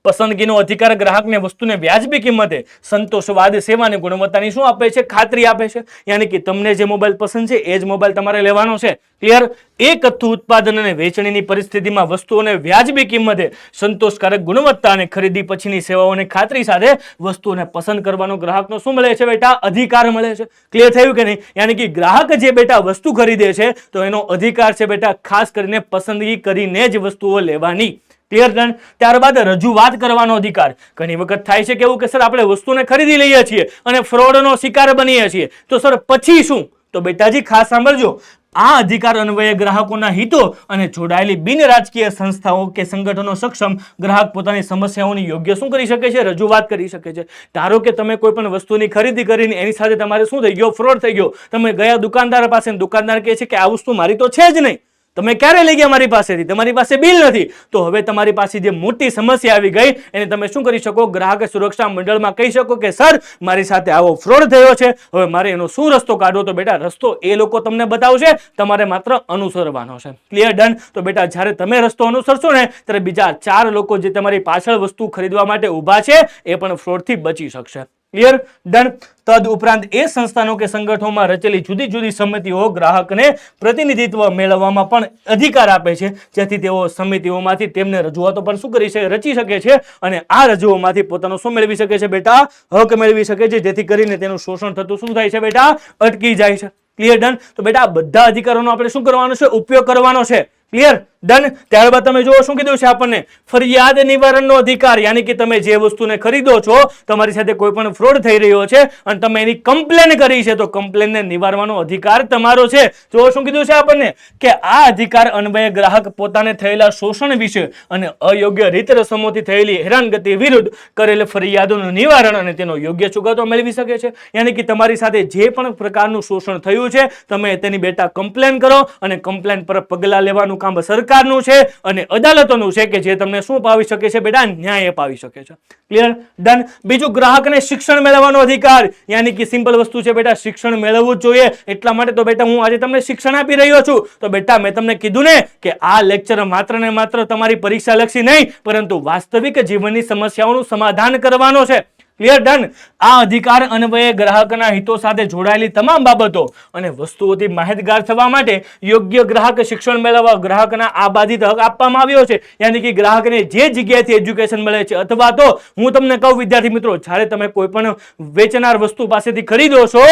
પસંદગીનો અધિકાર ગ્રાહકને વસ્તુને વ્યાજબી કિંમતે સંતોષવાદ સેવાની ગુણવત્તાની શું આપે છે, ખાતરી આપે છે. યાની કે તમને જે મોબાઈલ પસંદ છે એ જ મોબાઈલ તમારે લેવાનો છે. ક્લિયર? એકથું ઉત્પાદન અને વેચણીની પરિસ્થિતિમાં વસ્તુઓને વ્યાજબી કિંમતે સંતોષકારક ગુણવત્તા અને ખરીદી પછીની સેવાઓની ખાતરી સાથે વસ્તુઓને પસંદ કરવાનો ગ્રાહકનો શું મળે છે બેટા, અધિકાર મળે છે. ક્લિયર થયું કે નહીં? યાની કે ગ્રાહક જે બેટા વસ્તુ ખરીદે છે તો એનો અધિકાર છે બેટા ખાસ કરીને પસંદગી કરીને જ વસ્તુઓ લેવાની. Clear done. ત્યારબાદ રજૂઆત કરવાનો અધિકાર. ઘણી વખત થાય છે કેવું કે સર આપણે વસ્તુને ખરીદી લઈએ છીએ અને ફ્રોડનો શિકાર બનીએ છીએ, તો સર પછી શું? તો બેટાજી ખાસ સાંભળજો, આ અધિકાર અન્વયે ગ્રાહકોના હિતો અને જોડાયેલી બિન રાજકીય સંસ્થાઓ કે સંગઠનો સક્ષમ ગ્રાહક પોતાની સમસ્યાઓની યોગ્ય શું કરી શકે છે? રજૂઆત કરી શકે છે. ધારો કે તમે કોઈ પણ વસ્તુની ખરીદી કરીને એની સાથે તમારે શું થઈ ગયો? ફ્રોડ થઈ ગયો. તમે ગયા દુકાનદાર પાસે, દુકાનદાર કહે છે કે આ વસ્તુ મારી તો છે જ નહીં, તમે ક્યારે લઈ ગયા મારી પાસેથી? તમારી પાસે બિલ નથી. તો હવે તમારી પાસે જે મોટી સમસ્યા આવી ગઈ એને તમે શું કરી શકો? ગ્રાહક સુરક્ષા મંડળમાં કહી શકો કે સર મારી સાથે આવો ફ્રોડ થયો છે, હવે મારે એનો શું રસ્તો કાઢવો? તો બેટા રસ્તો એ લોકો તમને બતાવશે, તમારે માત્ર અનુસરવાનો છે. Clear done. તો બેટા જ્યારે તમે રસ્તો અનુસરશો ને ત્યારે બીજા 4 લોકો જે તમારી પાછળ વસ્તુ ખરીદવા માટે ઊભા છે એ પણ ફ્રોડથી બચી શકશે. Clear done. તદ ઉપરાંત એ સંસ્થાનો કે સંગઠનોમાં રચેલી જુદી જુદી સમિતિઓ ગ્રાહકને પ્રતિનિધિત્વ મેળવવામાં પણ અધિકાર આપે છે, જેથી તેઓ સમિતિઓમાંથી તેમને રજૂઆતો પણ શું કરી છે? રચી શકે છે અને આ રજૂઓમાંથી પોતાનો શું મેળવી શકે છે બેટા? હક મેળવી શકે છે, જેથી કરીને તેનું શોષણ થતું શું થાય છે બેટા? અટકી જાય છે. Clear done. તો બેટા આ બધા અધિકારોનો આપણે શું કરવાનો છે? ઉપયોગ કરવાનો છે. Clear done. ત્યારબાદ તમે જુઓ શું કીધું છે આપણને? ફરિયાદ નિવારણનો અધિકાર, યાની કે તમે જે વસ્તુને ખરીદો છો, તમારી સાથે કોઈ પણ ફ્રોડ થઈ રહ્યો છે અને તમે એની કમ્પ્લેન કરી છે, તો કમ્પ્લેનને નિવારવાનો અધિકાર તમારો છે. જુઓ શું કીધું છે આપણને કે આ અધિકાર અન્વયે ગ્રાહક પોતાને થયેલા શોષણ વિશે અને અયોગ્ય રીત રસમોથી થયેલી હેરાનગતિ વિરુદ્ધ કરેલ ફરિયાદોનું નિવારણ અને તેનો યોગ્ય ચુકાદો મેળવી શકે છે. યાની કે તમારી સાથે જે પણ પ્રકારનું શોષણ થયું છે, તમે તેની બેટા કમ્પ્લેન કરો અને કમ્પ્લેન પર પગલાં લેવાનું કામ સરકારનું છે અને અદાલતોનું છે કે જે તમને શું પાવી શકે છે બેટા? ન્યાય અપાવી શકે છે. Clear done. બીજું, ગ્રાહકને શિક્ષણ મેળવવાનો અધિકાર, યાની કે સિમ્પલ વસ્તુ છે બેટા, શિક્ષણ મેળવવું જ જોઈએ. એટલા માટે તો બેટા હું આજે તમને શિક્ષણ આપી રહ્યો છું. તો બેટા મેં તમને કીધું ને કે આ લેક્ચર માત્ર ને માત્ર તમારી પરીક્ષા લક્ષી નહીં, પરંતુ વાસ્તવિક જીવનની સમસ્યાઓનું સમાધાન કરવાનો છે. Clear done. આ અધિકાર અન્વયે ગ્રાહકના હિતો સાથે જોડાયેલી તમામ બાબતો અને વસ્તુઓથી માહિતગાર થવા માટે યોગ્ય ગ્રાહક શિક્ષણ મેળવવા ગ્રાહકના આ બાધિત હક આપવામાં આવ્યો છે. યાની કે ગ્રાહકને જે જગ્યાએથી એજ્યુકેશન મળે છે, અથવા તો હું તમને કહું વિદ્યાર્થી મિત્રો, જ્યારે તમે કોઈ પણ વેચનાર વસ્તુ પાસેથી ખરીદો છો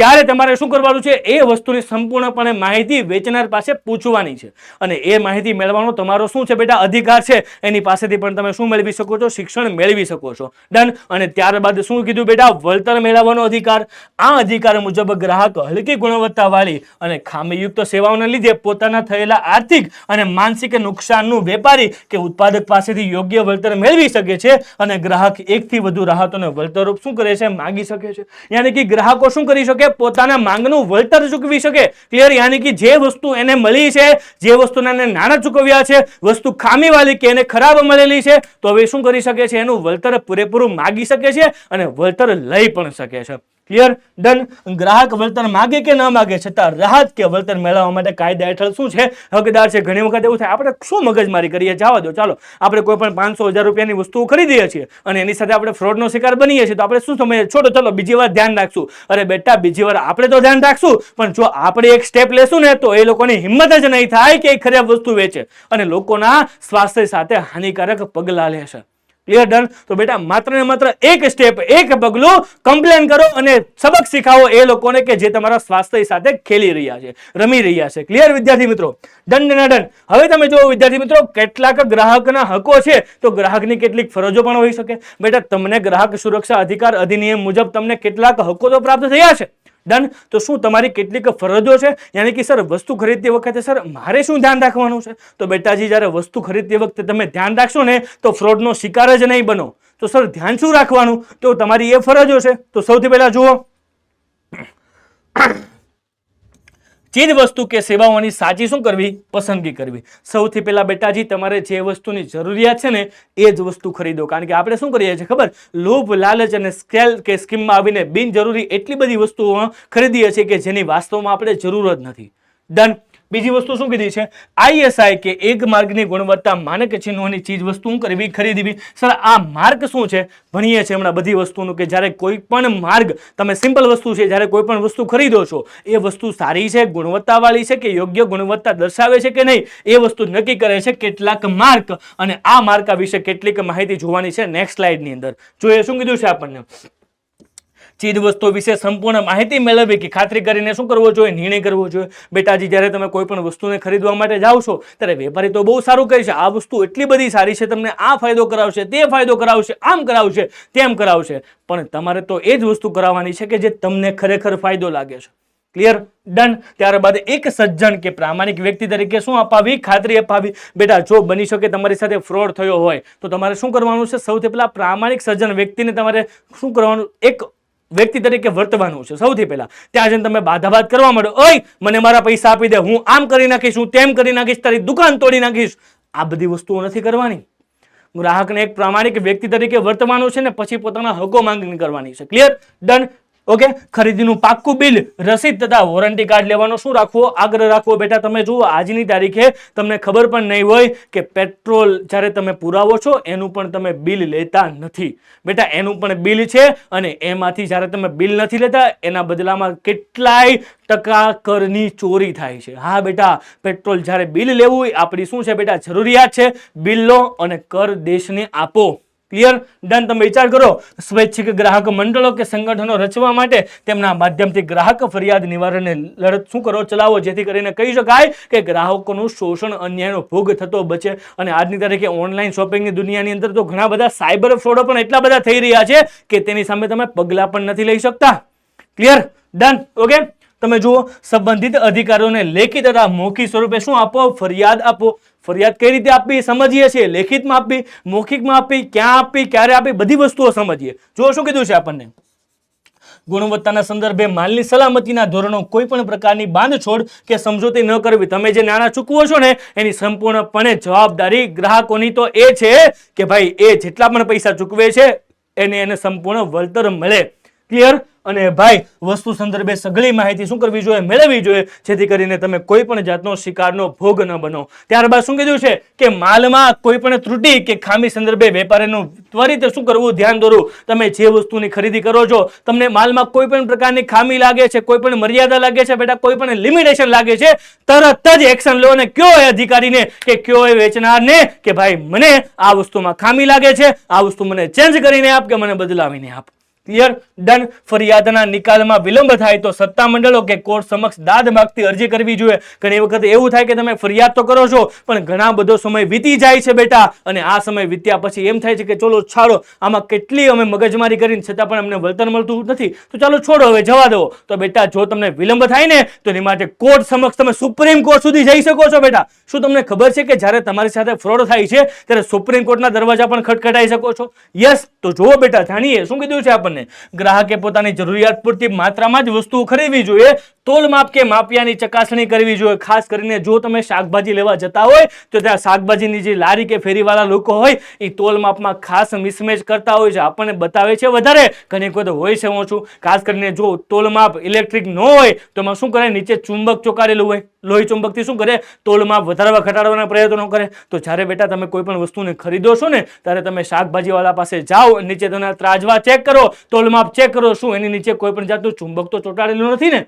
ત્યારે તમારે શું કરવાનું છે? એ વસ્તુની સંપૂર્ણપણે માહિતી વેચનાર પાસે પૂછવાની છે અને એ માહિતી મેળવવાનો તમારો શું છે બેટા? અધિકાર છે. એની પાસેથી પણ તમે શું મેળવી શકો છો? શિક્ષણ મેળવી શકો છો. ડન. અને ત્યારબાદ શું કીધું બેટા? વળતર મેળવવાનો અધિકાર. આ અધિકાર મુજબ ગ્રાહક હલકી ગુણવત્તાવાળી અને ખામીયુક્ત સેવાઓને લીધે પોતાના થયેલા આર્થિક અને માનસિક નુકસાનનું વેપારી કે ઉત્પાદક પાસેથી યોગ્ય વળતર મેળવી શકે છે અને ગ્રાહક એકથી વધુ રાહતોને વળતરરૂપ શું કરે છે? માગી શકે છે. યાની કે ગ્રાહકો શું કરી શકે? પોતાના માંગનું વળતર ચૂકવી શકે. ક્લિયર. યાની કે જે વસ્તુ એને મળી છે, જે વસ્તુના એને નાણાં ચૂકવ્યા છે, વસ્તુ ખામીવાળી કે એને ખરાબ મળેલી છે, તો હવે શું કરી શકે છે? એનું વળતર પૂરેપૂરું માગી શકે છે અને વળતર લઈ પણ શકે છે. Clear done. ગ્રાહક વળતર માગે કે ન માગે, છતાં રાહત કે વળતર મેળવવા માટે કાયદા હેઠળ શું છે? હકદાર છે. ઘણી વખત એવું થાય, આપણે શું મગજમારી કરીએ? જવા દો, ચાલો આપણે કોઈ પણ 500,000 રૂપિયાની વસ્તુ ખરીદીએ છીએ અને એની સાથે આપણે ફ્રોડનો શિકાર બનીએ છીએ, તો આપણે શું સમજીએ? છોડો, ચલો બીજી વાર ધ્યાન રાખશું. અરે બેટા, બીજી વાર આપણે તો ધ્યાન રાખશું, પણ જો આપણે એક સ્ટેપ લેશું ને તો એ લોકોની હિંમત જ નહીં થાય કે એ ખરાબ વસ્તુ વેચે અને લોકોના સ્વાસ્થ્ય સાથે હાનિકારક પગલાં લેશે. Clear done. તો બેટા માત્ર ને માત્ર એક સ્ટેપ, એક પગલું, કમ્પ્લેન કરો અને સબક શીખાવો એ લોકોને કે જે તમારા સ્વાસ્થ્ય સાથે ખેલી રહ્યા છે, રમી રહ્યા છે. ક્લિયર વિદ્યાર્થી મિત્રો? Done done done. હવે તમે જો વિદ્યાર્થી મિત્રો, કેટલાક ગ્રાહકના હકો છે તો ગ્રાહકની કેટલીક ફરજો પણ હોઈ શકે. બેટા તમને ગ્રાહક સુરક્ષા અધિકાર અધિનિયમ મુજબ તમને કેટલાક હકો તો પ્રાપ્ત થયા છે. ડન. તો શું તમારી કેટલીક ફરજો છે? યાની કે સર વસ્તુ ખરીદતી વખતે સર મારે શું ધ્યાન રાખવાનું છે? તો બેટાજી જ્યારે વસ્તુ ખરીદતી વખતે તમે ધ્યાન રાખશો ને તો ફ્રોડનો શિકાર જ નહીં બનો. તો સર ધ્યાન શું રાખવાનું? તો તમારી એ ફરજો છે. તો સૌથી પહેલા જુઓ, ચીજ વસ્તુ કે સેવાઓની સાચી શું કરવી? પસંદગી કરવી. સૌથી પહેલા બેટાજી તમારે જે વસ્તુની જરૂરિયાત છે ને એ જ વસ્તુ ખરીદો. કારણ કે આપણે શું કરીએ છીએ ખબર? લોભ, લાલચ અને સ્કેલ કે સ્કીમમાં આવીને બિનજરૂરી એટલી બધી વસ્તુઓ ખરીદીએ છીએ કે જેની વાસ્તવમાં આપણે જરૂર જ નથી. ડન. બીજી વસ્તુ શું કીધી છે? ISI કે એક માર્ગની ગુણવત્તા માનક ચિહ્નોની ચીજ વસ્તુ કરવી, ખરીદવી. સર આ માર્ક શું છે? ભણીએ છીએ હમણાં બધી વસ્તુનું કે જ્યારે કોઈ પણ માર્ગ, તમે સિમ્પલ વસ્તુ છે, જ્યારે કોઈ પણ વસ્તુ ખરીદો છો એ વસ્તુ સારી છે, ગુણવત્તાવાળી છે કે યોગ્ય ગુણવત્તા દર્શાવે છે કે નહીં, એ વસ્તુ નક્કી કરે છે કેટલાક માર્ક. અને આ માર્કા વિશે કેટલીક માહિતી જોવાની છે નેક્સ્ટ સ્લાઇડની અંદર. જો એ શું કીધું છે આપણને? ચીજ વસ્તુઓ વિશે સંપૂર્ણ માહિતી મેળવવી કે ખાતરી કરીને શું કરવો જોઈએ, નિર્ણય કરવો જોઈએ. બેટાજી જ્યારે તમે કોઈ પણ વસ્તુને ખરીદવા માટે જાઓ છો ત્યારે વેપારી તો બહુ સારું કહે છે, આ વસ્તુ એટલી બધી સારી છે, તમને આ ફાયદો કરાવશે, તે ફાયદો કરાવશે, આમ કરાવશે, તેમ કરાવશે, પણ તમારે તો એ જ વસ્તુ કરાવવાની છે કે જે તમને ખરેખર ફાયદો લાગે છે. ક્લિયર? ડન. ત્યારબાદ એક સજ્જન કે પ્રામાણિક વ્યક્તિ તરીકે શું અપાવી? ખાતરી અપાવી. બેટા જો બની શકે તમારી સાથે ફ્રોડ થયો હોય તો તમારે શું કરવાનું છે? સૌથી પહેલા પ્રામાણિક સજ્જન વ્યક્તિને તમારે શું કરવાનું? એક વ્યક્તિ તરીકે વર્તવાનું છે સૌથી પહેલા. ત્યાં જઈને તમે બાધાબાદ કરવા માંડો, ઓય મને મારા પૈસા આપી દે, હું આમ કરી નાખીશ, હું તેમ કરી નાખીશ, તારી દુકાન તોડી નાખીશ. આ બધી વસ્તુઓ નથી કરવાની. ગ્રાહકને એક પ્રામાણિક વ્યક્તિ તરીકે વર્તવાનું છે ને પછી પોતાના હકો માંગણી કરવાની છે. ક્લિયર? ડન. ઓકે. ખરીદીનું પાક્કું બિલ, રસીદ તથા વોરંટી કાર્ડ લેવાનો શું રાખવો? આગ્રહ રાખવો. બેટા તમે જુઓ આજની તારીખે તમને ખબર પણ નહીં હોય કે પેટ્રોલ જ્યારે તમે પુરાવો છો એનું પણ તમે બિલ લેતા નથી. બેટા એનું પણ બિલ છે અને એમાંથી જ્યારે તમે બિલ નથી લેતા એના બદલામાં કેટલાય ટકા કરની ચોરી થાય છે. હા બેટા, પેટ્રોલ જ્યારે બિલ લેવું હોય આપણી શું છે બેટા? જરૂરિયાત છે. બિલ લો અને કર દેશને આપો. ક્લિયર? ડન. તમે વિચાર કરો, સ્વૈચ્છિક ગ્રાહક મંડળો કે સંગઠનો રચવા માટે તેમના માધ્યમથી ગ્રાહક ફરિયાદ નિવારણની લડત શું કરો? ચલાવો, જેથી કરીને કહી શકાય કે ગ્રાહકોનું શોષણ, અન્યાયનો ભોગ થતો બચે. અને આજની તારીખે ઓનલાઈન શોપિંગની દુનિયાની અંદર તો ઘણા બધા સાયબર ફ્રોડો પણ એટલા બધા થઈ રહ્યા છે કે તેની સામે તમે પગલાં પણ નથી લઈ શકતા. ક્લિયર? ડન. ઓકે. તમે જુઓ, સંબંધિત અધિકારીઓને લેખિત તથા મૌખિક સ્વરૂપે શું આપો? ફરિયાદ આપો. ફરિયાદ કઈ રીતે આપવી સમજીએ છીએ. લેખિતમાં આપવી, મૌખિકમાં આપવી, ક્યાં આપવી, ક્યારે આપવી, બધી વસ્તુઓ સમજીએ. જુઓ શું કીધું છે આપણને? ગુણવત્તાના સંદર્ભે માલની સલામતીના ધોરણો, કોઈ પણ પ્રકારની બાંધછોડ કે સમજૂતી ન કરવી. તમે જે નાણાં ચૂકવો છો ને એની સંપૂર્ણપણે જવાબદારી ગ્રાહકોની તો એ છે કે ભાઈ એ જેટલા પણ પૈસા ચૂકવે છે એને સંપૂર્ણ વળતર મળે. ક્લિયર? અને ભાઈ વસ્તુ સંદર્ભે સઘળી માહિતી શું કરવી જોઈએ? મેળવવી જોઈએ, જેથી કરીને તમે કોઈ પણ જાતનો શિકારનો ભોગ ન બનો. ત્યારબાદ શું કીધું છે કે માલમાં કોઈ પણ ત્રુટિ કે ખામી સંદર્ભે વેપારીનું ત્વરિત શું કરવું? ધ્યાન દોરવું. તમે જે વસ્તુની ખરીદી કરો છો તમને માલમાં કોઈ પણ પ્રકારની ખામી લાગે છે, કોઈ પણ મર્યાદા લાગે છે, બેટા કોઈ પણ લિમિટેશન લાગે છે, તરત જ એક્શન લો અને કયો એ અધિકારીને કે કયો એ વેચનારને કે ભાઈ મને આ વસ્તુમાં ખામી લાગે છે, આ વસ્તુ મને ચેન્જ કરીને આપ કે મને બદલાવીને આપ. ક્લિયર? ડન. ફરિયાદના નિકાલમાં વિલંબ થાય તો સત્તા મંડળો કે કોર્ટ સમક્ષ દાદ માંગતી અરજી કરવી જોઈએ. ઘણી વખત એવું થાય કે તમે ફરિયાદ તો કરો છો પણ ઘણા બધો સમય વીતી જાય છે બેટા, અને આ સમય વીત્યા પછી એમ થાય છે કે ચલો છાડો, આમાં કેટલી અમે મગજમારી કરીને છતાં પણ અમને વળતર મળતું નથી, તો ચાલો છોડો, હવે જવા દો. તો બેટા જો તમને વિલંબ થાય ને તો એની માટે કોર્ટ સમક્ષ તમે સુપ્રીમ કોર્ટ સુધી જઈ શકો છો. બેટા શું તમને ખબર છે કે જ્યારે તમારી સાથે ફ્રોડ થાય છે ત્યારે સુપ્રીમ કોર્ટના દરવાજા પણ ખટખટાઈ શકો છો? યસ. તો જુઓ બેટા, જાણીએ શું કીધું છે આપણને. ગ્રાહકે પોતાની જરૂરિયાત પૂરતી માત્રામાં જ વસ્તુઓ ખરીદવી જોઈએ. તોલ માપ કે માપિયાની ચકાસણી કરવી જોઈએ. ખાસ કરીને જો તમે શાકભાજી લેવા જતા હોય તો ત્યાં શાકભાજીની જે લારી કે ફેરીવાળા લોકો હોય એ તોલ માપમાં ખાસ મિસમેચ કરતા હોય છે, આપણને બતાવે છે વધારે, ઘણી વખત હોય છે ઓછું. ખાસ કરીને જો તોલ માપ ઇલેક્ટ્રિક ન હોય તો એમાં શું કરે? નીચે ચુંબક ચોકારેલું હોય, લોહી ચુંબકથી શું કરે? તોલ માપ વધારવા ઘટાડવાના પ્રયત્નો કરે. તો જ્યારે બેટા તમે કોઈ પણ વસ્તુને ખરીદો છો ને ત્યારે તમે શાકભાજીવાળા પાસે જાઓ, નીચે તેના ત્રાજવા ચેક કરો, તોલ માપ ચેક કરો, શું એની નીચે કોઈ પણ જાતનું ચુંબક તો ચોંટાડેલું નથી ને?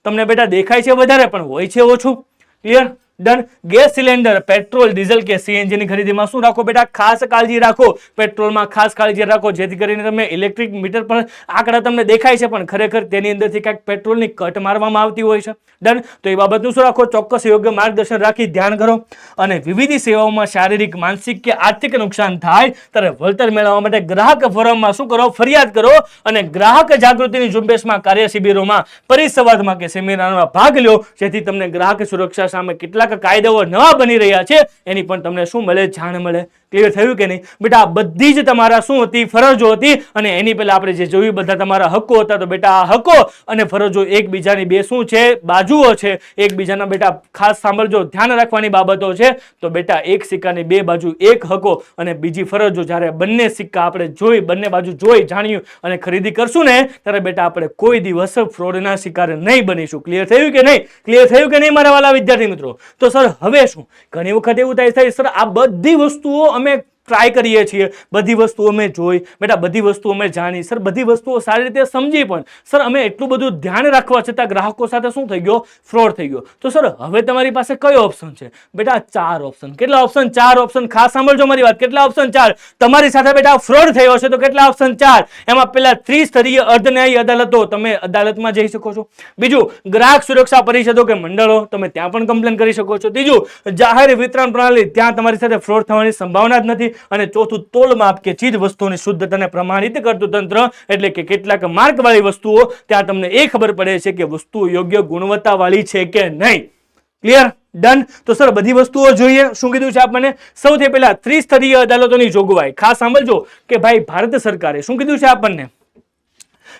તમને બેટા દેખાય છે વધારે પણ હોય છે ઓછું. Clear? Done. Gas cylinder, petrol, diesel કે સીએનજી ની ખરીદીમાં શું રાખો બેટા? ખાસ કાળજી રાખો. પેટ્રોલમાં ખાસ કાળજી રાખો, જેથી કરીને તમે ઇલેક્ટ્રિક મીટર પર આંકડા તમને દેખાય છે પણ ખરેખર તેની અંદરથી કાંઈક પેટ્રોલની કટ મારવામાં આવતી હોય છે. ડન. તો એ બાબતનું શું રાખો? ચોક્કસ યોગ્ય માર્ગદર્શન રાખી ધ્યાન કરો. અને વિવિધ સેવાઓમાં શારીરિક, માનસિક કે આર્થિક નુકસાન થાય ત્યારે વળતર મેળવવા માટે ગ્રાહક ફોરમમાં શું કરો? ફરિયાદ કરો. અને ગ્રાહક જાગૃતિની ઝુંબેશમાં, કાર્ય શિબિરોમાં, પરિસંવાદમાં કે સેમિનારમાં ભાગ લો, જેથી તમને ગ્રાહક સુરક્ષા સામે કેટલાક કાયદાઓ નવા બની રહ્યા છે એની પણ તમને શું મળે? જાણ મળે. ક્લિયર થયું કે નહીં? બેટા આ બધી જ તમારા શું હતી? ફરજો હતી. અને એની પહેલા આપણે જે જોયું બધા તમારા હકો હતા. તો બેટા આ હકો અને ફરજો એકબીજાની બે શું છે? બાજુઓ છે. એકબીજાના બેટા ખાસ સાંભળજો, ધ્યાન રાખવાની બાબતો છે. તો બેટા એક સિક્કાની બે બાજુ, એક હકો અને બીજી ફરજો. જ્યારે બંને સિક્કા આપણે જોઈ, બંને બાજુ જોઈ, જાણ્યું અને ખરીદી કરશું ને ત્યારે બેટા આપણે કોઈ દિવસ ફ્રોડના શિકાર નહીં બનીશું. ક્લિયર થયું કે નહીં? ક્લિયર થયું કે નહીં મારા વાલા વિદ્યાર્થી મિત્રો? તો સર હવે શું? ઘણી વખત એવું થાય સર આ બધી વસ્તુઓ અમે ટ્રાય કરીએ છીએ, બધી વસ્તુઓ અમે જોઈ બેટા, બધી વસ્તુઓ અમે જાણી સર, બધી વસ્તુઓ સારી રીતે સમજી, પણ સર અમે એટલું બધું ધ્યાન રાખવા છતાં ગ્રાહકો સાથે શું થઈ ગયો? ફ્રોડ થઈ ગયો. તો સર હવે તમારી પાસે કયો ઓપ્શન છે? બેટા 4 ઓપ્શન. કેટલા ઓપ્શન? 4 ઓપ્શન. ખાસ સાંભળજો મારી વાત. કેટલા ઓપ્શન? 4. તમારી સાથે બેટા ફ્રોડ થયો છે તો કેટલા ઓપ્શન? 4. એમાં પેલા ત્રિસ્તરીય અર્ધન્યાયી અદાલતો, તમે અદાલતમાં જઈ શકો છો. બીજું, ગ્રાહક સુરક્ષા પરિષદો કે મંડળો, તમે ત્યાં પણ કમ્પ્લેન કરી શકો છો. ત્રીજું, જાહેર વિતરણ પ્રણાલી, ત્યાં તમારી સાથે ફ્રોડ થવાની સંભાવના જ નથી. અને ચોથું, તોલમાપ કે ચીજ વસ્તુઓની શુદ્ધતાને પ્રમાણિત કરતું તંત્ર, એટલે કે કેટલાક માર્કવાળી વસ્તુઓ, ત્યાં તમને એ ખબર પડે છે કે વસ્તુ યોગ્ય ગુણવત્તાવાળી છે કે નહીં. ક્લિયર? ડન. તો સર બધી વસ્તુઓ જોઈએ. શું કીધું છે આપણને? સૌથી પહેલા ત્રિસ્તરીય અદાલતોની જોગવાઈ. ખાસ સાંભળજો કે ભાઈ ભારત સરકારે શું કીધું છે આપણને?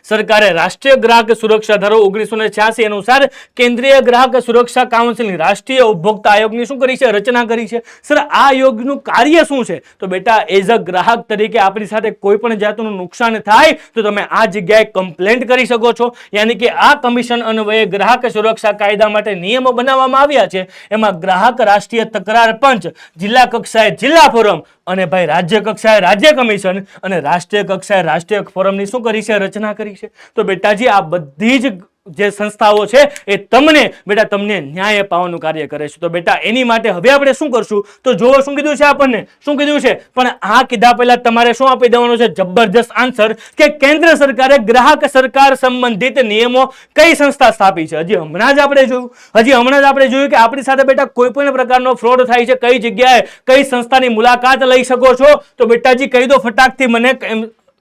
સરકારે રાષ્ટ્રીય ગ્રાહક સુરક્ષા ધારો 1986 અનુસાર કેન્દ્રીય ગ્રાહક સુરક્ષા કાઉન્સિલની રાષ્ટ્રીય ઉપભોક્તા આયોગની શું કરી છે? રચના કરી છે. સર આ આયોગનું કાર્ય શું છે? તો બેટા એઝ અ ગ્રાહક તરીકે આપણી સાથે કોઈ પણ જાતનું નુકસાન થાય તો તમે આ જગ્યાએ કમ્પ્લેન્ટ કરી શકો છો. યાની કે આ કમિશન અન્વયે ગ્રાહક સુરક્ષા કાયદા માટે નિયમો બનાવવામાં આવ્યા છે. એમાં ગ્રાહક રાષ્ટ્રીય તકરાર પંચ, જિલ્લા કક્ષાએ જિલ્લા ફોરમ અને ભાઈ રાજ્ય કક્ષાએ રાજ્ય કમિશન અને રાષ્ટ્રીય કક્ષાએ રાષ્ટ્રીય ફોરમની શું કરી છે? રચના કરી છે. તો બેટાજી આ બધી જ જે સંસ્થાઓ છે એ તમને ન્યાય અપાવવાનું કાર્ય કરે છે. તો બેટા એની માટે હવે આપણે શું કરશું? તો જોવો શું કીધું છે આપણને? શું કીધું છે? પણ આ કીધા પહેલા તમારે શું આપી દેવાનું છે? જબરજસ્ત આન્સર કે કેન્દ્ર સરકારે ગ્રાહક સરકાર સંબંધિત નિયમો કઈ સંસ્થા સ્થાપી છે. હજી હમણાં જ આપણે જોયું કે આપણી સાથે બેટા કોઈ પણ પ્રકારનો ફ્રોડ થાય છે, કઈ જગ્યાએ કઈ સંસ્થાની મુલાકાત લઈ શકો છો? તો બેટાજી કહી દો ફટાકથી મને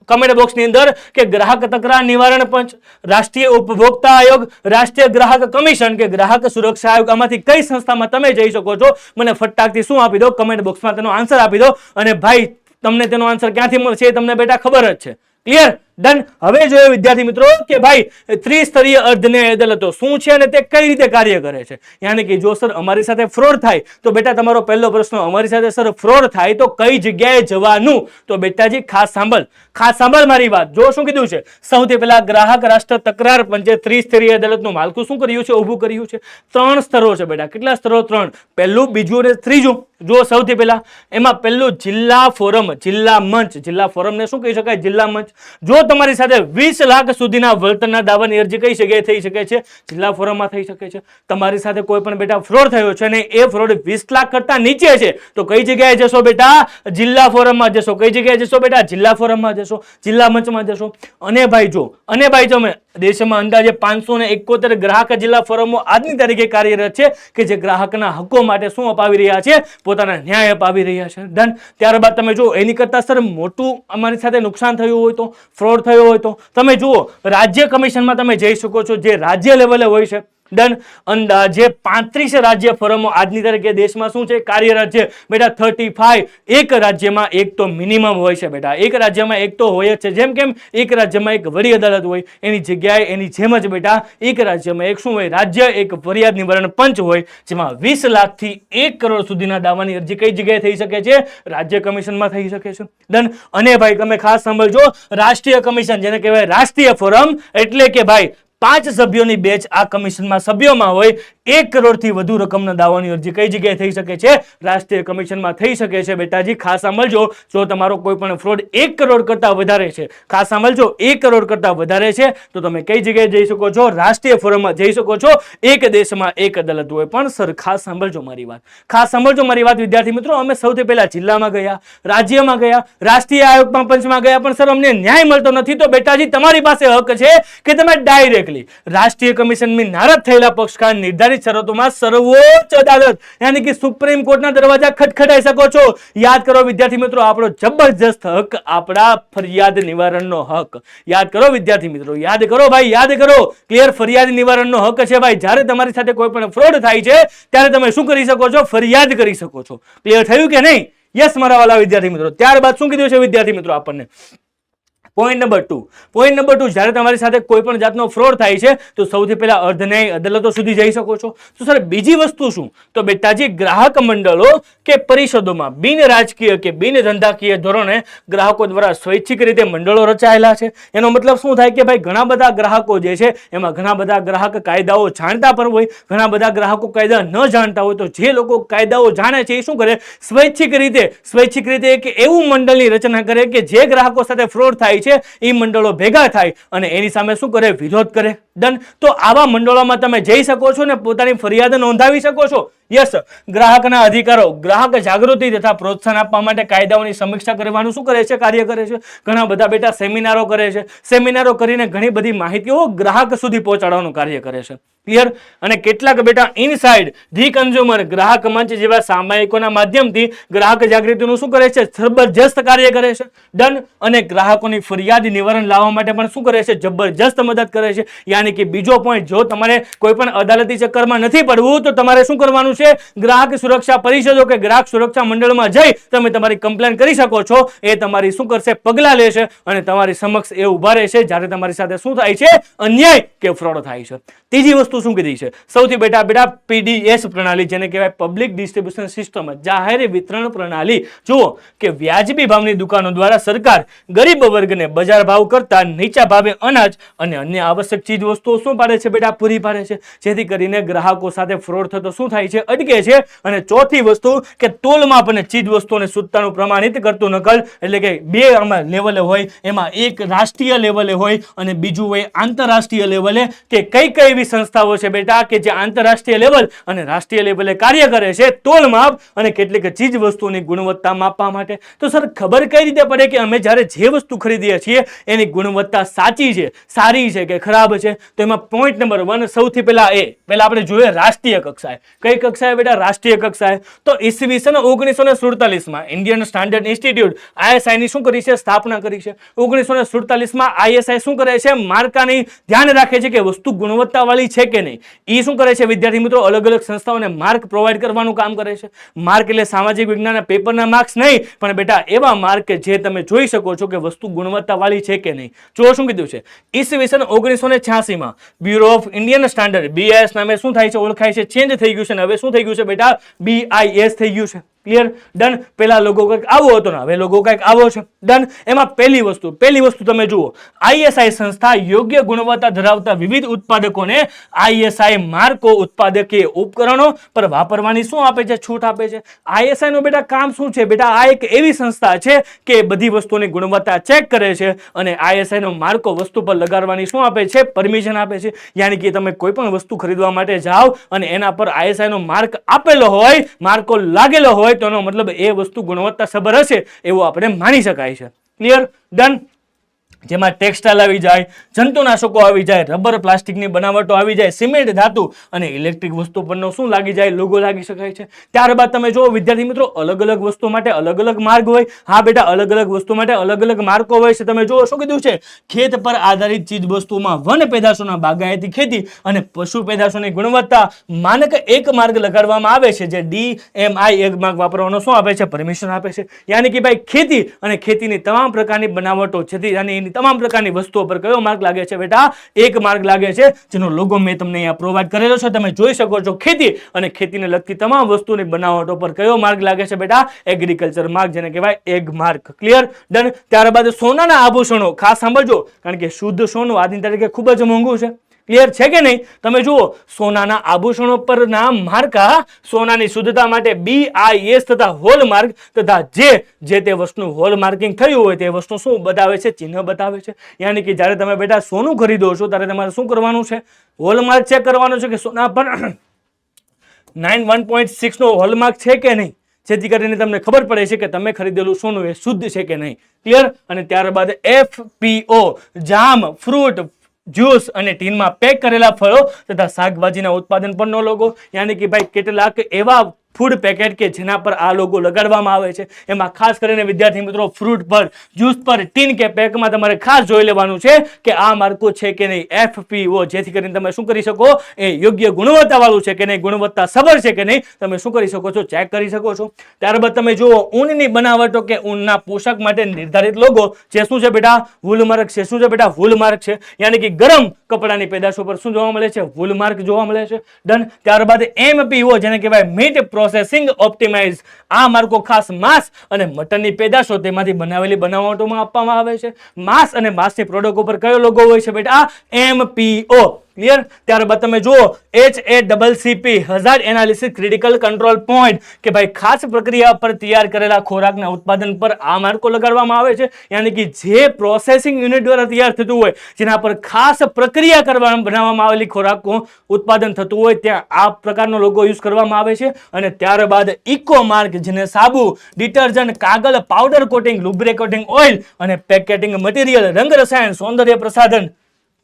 કમેન્ટ બોક્સની અંદર કે ગ્રાહક તકરાર નિવારણ પંચ, રાષ્ટ્રીય ઉપભોક્તા આયોગ, રાષ્ટ્રીય ગ્રાહક કમિશન કે ગ્રાહક સુરક્ષા આયોગ, આમાંથી કઈ સંસ્થામાં તમે જઈ શકો છો? મને ફટાકથી શું આપી દો? કમેન્ટ બોક્સમાં તેનો આન્સર આપી દો. અને ભાઈ તમને તેનો આન્સર ક્યાંથી મળશે એ તમને બેટા ખબર જ છે. ક્લિયર? ડન. હવે જોઈએ વિદ્યાર્થી મિત્રો કે ભાઈ ત્રિસ્તરીય અર્ધન્યાયી અદાલતો શું છે અને તે કઈ રીતે કાર્ય કરે છે. યાની કે જો સર અમારી સાથે ફ્રોડ થાય તો બેટા તમારો પહેલો પ્રશ્ન, અમારી સાથે સર ફ્રોડ થાય તો કઈ જગ્યાએ જવાનું? તો બેટાજી ખાસ સાંભળ મારી વાત. જો શું કીધું છે? સૌથી પહેલા ગ્રાહક રાષ્ટ્ર તકરાર પંચે ત્રિસ્તરીય અદાલતનું માળખું શું કર્યું છે? ઊભું કર્યું છે. 3 સ્તરો છે બેટા. કેટલા સ્તરો? 3. પહેલું, બીજું અને ત્રીજું. જો સૌથી પહેલા એમાં પહેલું જિલ્લા ફોરમ, જિલ્લા મંચ. જિલ્લા ફોરમને શું કહી શકાય? જિલ્લા મંચ. જો તમારી સાથે 20 લાખ સુધીના વળતરના દાવાની અરજી કઈ જગ્યાએ થઈ શકે છે? જિલ્લા ફોરમમાં થઈ શકે છે. તમારી સાથે કોઈ પણ બેટા ફ્રોડ થયો છે અને એ ફ્રોડ 20 લાખ કરતા નીચે છે તો કઈ જગ્યાએ જશો બેટા? જિલ્લા ફોરમમાં જશો. કઈ જગ્યાએ જશો બેટા? જિલ્લા ફોરમમાં જશો, જિલ્લા મંચમાં જશો. અને ભાઈ તમે દેશમાં અંદાજે 571 ગ્રાહક જિલ્લા ફોરમો આજની તારીખે કાર્યરત છે કે જે ગ્રાહકના હકો માટે શું અપાવી રહ્યા છે? પોતાના ન્યાય અપાવી રહ્યા છે. ડન. ત્યારબાદ તમે જો એની કરતા સર મોટું અમારી સાથે નુકસાન થયું હોય તો, ફ્રોડ થયો હોય તો તમે જુઓ રાજ્ય કમિશનમાં તમે જઈ શકો છો, જે રાજ્ય લેવલે હોય છે. ડન. અંદાજે 35 રાજ્ય ફોરમો આજની તારીખે દેશમાં શું છે? કાર્યરત છે બેટા. 35. એક રાજ્યમાં એક તો મિનિમમ હોય છે બેટા. એક રાજ્યમાં એક તો હોય જ છે. જેમ કેમ એક રાજ્યમાં એક વડી અદાલત હોય, એની જગ્યાએ એની જેમ જ બેટા એક રાજ્યમાં એક શું હોય? રાજ્ય એક ફરિયાદ નિવારણ પંચ હોય, જેમાં 20 લાખથી 1 કરોડ સુધીના દાવાની અરજી કઈ જગ્યાએ થઈ શકે છે? રાજ્ય કમિશનમાં થઈ શકે છે. ડન. અને ભાઈ તમે ખાસ સાંભળજો, રાષ્ટ્રીય કમિશન જેને કહેવાય રાષ્ટ્રીય ફોરમ, એટલે કે ભાઈ 5 સભ્યોની બેચ આ કમિશનમાં સભ્યોમાં હોય. 1 કરોડથી વધુ રકમના દાવાની અરજી કઈ જગ્યાએ થઈ શકે છે? રાષ્ટ્રીય કમિશનમાં થઈ શકે છે. બેટાજી ખાસ સાંભળજો, જો તમારો કોઈ પણ ફ્રોડ 1 કરોડ કરતા વધારે છે, ખાસ સાંભળજો 1 કરોડ કરતા વધારે છે તો તમે કઈ જગ્યાએ જઈ શકો છો? રાષ્ટ્રીય ફોરમમાં જઈ શકો છો. એક દેશમાં એક અદાલત હોય. પણ સર ખાસ સાંભળજો મારી વાત વિદ્યાર્થી મિત્રો, અમે સૌથી પહેલા જિલ્લામાં ગયા, રાજ્યમાં ગયા, રાષ્ટ્રીય આયોગમાં પંચમાં ગયા, પણ સર અમને ન્યાય મળતો નથી. તો બેટાજી તમારી પાસે હક છે કે તમે ડાયરેક્ટ રાષ્ટ્રીય કમિશનની નારાજ થયેલા પક્ષકાર નિર્ધારિત શરતોમાં સર્વોચ્ચ અદાલત યાની કે સુપ્રીમ કોર્ટના દરવાજા ખટખટાઈ શકો છો. યાદ કરો વિદ્યાર્થી મિત્રો, આપણો જબરજસ્ત હક, આપણા ફરિયાદ નિવારણનો હક. યાદ કરો વિદ્યાર્થી મિત્રો, યાદ કરો ભાઈ, યાદ કરો. ક્લિયર? ફરિયાદ નિવારણનો હક છે ભાઈ. જ્યારે તમારી સાથે કોઈ પણ ફ્રોડ થાય છે ત્યારે તમે શું કરી શકો છો? ફરિયાદ કરી શકો છો. ક્લિયર થયું કે નહીં? યસ મારા વાલા વિદ્યાર્થી મિત્રો. ત્યારબાદ શું કીધું છે વિદ્યાર્થી મિત્રો આપણને? પોઈન્ટ નંબર 2 જ્યારે તમારી સાથે કોઈ પણ જાતનો ફ્રોડ થાય છે તો સૌથી પહેલા અર્ધન્યાયી અદાલતો સુધી જઈ શકો છો. તો સર બીજી વસ્તુ શું? તો બેટાજી ગ્રાહક મંડળો કે પરિષદોમાં બિન રાજકીય કે બિન ધંધાકીય ધોરણે ગ્રાહકો દ્વારા સ્વૈચ્છિક રીતે મંડળો રચાયેલા છે. એનો મતલબ શું થાય કે ભાઈ ઘણા બધા ગ્રાહકો જે છે એમાં ઘણા બધા ગ્રાહક કાયદાઓ જાણતા પણ હોય, ઘણા બધા ગ્રાહકો કાયદા ન જાણતા હોય. તો જે લોકો કાયદાઓ જાણે છે એ શું કરે? સ્વૈચ્છિક રીતે એક એવું મંડળની રચના કરે કે જે ગ્રાહકો સાથે ફ્રોડ થાય છે એ મંડળો ભેગા થાય અને એની સામે શું કરે? વિરોધ કરે. ડન. તો આવા મંડળોમાં તમે જઈ શકો છો ને પોતાની ફરિયાદ નોંધાવી શકો છો. યસ, ગ્રાહકના અધિકારો, ગ્રાહક જાગૃતિ તથા પ્રોત્સાહન આપવા માટે કાયદાઓની સમીક્ષા કરવાનું શું કરે છે? કાર્ય કરે છે. ઘણા બધા બેટા સેમિનારો કરે છે. સેમિનારો કરીને ઘણી બધી માહિતીઓ ગ્રાહક સુધી પહોંચાડવાનું કાર્ય કરે છે. ક્લિયર? અને કેટલાક બેટા ઇનસાઇડ ધી કન્ઝ્યુમર ગ્રાહક મંચ જેવા સામાયિકોના માધ્યમથી ગ્રાહક જાગૃતિનું શું કરે છે? જબરજસ્ત કાર્ય કરે છે. ડન. અને ગ્રાહકોની ફરિયાદ નિવારણ લાવવા માટે પણ શું કરે છે? જબરજસ્ત મદદ કરે છે. યાની કે બીજો પોઈન્ટ, જો તમારે કોઈ પણ અદાલતી ચક્કરમાં નથી પડવું તો તમારે શું કરવાનું છે? ગ્રાહક સુરક્ષા પરિષદો કે ગ્રાહક સુરક્ષા મંડળમાં જઈ તમે તમારી કમ્પ્લેન કરી શકો છો. એ તમારી શું કરશે? પગલાં લેશે અને તમારી સમક્ષ એ ઉભા રહેશે જ્યારે તમારી સાથે શું થાય છે? અન્યાય કે ફ્રોડ થાય છે. ત્રીજી વસ્તુ શું કીધી છે? સૌથી બેટા પીડીએસ પ્રણાલી, જેને કહેવાય પબ્લિક ડિસ્ટ્રીબ્યુશન સિસ્ટમ, જાહેર વિતરણ પ્રણાલી. જુઓ કે વ્યાજબી ભાવની દુકાનો દ્વારા સરકાર ગરીબ વર્ગને બજાર ભાવ કરતા નીચા ભાવે અનાજ અને અન્ય આવશ્યક ચીજ વસ્તુઓ શું પાડે છે? બેટા પૂરી પાડે છે. જેથી કરીને ગ્રાહકો સાથે ફ્રોડ થતો શું થાય છે? અટકે છે. અને ચોથી વસ્તુ કે તોલમાપ અને ચીજ વસ્તુઓને શુદ્ધતાનું પ્રમાણિત કરતું નકલ, એટલે કે બે આમાં લેવલે હોય, એમાં એક રાષ્ટ્રીય લેવલે હોય અને બીજું હોય આંતરરાષ્ટ્રીય લેવલે. કે કઈ એવી સંસ્થાઓ છે બેટા કે જે આંતરરાષ્ટ્રીય લેવલ અને રાષ્ટ્રીય લેવલે કાર્ય કરે છે તોલમાપ અને કેટલીક ચીજ વસ્તુઓની ગુણવત્તા માપવા માટે. તો સર ખબર કઈ રીતે પડે કે અમે જ્યારે જે વસ્તુ ખરીદીએ છીએ એની ગુણવત્તા સાચી છે, સારી છે કે ખરાબ છે? તો એમાં પોઈન્ટ નંબર 1 સૌથી પહેલા આપણે જોઈએ રાષ્ટ્રીય કક્ષાએ. કઈ કક્ષાએ બેટા? રાષ્ટ્રીય કક્ષાએ. તો ઈસવીસન 1947માં ઇન્ડિયન સ્ટાન્ડર્ડ ઇન્સ્ટિટ્યૂટ ISI ની શું કરી છે? સ્થાપના કરી છે. 1947માં ISI શું કરે છે? માર્કાની ધ્યાન રાખે છે કે વસ્તુ ગુણવત્તા વાળી છે કે નહીં. એ શું કરે છે વિદ્યાર્થી મિત્રો? અલગ અલગ સંસ્થાઓને માર્ક પ્રોવાઈડ કરવાનું કામ કરે છે. માર્ક એટલે સામાજિક વિજ્ઞાનના પેપરના માર્ક્સ નહીં, પણ બેટા એવા માર્ક કે જે તમે જોઈ શકો છો કે વસ્તુ ગુણવત્તા વાળી છે કે નહીં. જો શું કીધું છે? ઈસવીસન 1986માં bureau of Indian standard BIS નામે શું થાય છે? ઓળખાય છે. ચેન્જ થઈ ગયું છે ને હવે શું થઈ ગયું છે બેટા? BIS થઈ ગયું છે. ક્લિયર? ડન. પેલા લોગો કંઈક આવો હતો ને હવે લોગો કંઈક આવો છે. ડન. એમાં પહેલી વસ્તુ તમે જુઓ, ISI સંસ્થા યોગ્ય ગુણવત્તા ધરાવતા વિવિધ ઉત્પાદકોને ISI માર્કો ઉત્પાદકીય ઉપકરણો પર વાપરવાની શું આપે છે? છૂટ આપે છે. ISI નું બેટા કામ શું છે? બેટા આ એક એવી સંસ્થા છે કે બધી વસ્તુની ગુણવત્તા ચેક કરે છે અને ISI નો માર્કો વસ્તુ પર લગાડવાની શું આપે છે? પરમિશન આપે છે. યાની કે તમે કોઈ પણ વસ્તુ ખરીદવા માટે જાઓ અને એના પર ISI નો માર્ક આપેલો હોય, માર્કો લાગેલો હોય, તો એનો મતલબ એ વસ્તુ ગુણવત્તાસભર હશે એવું આપણે માની શકાય છે. ક્લિયર? ડન. જેમાં ટેક્સટાઇલ આવી જાય, જંતુનાશકો આવી જાય, રબર પ્લાસ્ટિકની બનાવટો આવી જાય, સિમેન્ટ ધાતુ અને ઇલેક્ટ્રિક વસ્તુ પરનો શું લાગી જાય? લોગો લાગી શકાય છે. ત્યારબાદ તમે જો વિદ્યાર્થી મિત્રો અલગ અલગ વસ્તુ માટે અલગ અલગ માર્ગ હોય. હા બેટા, અલગ અલગ વસ્તુ માટે અલગ અલગ માર્કો હોય છે. તમે જો શું કીધું છે? ખેત પર આધારિત ચીજ વસ્તુમાં વન પેદાશોના બાગાયતી ખેતી અને પશુ પેદાશોની ગુણવત્તા માનક એક માર્ગ લગાડવામાં આવે છે, જે DMI એક માર્ગ વાપરવાનો શું આપે છે? પરમિશન આપે છે. યાની કે ભાઈ ખેતી અને ખેતીની તમામ પ્રકારની બનાવટો છે તમામ પ્રકારની વસ્તુઓ પર કયો માર્ક લાગે છે બેટા? એક માર્ક લાગે છે, જેનો લોગો મેં તમને અહીંયા પ્રોવાઈડ કરેલો છે. તમે જોઈ શકો છો. ખેતી અને ખેતીને લગતી તમામ વસ્તુની બનાવટો પર કયો માર્ક લાગે છે બેટા? એગ્રીકલ્ચર માર્ક, જેને કહેવાય એગ માર્ક. ક્લિયર? ડન. ત્યારબાદ સોનાના આભૂષણો, ખાસ સાંભળજો, કારણ કે શુદ્ધ સોનું આજની તારીખે ખૂબ જ મોંઘું છે. ક્લિયર છે કે નહીં? તમે જુઓ સોનાના આભૂષણો પરના માર્કા સોનાની શુદ્ધતા માટે BIS તથા હોલમાર્ક તથા જે તે વસ્તુનું હોલમાર્કિંગ થયું હોય તે વસ્તુ શું બતાવે છે? ચિહ્ન બતાવે છે. યાની કે જ્યારે તમે બેટા સોનું ખરીદો છો ત્યારે તમારે શું કરવાનું છે? હોલમાર્ક ચેક કરવાનું છે કે સોના પર 91.6 નો હોલમાર્ક છે કે નહીં, જેથી કરીને તમને ખબર પડે છે કે તમે ખરીદેલું સોનું એ શુદ્ધ છે કે નહીં. ક્લિયર? અને ત્યારબાદ FPO, જામ, ફ્રૂટ, જ્યુસ અને ટીનમાં પેક કરેલા ફળો તથા શાકભાજીના ઉત્પાદન પરનો લોગો. યાની કે ભાઈ કેટલાક એવા ફૂડ પેકેટ કે જેના પર આ લોગો લગાડવામાં આવે છે, એમાં ખાસ કરીને વિદ્યાર્થી મિત્રો ફ્રૂટ પર, જ્યુસ પર, ટીન કે પેકમાં તમારે ખાસ જોઈ લેવાનું છે કે આ માર્કો છે કે નહીં, FPO, જેથી કરીને તમે શું કરી શકો, એ યોગ્ય ગુણવત્તા વાળું છે કે નહીં, ગુણવત્તા સભર છે કે નહીં, તમે શું કરી શકો છો, ચેક કરી શકો છો. ત્યારબાદ તમે જુઓ ઊનની બનાવટો કે ઊનના પોશાક માટે નિર્ધારિત લોગો, જે શું છે બેટા, વૂલમાર્ક છે. શું છે બેટા, વૂલમાર્ક છે. યાની કે ગરમ કપડાની પેદાશો પર શું જોવા મળે છે, વૂલમાર્ક જોવા મળે છે. ડન. ત્યારબાદ MPO, જેને કહેવાય મીટ પ્રોસેસિંગ ઓપ્ટિમાઇઝ, આ માર્કો ખાસ માંસ અને મટનની પેદાશો તેમાંથી બનાવેલી બનાવટોમાં આપવામાં આવે છે. માંસ અને માંસની પ્રોડક્ટ ઉપર કયો લોગો હોય છે બેટા, MPO. ક્લિયર. ત્યારબાદ તમે જુઓ HACCP, hazard analysis critical control point, કે ભાઈ ખાસ પ્રક્રિયા પર તૈયાર કરેલા ખોરાકના ઉત્પાદન પર આ માર્કો લગાડવામાં આવે છે. યાની કે જે પ્રોસેસિંગ યુનિટ દ્વારા તૈયાર થતું હોય, જેના પર ખાસ પ્રક્રિયા કરવામાં બનાવવામાં આવેલી ખોરાકનું ઉત્પાદન થતું હોય, ત્યાં આ પ્રકારનો લોગો યુઝ કરવામાં આવે છે. અને ત્યારબાદ ઇકો માર્ક, જેને સાબુ, ડિટર્જન્ટ, કાગળ, પાવડર કોટિંગ, લુબ્રિકેટિંગ ઓઇલ અને પેકેટિંગ મટીરિયલ, રંગ રસાયણ, સૌંદર્ય પ્રસાધન,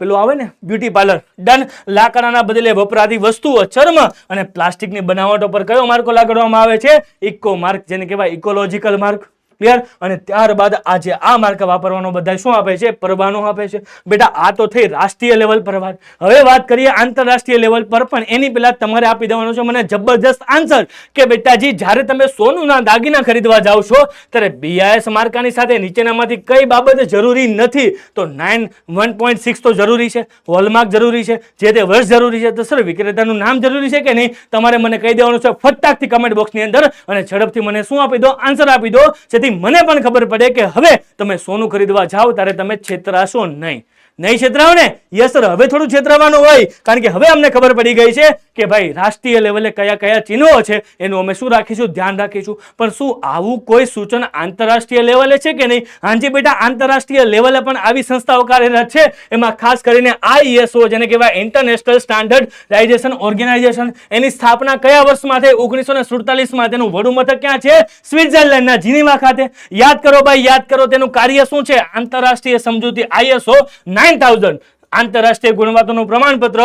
પેલું આવે ને બ્યુટી પાર્લર. ડન. લાકડાના બદલે વપરાતી વસ્તુઓ, ચર્મ અને પ્લાસ્ટિકની બનાવટો પર કયો માર્કો લગાડવામાં આવે છે, ઇકો માર્ક, જેને કહેવાય ઇકોલોજીકલ માર્ક. ક્લિયર. અને ત્યારબાદ આજે આ માર્ક વાપરવાનો બધા શું આપે છે, પરવાનો આપે છે. બેટા આ તો થઈ રાષ્ટ્રીય લેવલ પર વાત. હવે વાત કરીએ આંતરરાષ્ટ્રીય લેવલ પર, પણ એની પહેલા તમારે આપી દેવાનો છે મને જબરજસ્ત આન્સર કે બેટાજી જ્યારે તમે સોનુના દાગીના ખરીદવા જાઓ છો ત્યારે BIS માર્કાની સાથે નીચેનામાંથી કઈ બાબત જરૂરી નથી, તો 1.6 તો જરૂરી છે, હોલમાર્ક જરૂરી છે, જે તે વર્ષ જરૂરી છે, તો સર વિક્રેતાનું નામ જરૂરી છે કે નહીં, તમારે મને કહી દેવાનું છે ફટાકથી કમેન્ટ બોક્સની અંદર, અને ઝડપથી મને શું આપી દો, આન્સર આપી દો, જેથી મને પણ ખબર પડે કે હવે તમે સોનું ખરીદવા જાઓ ત્યારે તમે છેતરાશો નહીં. નહીં છેતરાવ ને? યસ સર, હવે થોડું છેતરાવાનું હોય, કારણ કે હવે અમને ખબર પડી ગઈ છે કે ભાઈ રાષ્ટ્રીય લેવલે કયા કયા ચિહ્નો છે એનું અમે શું રાખીશું, ધ્યાન રાખીશું. પણ શું આવું કોઈ સૂચન આંતરરાષ્ટ્રીય લેવલે છે કે નહીં? હાજી બેટા, આંતરરાષ્ટ્રીય લેવલે પણ આવી સંસ્થાઓ કાર્યરત છે. એમાં ખાસ કરીને ISO, જેને કહેવાય ઇન્ટરનેશનલ સ્ટાન્ડર્ડાઇઝેશન ઓર્ગેનાઇઝેશન, એની સ્થાપના કયા વર્ષમાં થઈ, 1947માં. તેનું વડું મથક ક્યાં છે, સ્વિટ્ઝરલેન્ડના જીનીવા ખાતે. યાદ કરો ભાઈ, યાદ કરો, તેનું કાર્ય શું છે, આંતરરાષ્ટ્રીય સમજૂતી ISO 9000, આંતરરાષ્ટ્રીય ગુણવત્તાનું પ્રમાણપત્ર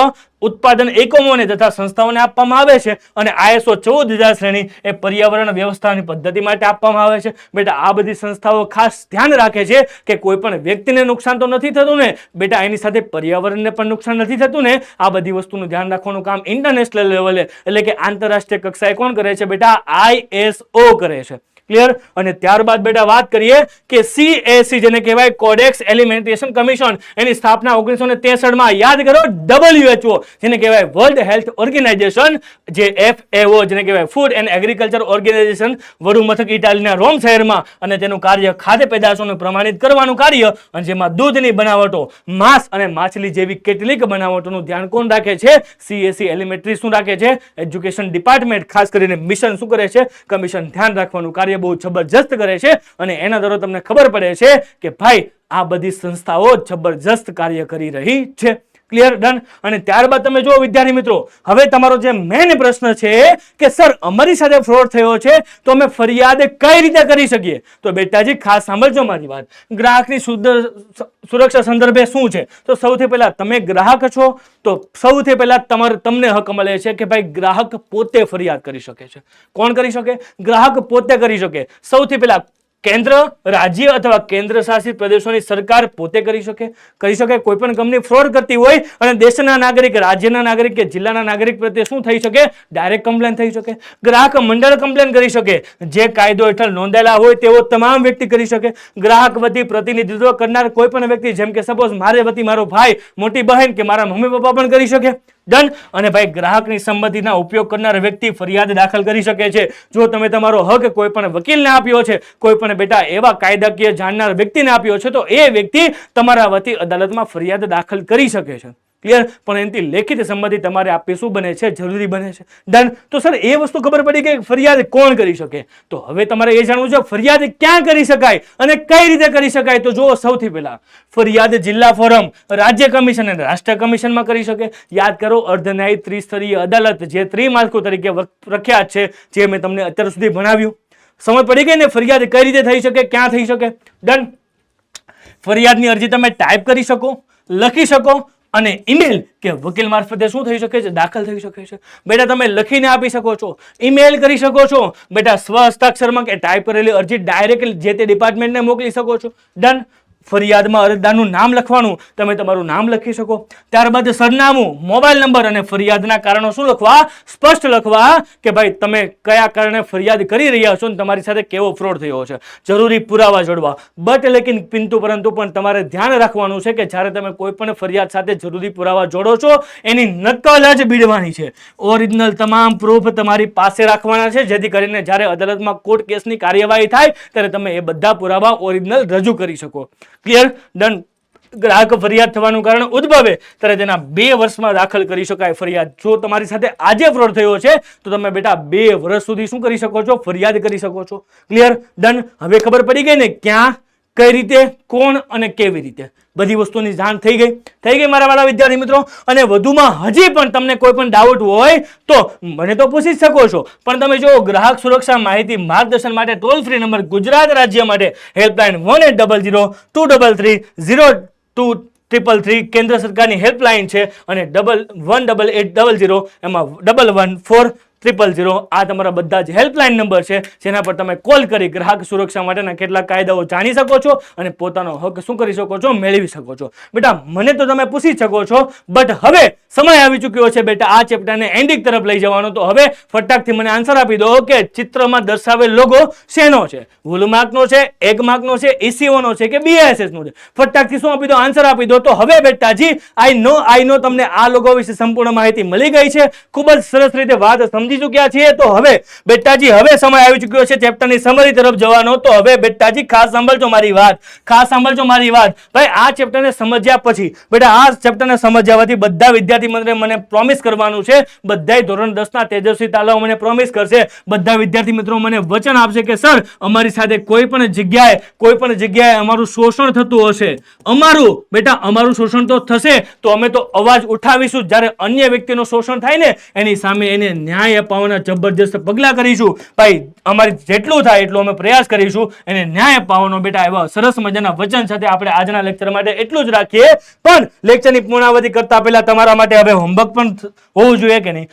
ઉત્પાદન એકમોને તથા સંસ્થાઓને આપવામાં આવે છે. અને ISO 14000 શ્રેણી એ પર્યાવરણ વ્યવસ્થાની પદ્ધતિ માટે આપવામાં આવે છે. બેટા આ બધી સંસ્થાઓ ખાસ ધ્યાન રાખે છે કે કોઈ પણ વ્યક્તિને નુકસાન તો નથી થતું ને બેટા, એની સાથે પર્યાવરણને પણ નુકસાન નથી થતું ને. આ બધી વસ્તુનું ધ્યાન રાખવાનું કામ ઇન્ટરનેશનલ લેવલે, એટલે કે આંતરરાષ્ટ્રીય કક્ષાએ કોણ કરે છે બેટા, ISO કરે છે. ક્લિયર. અને ત્યારબાદ બેટા વાત કરીએ કે CAC, જેને કહેવાય કોડેક્સ એલિમેન્ટેશન કમિશન, એની સ્થાપના 1963માં. યાદ કરો, WHO, જેને કહેવાય વર્લ્ડ હેલ્થ ઓર્ગેનાઇઝેશન, જે FAO, જેને કહેવાય ફૂડ એન્ડ એગ્રીકલ્ચર ઓર્ગેનાઇઝેશન, વડું મથક ઇટાલીના રોમ શહેરમાં. અને તેનું કાર્ય ખાદ્ય પેદાશોને પ્રમાણિત કરવાનું કાર્ય, અને જેમાં દૂધની બનાવટો, માંસ અને માછલી જેવી કેટલીક બનાવટોનું ધ્યાન કોણ રાખે છે, CAC એલિમેન્ટરી શું રાખે છે, એજ્યુકેશન ડિપાર્ટમેન્ટ, ખાસ કરીને મિશન શું કરે છે, કમિશન, ધ્યાન રાખવાનું કાર્ય બહુ જબરજસ્ત કરે છે. અને એના દ્વારા તમને ખબર પડે છે કે ભાઈ આ બધી સંસ્થાઓ જબરજસ્ત કાર્ય કરી રહી છે. ક્લિયર. ડન. અને ત્યારબાદ તમે જુઓ વિદ્યાર્થી મિત્રો, હવે તમારો જે મેઇન પ્રશ્ન છે કે સર અમારી સાથે ફ્રોડ થયો છે તો અમે ફરિયાદ કઈ રીતે કરી શકીએ, તો બેટાજી ખાસ સાંભળજો મારી વાત. ગ્રાહકની સુરક્ષા સંદર્ભે શું છે, તો સૌથી પહેલા તમે ગ્રાહક છો તો સૌથી પહેલા તમને હક મળે છે કે ભાઈ ગ્રાહક પોતે ફરિયાદ કરી શકે છે. કોણ કરી શકે? ગ્રાહક પોતે કરી શકે. સૌથી પહેલા કેન્દ્ર, રાજ્ય અથવા કેન્દ્ર શાસિત પ્રદેશોની સરકાર પોતે કરી શકે. કોઈ પણ કંપની ફ્રોડ કરતી હોય અને દેશના નાગરિક, રાજ્યના નાગરિક કે જિલ્લાના નાગરિક પ્રત્યે શું થઈ શકે, ડાયરેક્ટ કમ્પ્લેન થઈ શકે. ગ્રાહક મંડળ કમ્પ્લેન કરી શકે, જે કાયદો હેઠળ નોંધાયેલા હોય તેવો તમામ વ્યક્તિ કરી શકે. ગ્રાહક વતી પ્રતિનિધિત્વ કરનાર કોઈ પણ વ્યક્તિ, જેમ કે સપોઝ મારે વતી મારો ભાઈ, મોટી બહેન કે મારા મમ્મી પપ્પા પણ કરી શકે. ડન. અને ભાઈ ગ્રાહકની સંમતિના ઉપયોગ કરનાર વ્યક્તિ ફરિયાદ દાખલ કરી શકે છે. જો તમે તમારો હક કોઈ પણ વકીલને આપ્યો છે, કોઈ પણ બેટા એવા કાયદાકીય જાણનાર વ્યક્તિને આપ્યો છે, તો એ વ્યક્તિ તમારા વતી અદાલતમાં ફરિયાદ દાખલ કરી શકે છે. ક્લિયર. પણ એની લેખિત સંમતિ તમારે આપવી શું બને છે, જરૂરી બને છે. ડન. તો સર એ વસ્તુ ખબર પડી કે ફરિયાદ કોણ કરી શકે, તો હવે તમારે એ જાણવું છે ફરિયાદ ક્યાં કરી શકાય અને કઈ રીતે કરી શકાય. તો જુઓ, સૌથી પહેલા ફરિયાદ જિલ્લા ફોરમ, રાજ્ય કમિશન અને રાષ્ટ્રીય કમિશનમાં કરી શકે. યાદ કરો, અર્ધન્યાયિક ત્રિસ્તરીય અદાલત, જે ત્રિમાળખું તરીકે પ્રખ્યાત છે, જે મેં તમને અત્યાર સુધી ભણાવ્યું. સમજ પડી ગઈ ને ફરિયાદ કઈ રીતે થઈ શકે, ક્યાં થઈ શકે. ડન. ફરિયાદની અરજી તમે ટાઈપ કરી શકો, લખી શકો, અને ઈમેલ કે વકીલ મારફતે શું થઈ શકે છે? દાખલ થઈ શકે છે. બેટા તમે લખીને આપી શકો છો, ઈમેલ કરી શકો છો, બેટા સ્વ હસ્તાક્ષરમાં કે ટાઈપ કરેલી અરજી ડાયરેક્ટ જે તે ડિપાર્ટમેન્ટને મોકલી શકો છો. ડન. ફરિયાદમાં અરજદારનું નામ લખવાનું, તમે તમારું નામ લખી શકો. ત્યારબાદ સરનામું, મોબાઈલ નંબર અને ફરિયાદના કારણો શું લખવા? સ્પષ્ટ લખવા કે ભાઈ તમે કયા કારણે ફરિયાદ કરી રહ્યા છો અને તમારી સાથે કેવો ફ્રોડ થયો છે. જરૂરી પુરાવા જોડવા. બટ લેકિન પરંતુ પણ તમારે ધ્યાન રાખવાનું છે કે જ્યારે તમે કોઈ પણ ફરિયાદ સાથે જરૂરી પુરાવા જોડો છો એની નકલ જ બીડવાની છે. ઓરિજિનલ તમામ પ્રૂફ તમારી પાસે રાખવાના છે, જેથી કરીને જ્યારે અદાલતમાં કોર્ટ કેસની કાર્યવાહી થાય ત્યારે તમે એ બધા પુરાવા ઓરિજિનલ રજૂ કરી શકો. ક્લિયર? ડન. ગ્રાહક ફરિયાદ થવાનું કારણ ઉદ્ભવે ત્યારે તેના 2 વર્ષમાં દાખલ કરી શકાય ફરિયાદ. જો તમારી સાથે આજે ફ્રોડ થયો છે તો તમે બેટા 2 વર્ષ સુધી શું કરી શકો છો? ફરિયાદ કરી શકો છો. ક્લિયર? ડન. હવે ખબર પડી ગઈ ને ક્યાં, કઈ રીતે, કોણ અને કેવી રીતે બધી વસ્તુની જાણ થઈ ગઈ મારા વાળા વિદ્યાર્થી મિત્રો. અને વધુમાં હજી પણ તમને કોઈ પણ ડાઉટ હોય તો મને તો પૂછી શકો છો, પણ તમે જો ગ્રાહક સુરક્ષા માહિતી માર્ગદર્શન માટે ટોલ ફ્રી નંબર ગુજરાત રાજ્ય માટે હેલ્પલાઇન 1800-233-0233 કેન્દ્ર સરકારની હેલ્પલાઇન છે અને 11800 એમાં 11400 આ તમારા બધા જ હેલ્પલાઇન નંબર છે, જેના પર તમે કોલ કરી ગ્રાહક સુરક્ષા માટેના કેટલાક કાયદાઓ જાણી શકો છો અને પોતાનો હક શું કરી શકો છો? મેળવી શકો છો. બેટા મને તો તમે પૂછી શકો છો, બટ હવે સમય આવી ચૂક્યો છે બેટા આ ચેપ્ટરને એન્ડિંગ તરફ લઈ જવાનો. તો હવે ફટાકથી મને આન્સર આપી દો કે ચિત્રમાં દર્શાવેલ લોગો શેનો છે? વોલમાર્કનો છે, એગમાર્કનો છે, ECOનો છે કે BISSનો છે? ફટાકથી શું આપી દો? આન્સર આપી દો. તો હવે બેટાજી આઈ નો તમને આ લોગો વિશે સંપૂર્ણ માહિતી મળી ગઈ છે. ખૂબ જ સરસ રીતે વાત સમજી ચૂક્યા છીએ. તો હવે બેટાજી હવે સમય આવી ચૂક્યો છે ચેપ્ટરની સમરી તરફ જવાનો. તો હવે બેટાજી ખાસ સાંભળજો મારી વાત, ભાઈ આ ચેપ્ટરને સમજ્યા પછી બેટા આ ચેપ્ટરને સમજ્યાથી બધા વિદ્યાર્થી મિત્રોને મને પ્રોમિસ કરવાનું છે, બધાય ધોરણ 10 ના તેજસ્વી તાલાઓ મને પ્રોમિસ કરશે, બધા વિદ્યાર્થી મિત્રો મને વચન આપશે કે સર અમારી સાથે કોઈ પણ જગ્યાએ અમારું શોષણ થતું હશે, અમારું શોષણ તો થશે તો અમે તો અવાજ ઉઠાવીશું. જ્યારે અન્ય વ્યક્તિનું શોષણ થાય ને એની સામે એને ન્યાય અપાવવાના જબરજસ્ત પગલા કરીશું. ભાઈ અમારી જેટલું થાય એટલું અમે પ્રયાસ કરીશું એને ન્યાય અપાવવાનો. બેટા એવા સરસ મજાના વચન સાથે આપણે આજના લેક્ચર માટે એટલું જ રાખીએ. પણ લેક્ચરની પૂર્ણાવધિ કરતા પહેલા તમારા માટે હવે હોમવર્ક પણ હોવું જોઈએ કે નહીં?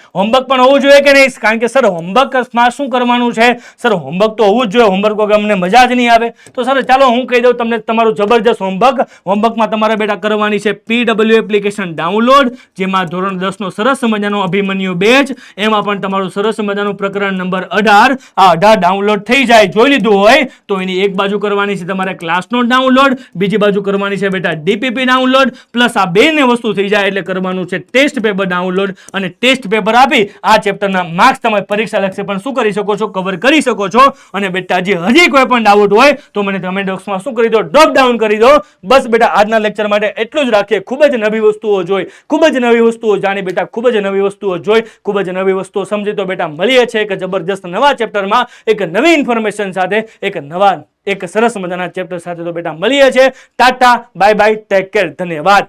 કારણ કે સર હોમવર્કમાં શું કરવાનું છે? સર હોમવર્ક તો હોવું જ જોઈએ, હોમવર્ક વગર અમને મજા જ નહીં આવે. તો સર ચાલો હું કહી દઉં તમને તમારું જબરજસ્ત હોમવર્કમાં તમારે બેટા કરવાની છે PW એપ્લિકેશન ડાઉનલોડ, જેમાં ધોરણ 10 નો સરસ મજાનો અભિમન્યુ બેચ, એમાં પણ તમારું સરસ મજાનું પ્રકરણ નંબર 18 આ 18 ડાઉનલોડ થઈ જાય. જોઈ લીધું હોય તો એની એક બાજુ કરવાની છે તમારે ક્લાસ નોટ ડાઉનલોડ, બીજી બાજુ કરવાની છે બેટા DPP ડાઉનલોડ, પ્લસ આ બેને વસ્તુ થઈ જાય એટલે કરવાનું છે ટેસ્ટ પેપર ડાઉનલોડ. અને ટેસ્ટ પેપર આપી આ ચેપ્ટરના માર્ક્સ તમે પરીક્ષા લક્ષે પણ શું કરી શકો છો? કવર કરી શકો છો. અને બેટા હજી કોઈ પણ ડાઉટ હોય તો મને કમેન્ટ બોક્સમાં શું કરી દો? ડ્રોપ ડાઉન કરી દો. બસ બેટા આજના લેક્ચર માટે એટલું જ રાખીએ. ખૂબ જ નવી વસ્તુઓ જોઈ, ખૂબ જ નવી વસ્તુઓ જાણી બેટા, ખૂબ જ નવી વસ્તુઓ જોઈ, ખૂબ જ નવી વસ્તુઓ સમજી. તો બેટા મળીએ છે એક જબરજસ્ત નવા ચેપ્ટરમાં એક નવી ઇન્ફોર્મેશન સાથે, એક સરસ મજાના ચેપ્ટર સાથે. તો બેટા મળીએ છે. Tata bye bye, take care, ધન્યવાદ.